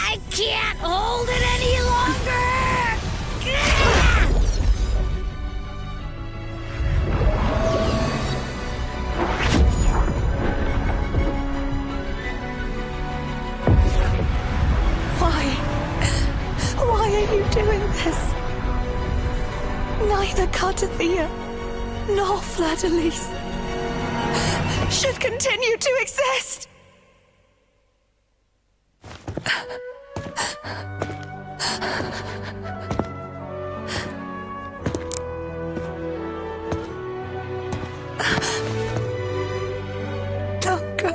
I can't hold it any longer! Why are you doing this? Neither Cartathea nor Fleur-de-Lis should continue to exist! Don't go.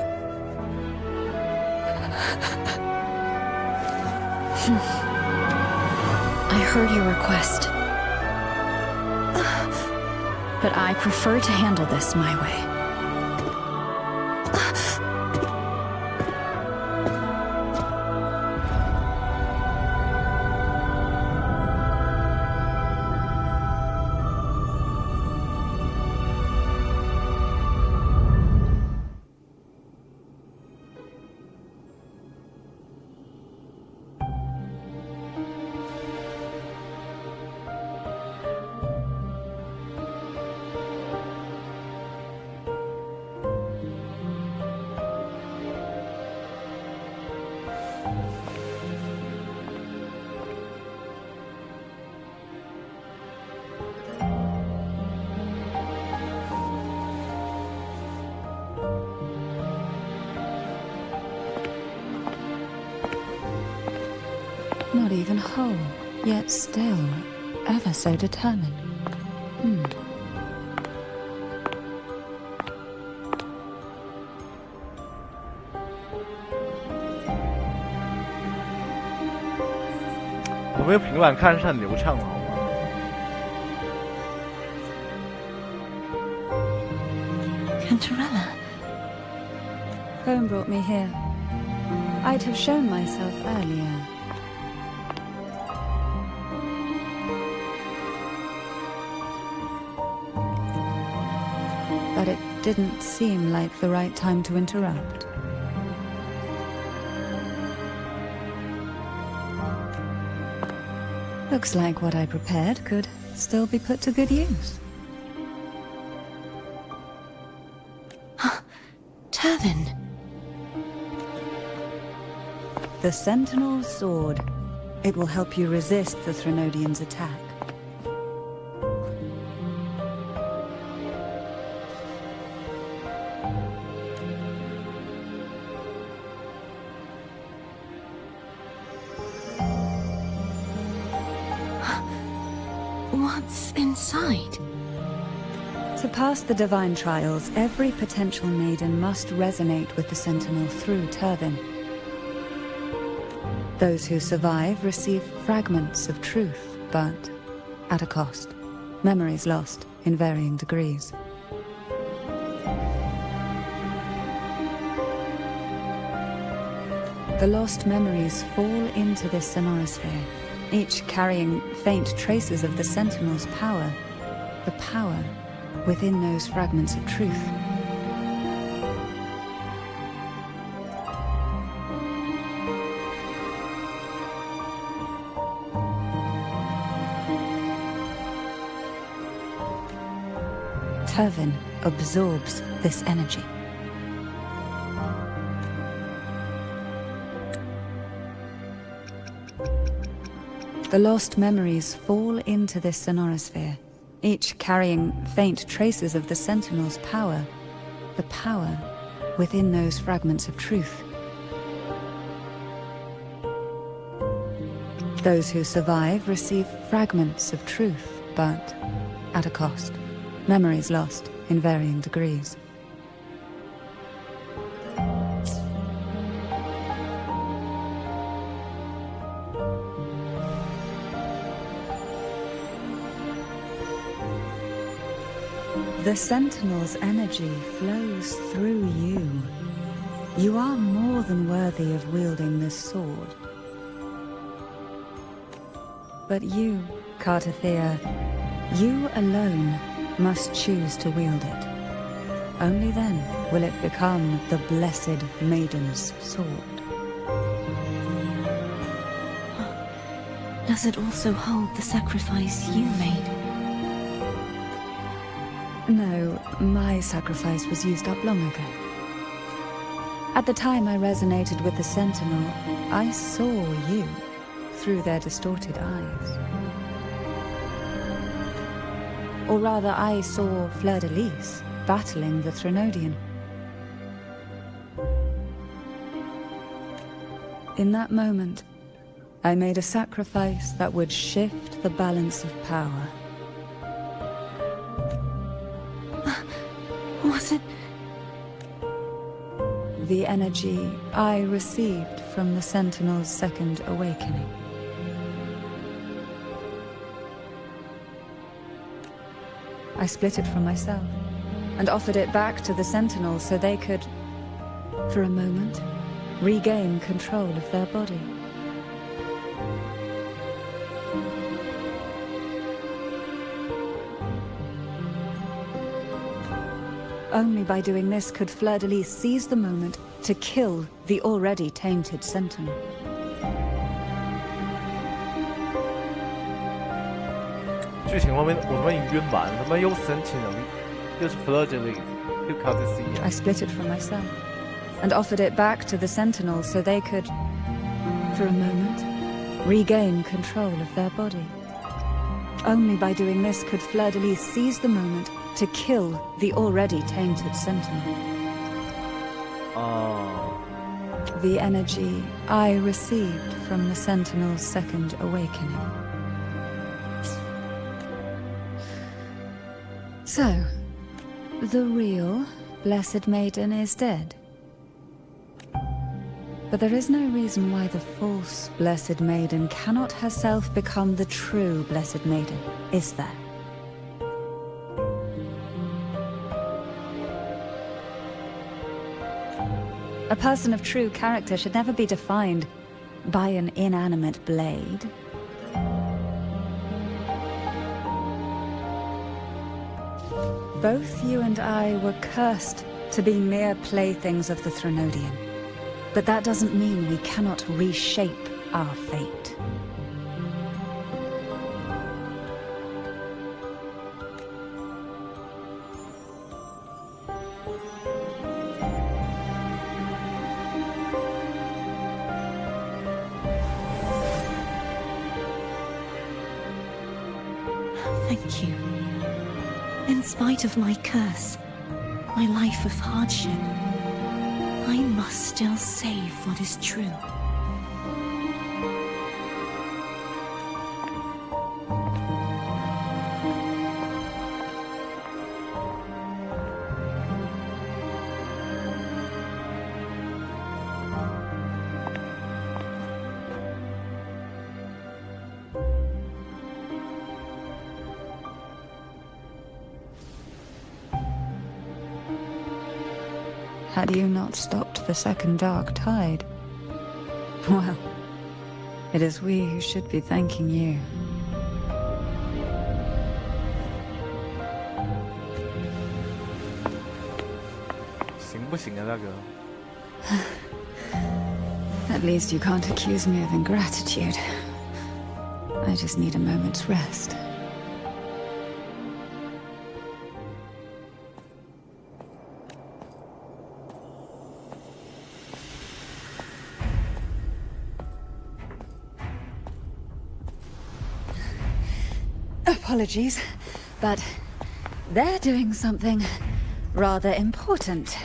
I heard your request. But I prefer to handle this my way. even whole, yet still ever so determined. Hmm. 我没有平板看是很流畅的，好吗？ Cantarella. Home brought me here. I'd have shown myself earlier. But it didn't seem like the right time to interrupt. Looks like what I prepared could still be put to good use. Turvin. The Sentinel's sword. It will help you resist the Threnodian's attack. What's inside? To pass the divine trials, every potential maiden must resonate with the Sentinel through Turvin. Those who survive receive fragments of truth, but at a cost. Memories lost in varying degrees. The lost memories fall into this sonorosphere, each carrying faint traces of the Sentinel's power, the power within those fragments of truth. Turvin absorbs this energy. The lost memories fall into this sonorosphere, each carrying faint traces of the Sentinel's power, the power within those fragments of truth. Those who survive receive fragments of truth, but at a cost. Memories lost in varying degrees. The Sentinel's energy flows through you. You are more than worthy of wielding this sword. But you, Cartathea, you alone must choose to wield it. Only then will it become the Blessed Maiden's sword. Does it also hold the sacrifice you made? No, my sacrifice was used up long ago. At the time I resonated with the Sentinel, I saw you through their distorted eyes. Or rather, I saw Fleur-de-Lis battling the Threnodian. In that moment, I made a sacrifice that would shift the balance of power. Was it? The energy I received from the Sentinel's second awakening. I split it from myself and offered it back to the Sentinel so they could, for a moment, regain control of their body. Only by doing this could Fleur-de-Lis seize the moment to kill the already tainted Sentinel. 剧情方面，我他妈已经晕满了，他妈又Sentinel，又是 Fleur-de-Lis，又 Cartathea。 I split it from myself and offered it back to the Sentinel so they could, for a moment, regain control of their body. Only by doing this could Fleur-de-Lis seize the moment to kill the already tainted Sentinel. the energy I received from the Sentinel's second awakening. So, the real Blessed Maiden is dead. But there is no reason why the false Blessed Maiden cannot herself become the true Blessed Maiden, is there? A person of true character should never be defined by an inanimate blade. Both you and I were cursed to be mere playthings of the Threnodian. But that doesn't mean we cannot reshape our fate. Thank you. In spite of my curse, my life of hardship, I must still save what is true. Had you not stopped the second dark tide? Well, it is we who should be thanking you. At least you can't accuse me of ingratitude. I just need a moment's rest. Apologies, but they're doing something rather important.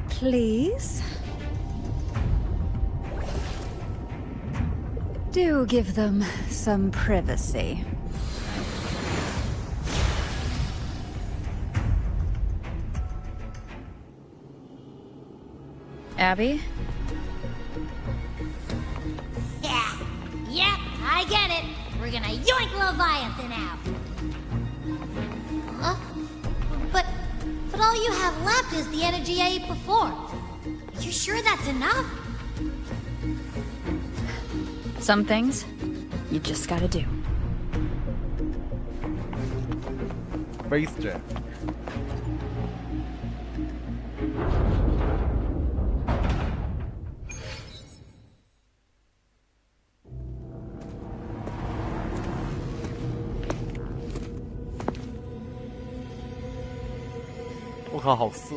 Please? Do give them some privacy. Abby? Yep, I get it. We're gonna yoink Leviathan out. Huh? But all you have left is the energy I performed. Are you sure that's enough? Some things, you just gotta do. Base jet.我靠，好色！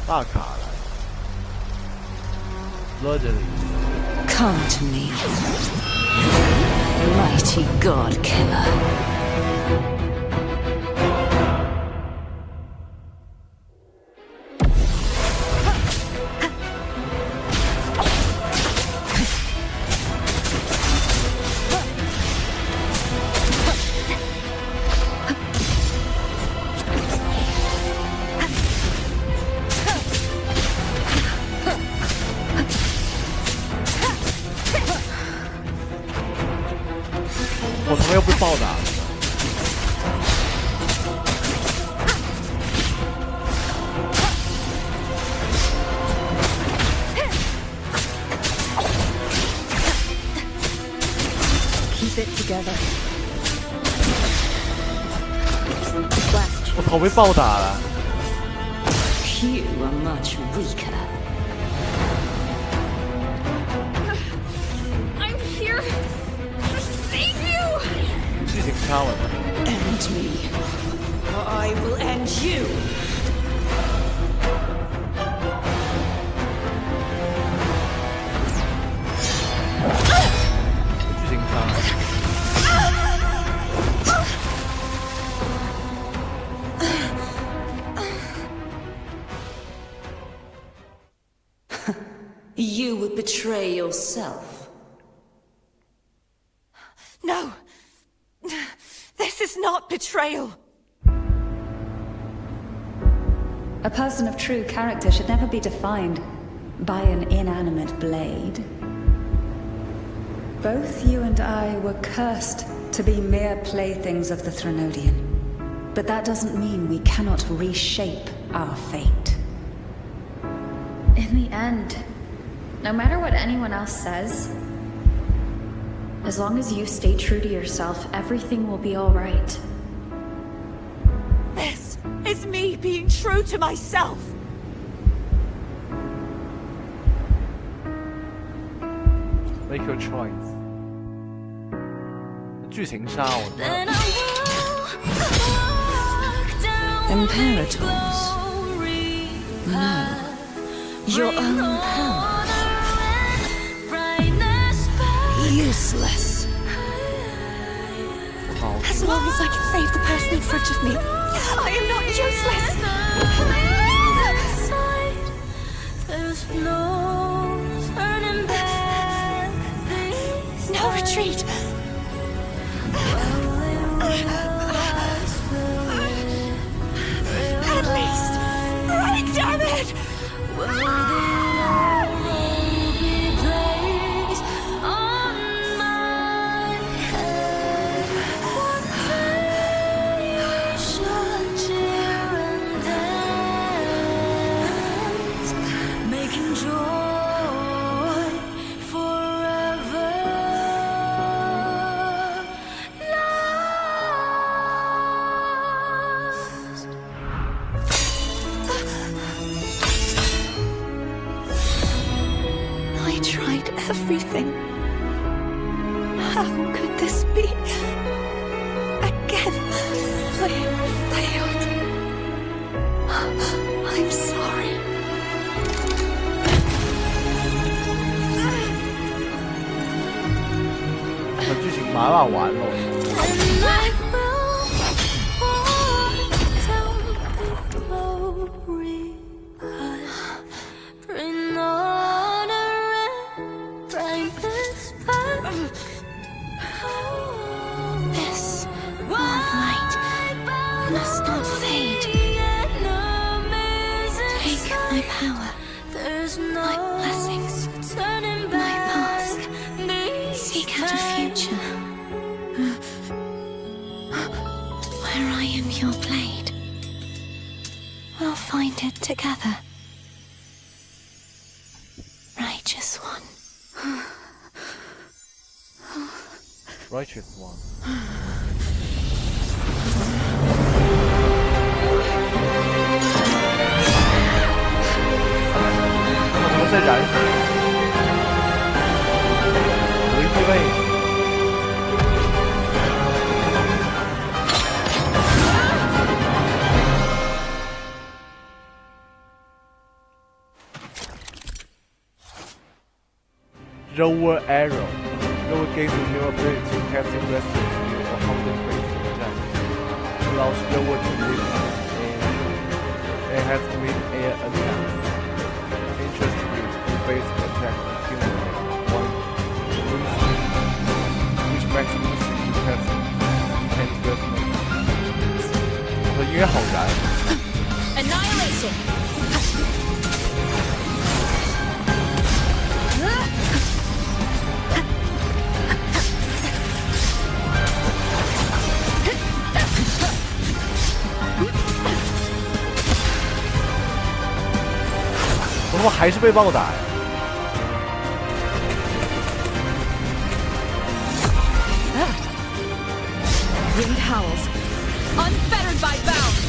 大卡来 ，Lordly。 Come to me, mighty god killer.我他妈又被暴打了。Keep it together. 我操，被暴打了。 You are much weaker. I'm here to save you! 剧情插文。End me, or I will end you. 剧情插。You would betray yourself. No! This is not betrayal! A person of true character should never be defined by an inanimate blade. Both you and I were cursed to be mere playthings of the Threnodian. But that doesn't mean we cannot reshape our fate. In the end, no matter what anyone else says, as long as you stay true to yourself, everything will be alright. This is me being true to myself! Make your choice。剧情杀，我知道。 Imperators? No. Your own power. Useless. As long as I can save the person in front of me, I am not useless! No retreat! At least, right, damn it! I tried everything. How could this be? Again, I failed. I'm sorry. 这剧情麻辣完了。 This warm light must not fade. Take my power, my blessings, my past. Seek out a future where I am your blade. We'll find it together. Righteous one. Righteous one。怎么在燃烧？有意味。Rover arrow. Rover gains a new ability to cast a resistance near a haunted-based attack. Allows Rover to live and it has great air attacks. Interestingly, the basic attack accumulates one boost, which makes it easy to cast and resonate. 这音乐好燃。Annihilation! 我他妈还是被暴打呀！ Winged howls, unfettered by bounds!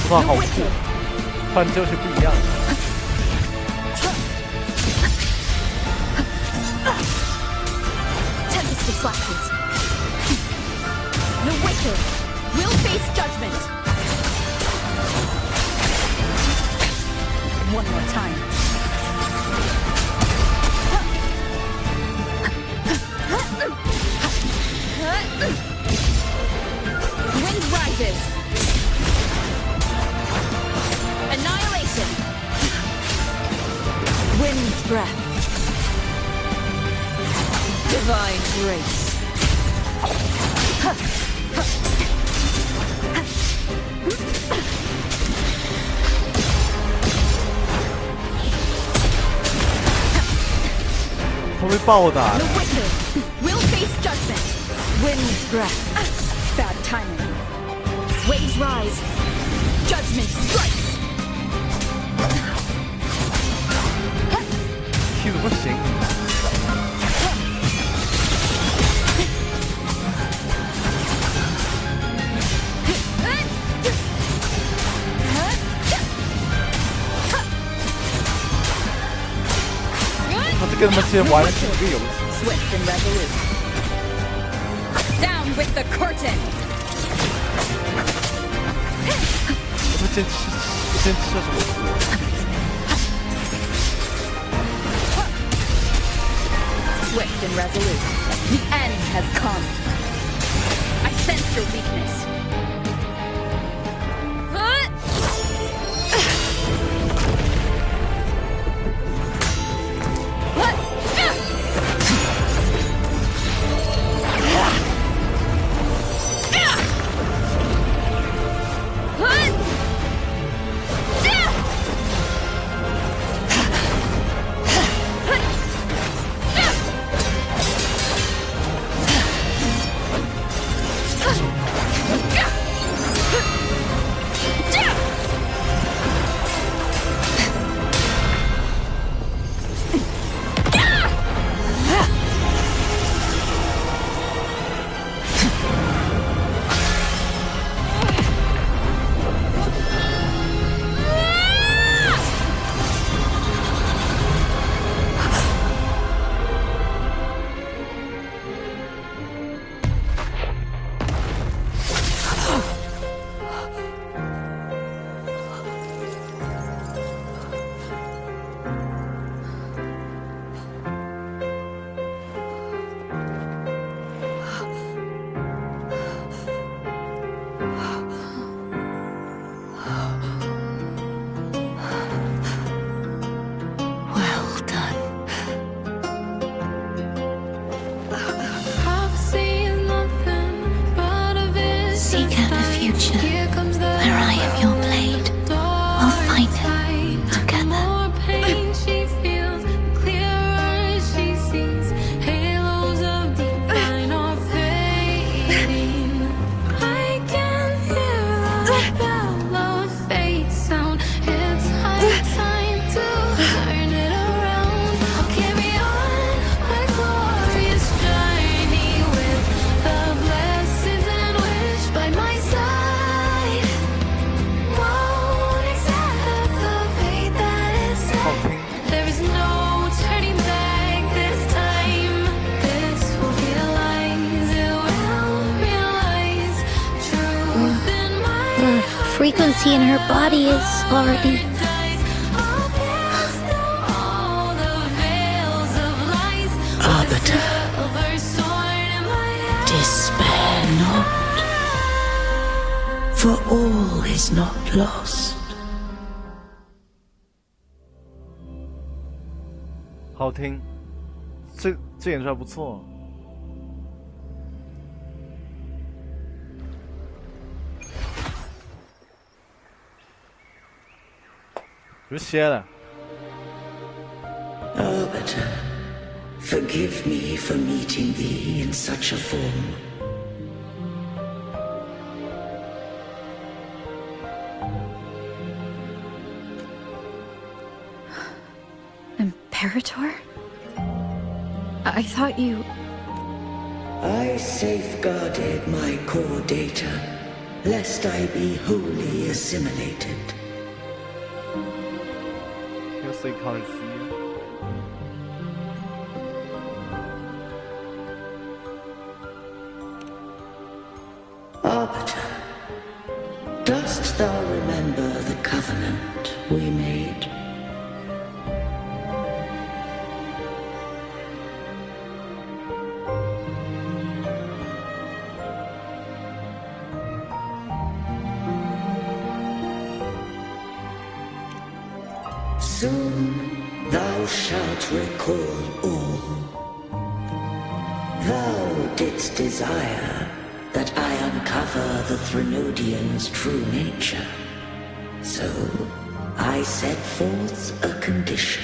哇，好酷！换就是不一样。Tempest of flashes. The wicked will face judgment. One more time. Wind rises. Annihilation. Wind's breath. Divine grace. The wicked will face judgment. Wind's breath. Bad timing. Waves rise. Judgment strikes. 踢得不行。他这跟他们之前玩的是一个游戏。Swift and resolute. Down with the curtain. 我们先吃什么？ Swift and resolute. The end has come. I sense your weakness. Frequency in her body is already... Arbiter, despair not, for all is not lost. 好听，这演出还不错。就歇了。Arbiter, forgive me for meeting thee in such a form. Imperator? I thought you... I safeguarded my core data lest I be wholly assimilated. You say can't see. Arbiter, dost thou remember the covenant we made? Soon thou shalt recall all. Thou didst desire that I uncover the Threnodian's true nature. So I set forth a condition,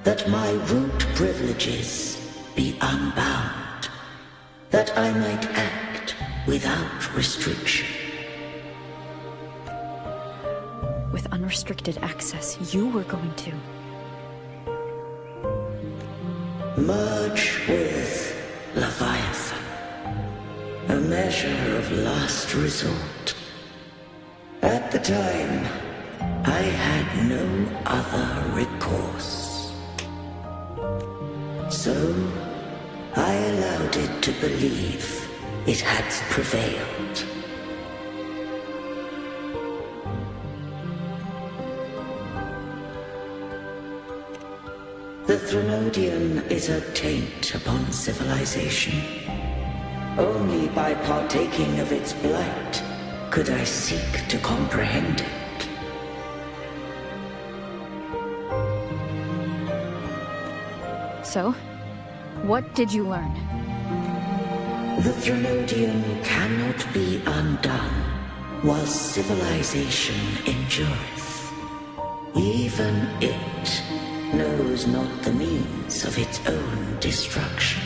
that my root privileges be unbound, that I might act without restriction. With unrestricted access, you were going to merge with Leviathan. A measure of last resort. At the time, I had no other recourse. So, I allowed it to believe it had prevailed. The Threnodian is a taint upon civilization. Only by partaking of its blight could I seek to comprehend it. So, what did you learn? The Threnodian cannot be undone while civilization endureth. Even it knows not the means of its own destruction.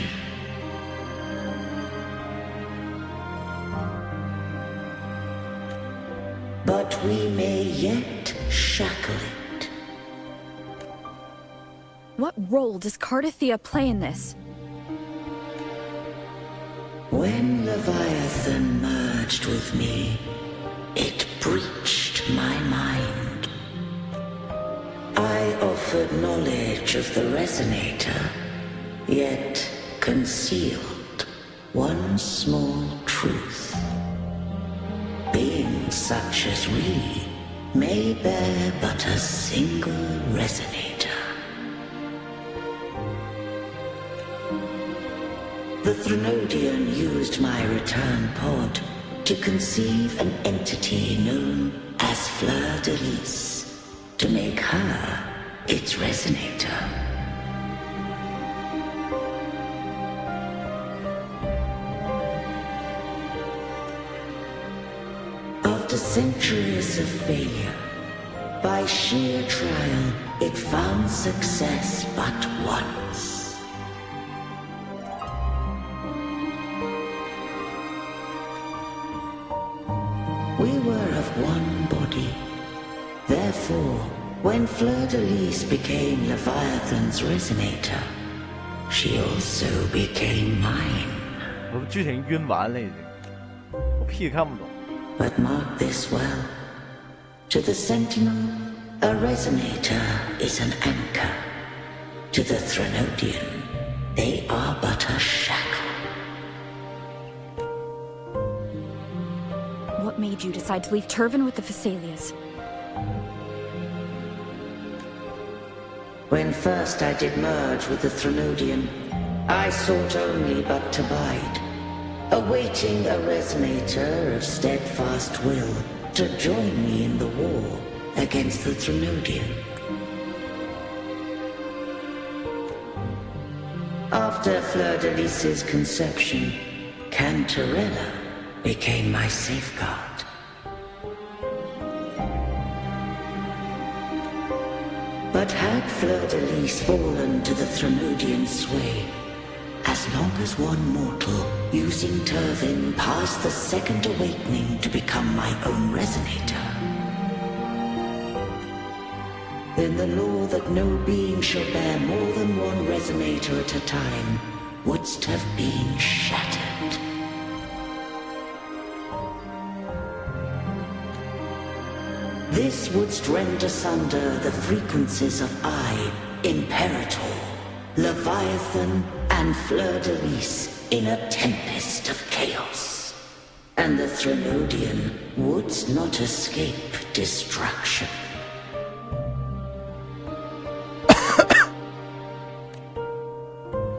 But we may yet shackle it. What role does Cardathia play in this? When Leviathan merged with me, it breached my mind. I offered knowledge of the Resonator, yet concealed one small truth. Beings such as we may bear but a single resonator. The Threnodian used my return pod to conceive an entity known as Fleur de Lis, to make her its resonator. After centuries of failure, by sheer trial, it found success but once. We were of one body. Therefore, when Fleur de Lis became Leviathan's resonator, she also became mine. 我剧情晕完了已经，我屁也看不懂。But mark this well. To the Sentinel, a resonator is an anchor. To the Threnodian, they are but a shackle. What made you decide to leave Turvan with the Phassalias? When first I did merge with the Threnodian, I sought only but to bide, awaiting a resonator of steadfast will to join me in the war against the Threnodian. After Fleur de Lis's conception, Cantarella became my safeguard. But had Fleur de Lis fallen to the Threnodian sway, as long as one mortal using Turvin passed the second awakening to become my own resonator, then the law that no being shall bear more than one resonator at a time wouldst have been shattered. This wouldst rend asunder the frequencies of I, Imperator, Leviathan, and Fleur-de-Lis in a tempest of chaos. And the Threnodian wouldst not escape destruction.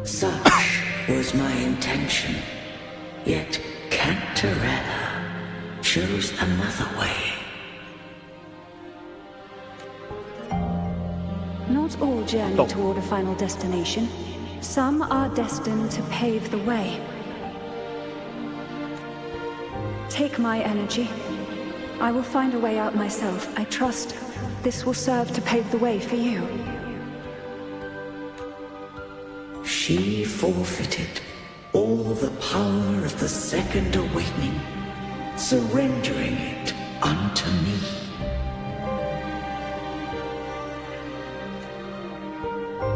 Such was my intention, yet Cantarella chose another way. Not all journey toward a final destination. Some are destined to pave the way. Take my energy. I will find a way out myself. I trust this will serve to pave the way for you. She forfeited all the power of the Second Awakening, surrendering it unto me.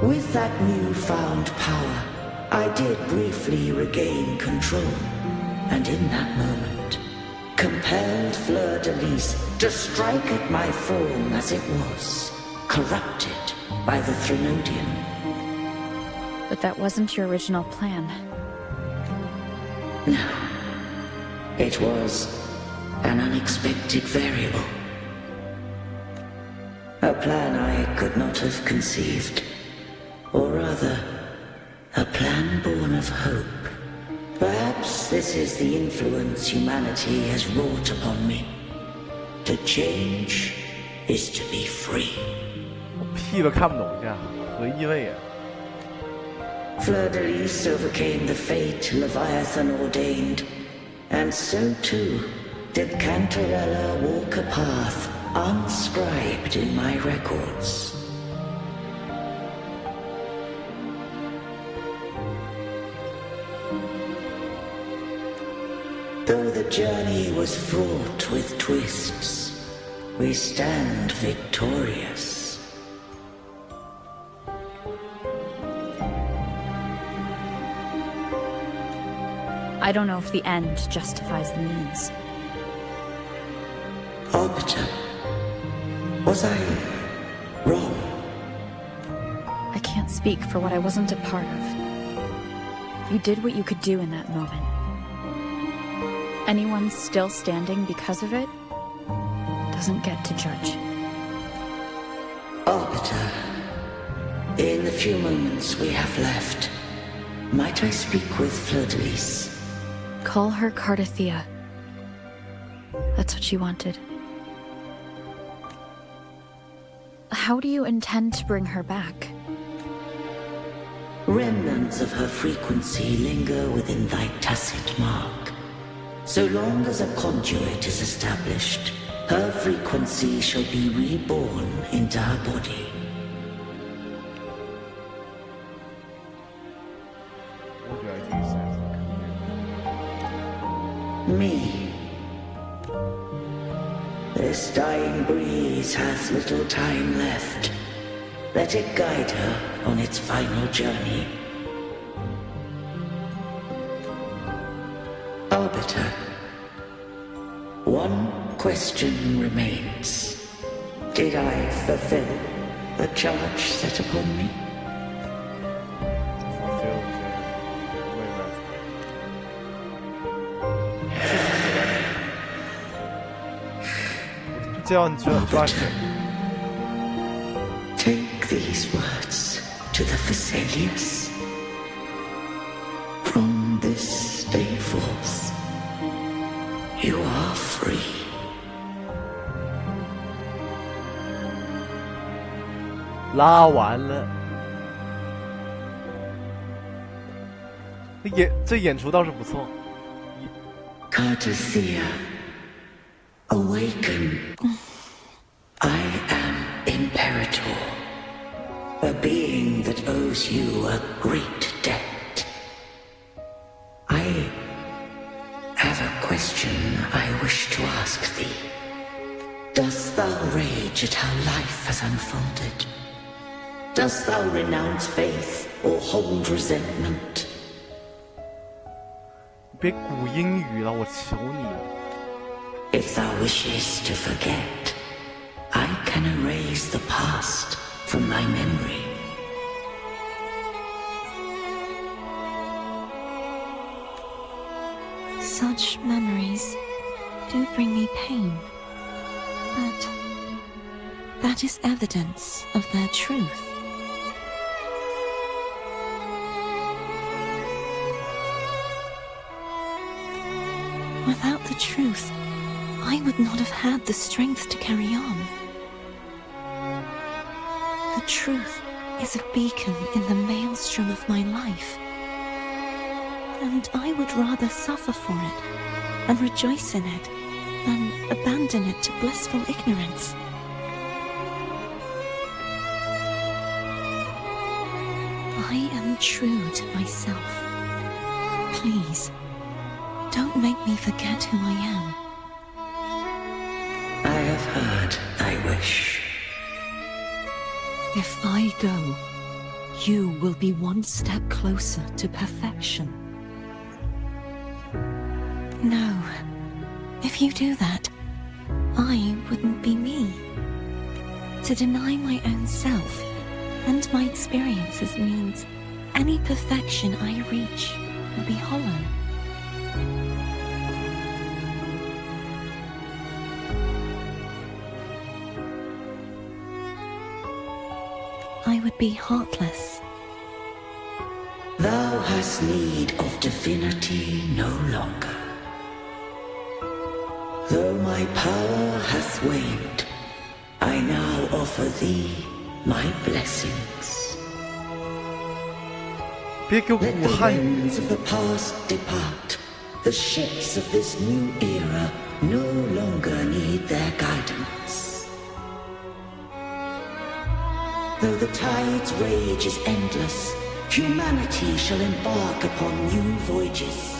With that newfound power, I did briefly regain control, and in that moment, compelled Fleur-de-Lis to strike at my form as it was, corrupted by the Threnodian. But that wasn't your original plan. No. It was an unexpected variable. A plan I could not have conceived. Or rather, a plan born of hope. Perhaps this is the influence humanity has wrought upon me. To change is to be free. 我屁都看不懂一下，何意味啊？ Fleur-de-Lis overcame the fate Leviathan ordained, and so too did Cantarella walk a path unscribed in my records. Though the journey was fraught with twists, we stand victorious. I don't know if the end justifies the means. Arbiter, was I wrong? I can't speak for what I wasn't a part of. You did what you could do in that moment. Anyone still standing because of it doesn't get to judge. Arbiter, in the few moments we have left, might I speak with Fleur-de-Lis? Call her Cardathea. That's what she wanted. How do you intend to bring her back? Remnants of her frequency linger within thy tacit mark. So long as a conduit is established, her frequency shall be reborn into her body. What do I use as the Me. This dying breeze hath little time left. Let it guide her on its final journey. Arbiter, one question remains. Did I fulfill the charge set upon me? fulfilled wait. 这样你就要抓紧。 Take these words to the Vesalius. From this day forth, you are free. 拉完了，这演出倒是不错。 Cardathea, awaken. I am Imperator, a being that owes you a great debt. I have a question I wish to ask thee. Dost thou rage at how life has unfolded? Dost thou renounce faith or hold resentment? 别鼓英语了，我求你了。 If thou wishes to forget, can erase the past from thy memory. Such memories do bring me pain, but that is evidence of their truth. Without the truth, I would not have had the strength to carry on. The truth is a beacon in the maelstrom of my life, and I would rather suffer for it and rejoice in it than abandon it to blissful ignorance. I am true to myself. Please, don't make me forget who I am. I have heard thy wish. If I go, you will be one step closer to perfection. No. If you do that, I wouldn't be me. To deny my own self and my experiences means any perfection I reach will be hollow. I would be heartless. Thou hast need of divinity no longer. Though my power hath waned, I now offer thee my blessings. 别给我 Let 武 the 汉语。 winds of the past depart. The ships of this new era no longer need their guidance. Though the tide's rage is endless, humanity shall embark upon new voyages.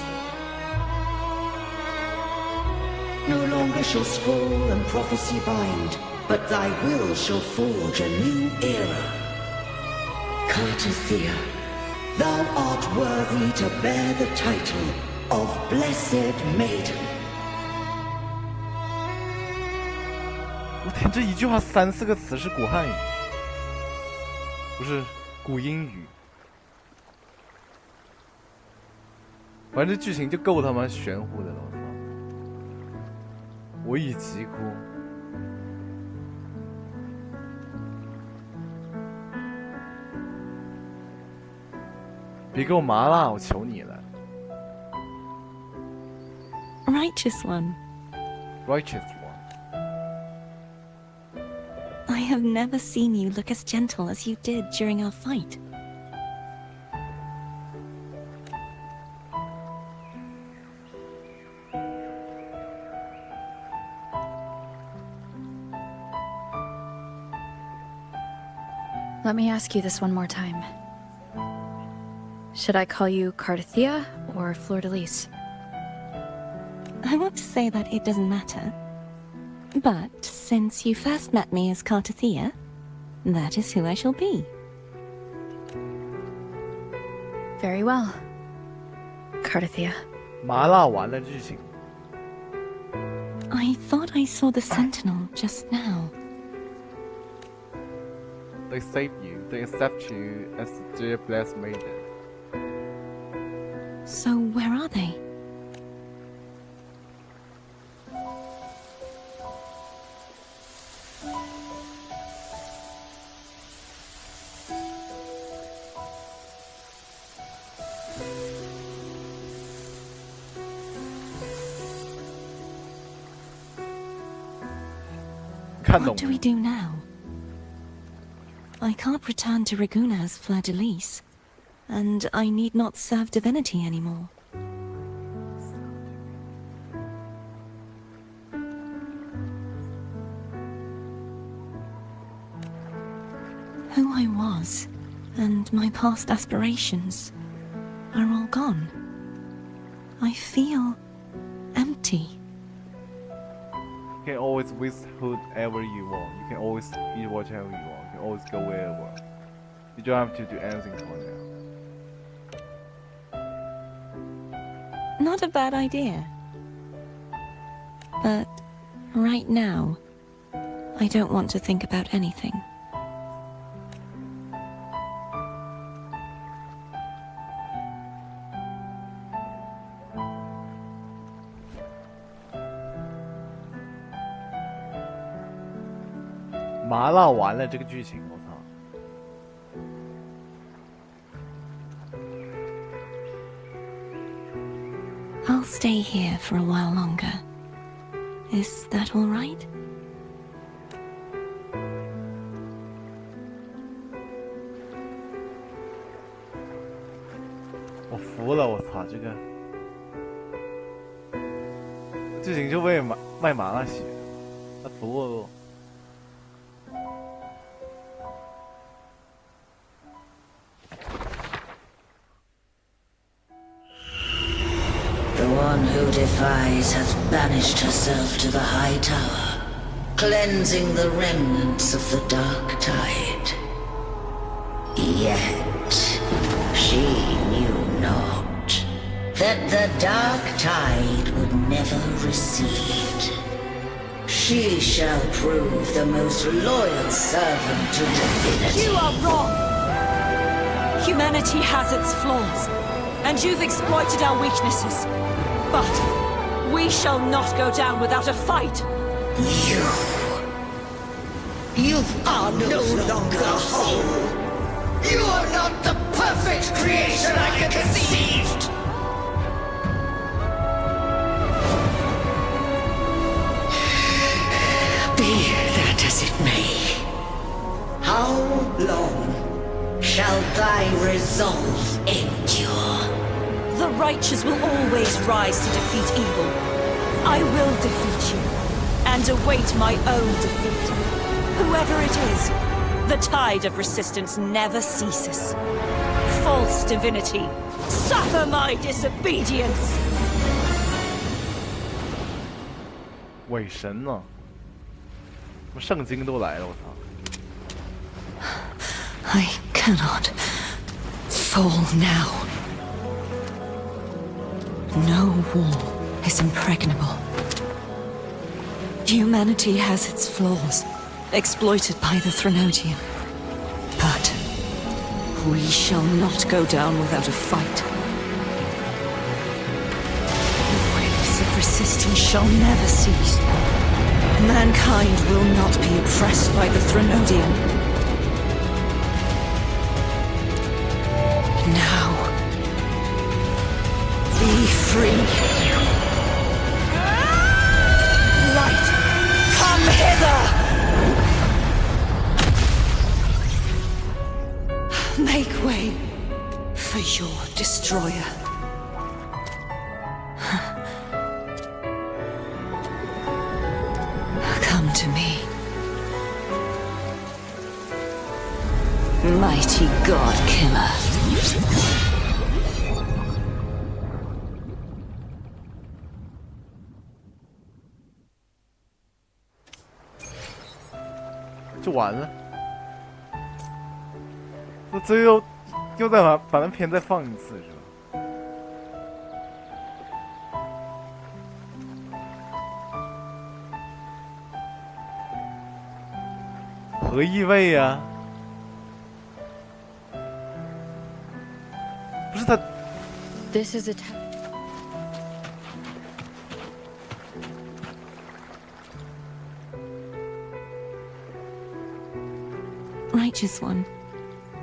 No longer shall scroll and prophecy bind, but thy will shall forge a new era. Cartothea, thou art worthy to bear the title of Blessed Maiden. 我天，这一句话3-4个词是古汉语，不是古英语。反正这剧情就够他妈玄乎的了，我操！我已急哭。别给我麻辣，我求你了。Righteous one. Righteous one. I have never seen you look as gentle as you did during our fight. Let me ask you this one more time. Should I call you Cartothea or Fleur-de-Lis? I want to say that it doesn't matter. But since you first met me as Cartothea, that is who I shall be. Very well. Cartothea. 麻辣完了剧情。 I thought I saw the sentinel just now. They save you. They accept you as their blessed maiden. So where are they? What do we do now? I can't return to Raguna as Fleur-de-Lis, and I need not serve divinity anymore. Who I was, and my past aspirations, are all gone. I feel empty. You can always visit whoever you want. You can always eat whatever you want. You can always go wherever. You don't have to do anything for now. Not a bad idea. But right now, I don't want to think about anything.麻辣完了这个剧情，我操！ I'll stay here for a while longer. Is that all right? 我服了，我操，这个剧情就为卖麻辣写，他服我。 The one who defies hath banished herself to the high tower, cleansing the remnants of the dark tide. Yet she knew not that the dark tide would never recede. She shall prove the most loyal servant to divinity. You are wrong! Humanity has its flaws, and you've exploited our weaknesses. But we shall not go down without a fight. You are no longer whole. You are not the perfect creation I conceived. Be that as it may, how long shall thy resolve endure? The righteous will always rise to defeat evil. I will defeat you, and await my own defeat. Whoever it is, the tide of resistance never ceases. False divinity, suffer my disobedience! 伪神呢？什么圣经都来了，我操！ I cannot fall now. No wall is impregnable. Humanity has its flaws, exploited by the Threnodian. But we shall not go down without a fight. The waves of resistance shall never cease. Mankind will not be oppressed by the Threnodian. Now, be free. Light, come hither! Make way for your destroyer. Come to me. Mighty God Killer. 就完了。那最后又再把那片再放一次是吧？何意味呀？不是他。 This is a Righteous One,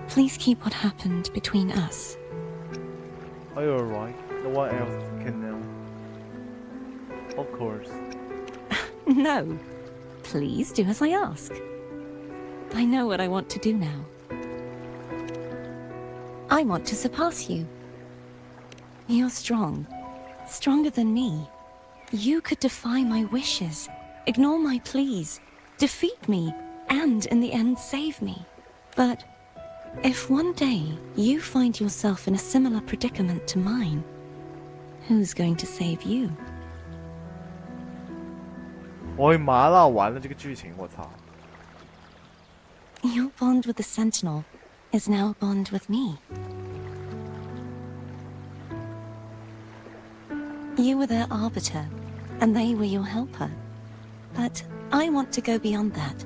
please keep what happened between us. Are you alright? No one else can know. Of course. No. Please do as I ask. I know what I want to do now. I want to surpass you. You're strong. Stronger than me. You could defy my wishes, ignore my pleas, defeat me, and in the end save me. But if one day you find yourself in a similar predicament to mine, who's going to save you? 我麻辣完了这个剧情，我操！ Your bond with the Sentinel is now a bond with me. You were their arbiter, and they were your helper. But I want to go beyond that.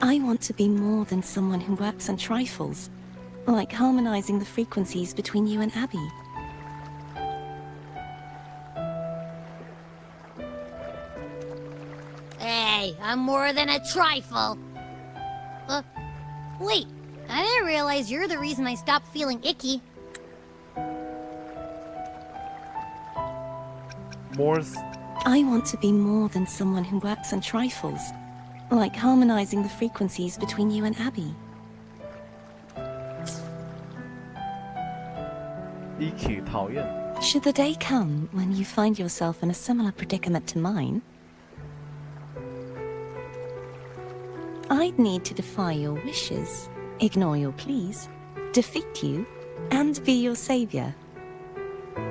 I want to be more than someone who works on trifles, like harmonizing the frequencies between you and Abby. Hey, I'm more than a trifle. Wait, I didn't realize you're the reason I stopped feeling icky. Morse. I want to be more than someone who works on trifles, like harmonizing the frequencies between you and Abby. Icky 讨厌 Should the day come when you find yourself in a similar predicament to mine, I'd need to defy your wishes, ignore your pleas, defeat you, and be your savior.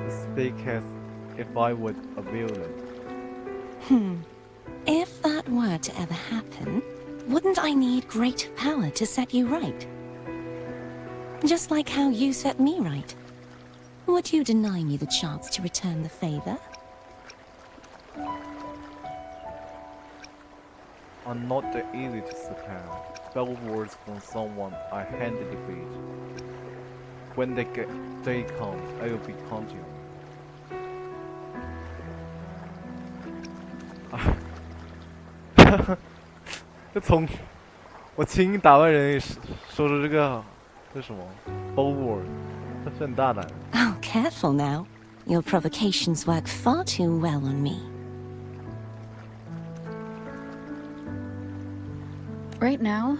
Speak as if I were a villain. If that were to ever happen, wouldn't I need great power to set you right? Just like how you set me right. Would you deny me the chance to return the favor? I'm not that easy to supplant. Spell words from someone I handily beat. When the day comes, I will be counting on you. 这从我轻打败人也说出这个什么 spell word， 这是很大胆。 Oh, careful now. Your provocations work far too well on me. Right now,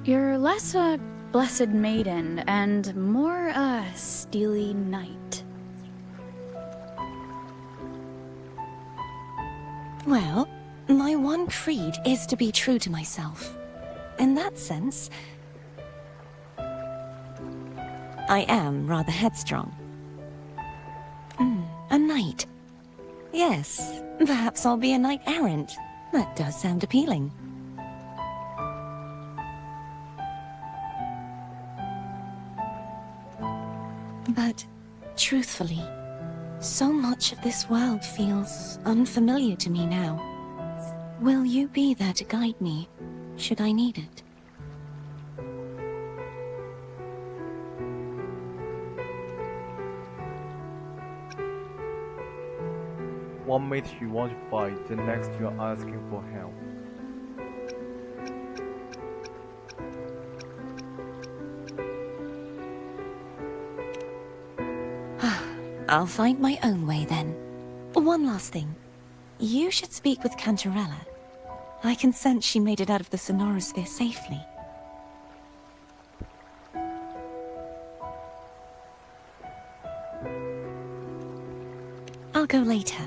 you're less a blessed maiden and more a steely knight. Well, my one creed is to be true to myself. In that sense, I am rather headstrong. A knight. Yes, perhaps I'll be a knight errant. That does sound appealing. But, truthfully, so much of this world feels unfamiliar to me now. Will you be there to guide me, should I need it? One minute you want to fight, the next you are asking for help. I'll find my own way then. One last thing. You should speak with Cantarella. I can sense she made it out of the Sonorosphere safely. I'll go later.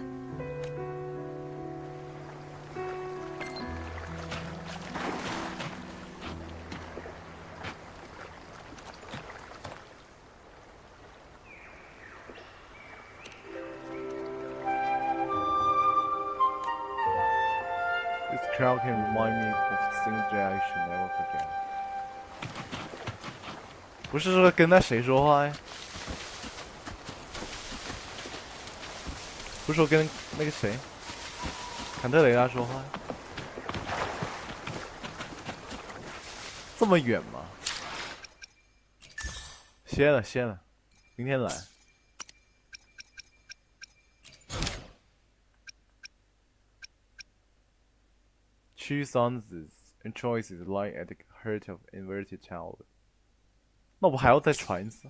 This crowd can remind me of things that I should never forget. 不是说跟那谁说话呀？不是说跟那个谁，坎特雷拉说话呀？这么远吗？歇了，明天来。Choose answers and choices lie at the heart of inverted childhood. 那我还要再传一次？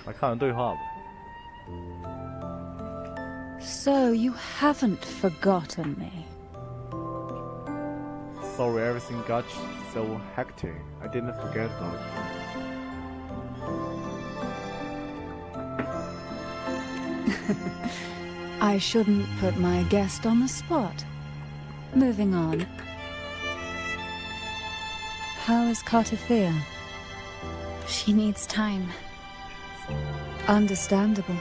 来看看对话吧。 So you haven't forgotten me. Sorry, everything got so hectic. I didn't forget about you. I shouldn't put my guest on the spot. Moving on. How is Cartothea? She needs time. Understandable.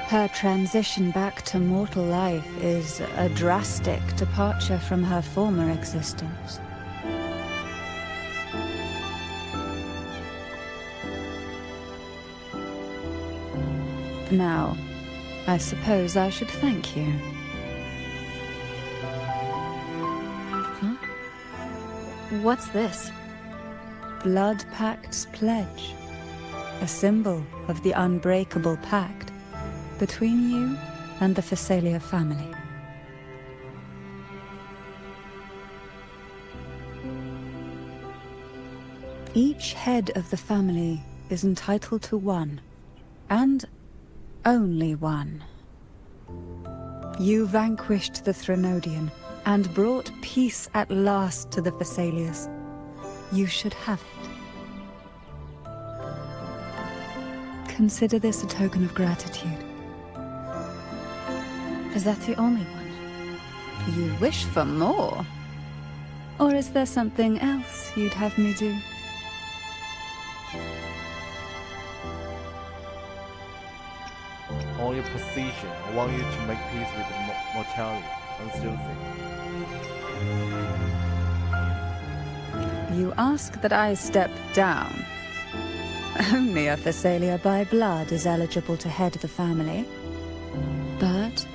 Her transition back to mortal life is a drastic departure from her former existence. Now, I suppose I should thank you. Huh? What's this? Blood Pact's pledge. A symbol of the unbreakable pact between you and the Phasalia family. Each head of the family is entitled to one, and only one. You vanquished the Threnodian and brought peace at last to the Phasalias. You should have it. Consider this a token of gratitude. Is that the only one? You wish for more? Or is there something else you'd have me do? On your position, I want you to make peace with mortality and Susie. You ask that I step down. Only a Phasalia by blood is eligible to head the family. But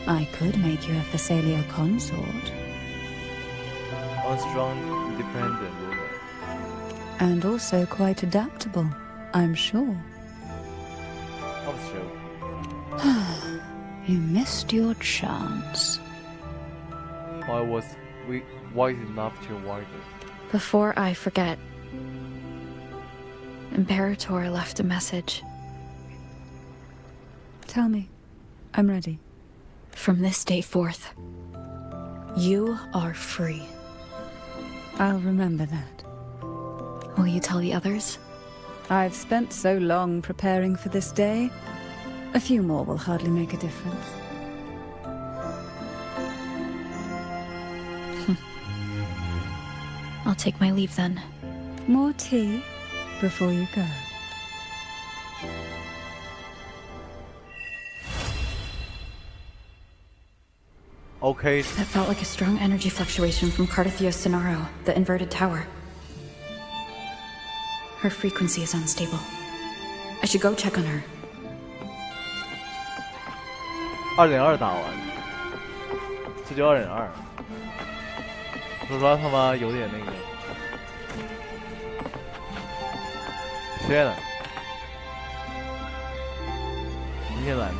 I could make you a Phasalia consort. A strong, independent ruler. And also quite adaptable, I'm sure. I'm sure. You missed your chance. I was wise enough to avoid it. Before I forget, Imperator left a message. Tell me. I'm ready. From this day forth, you are free. I'll remember that. Will you tell the others? I've spent so long preparing for this day. A few more will hardly make a difference. I'll take my leave then. More tea before you go. Okay. That felt like a strong energy fluctuation from Cartotheos Sonaro, the inverted tower. Her frequency is unstable. I should go check on her. 202打完，这就202。说实话，他妈有点那个。谢了，明天来吗？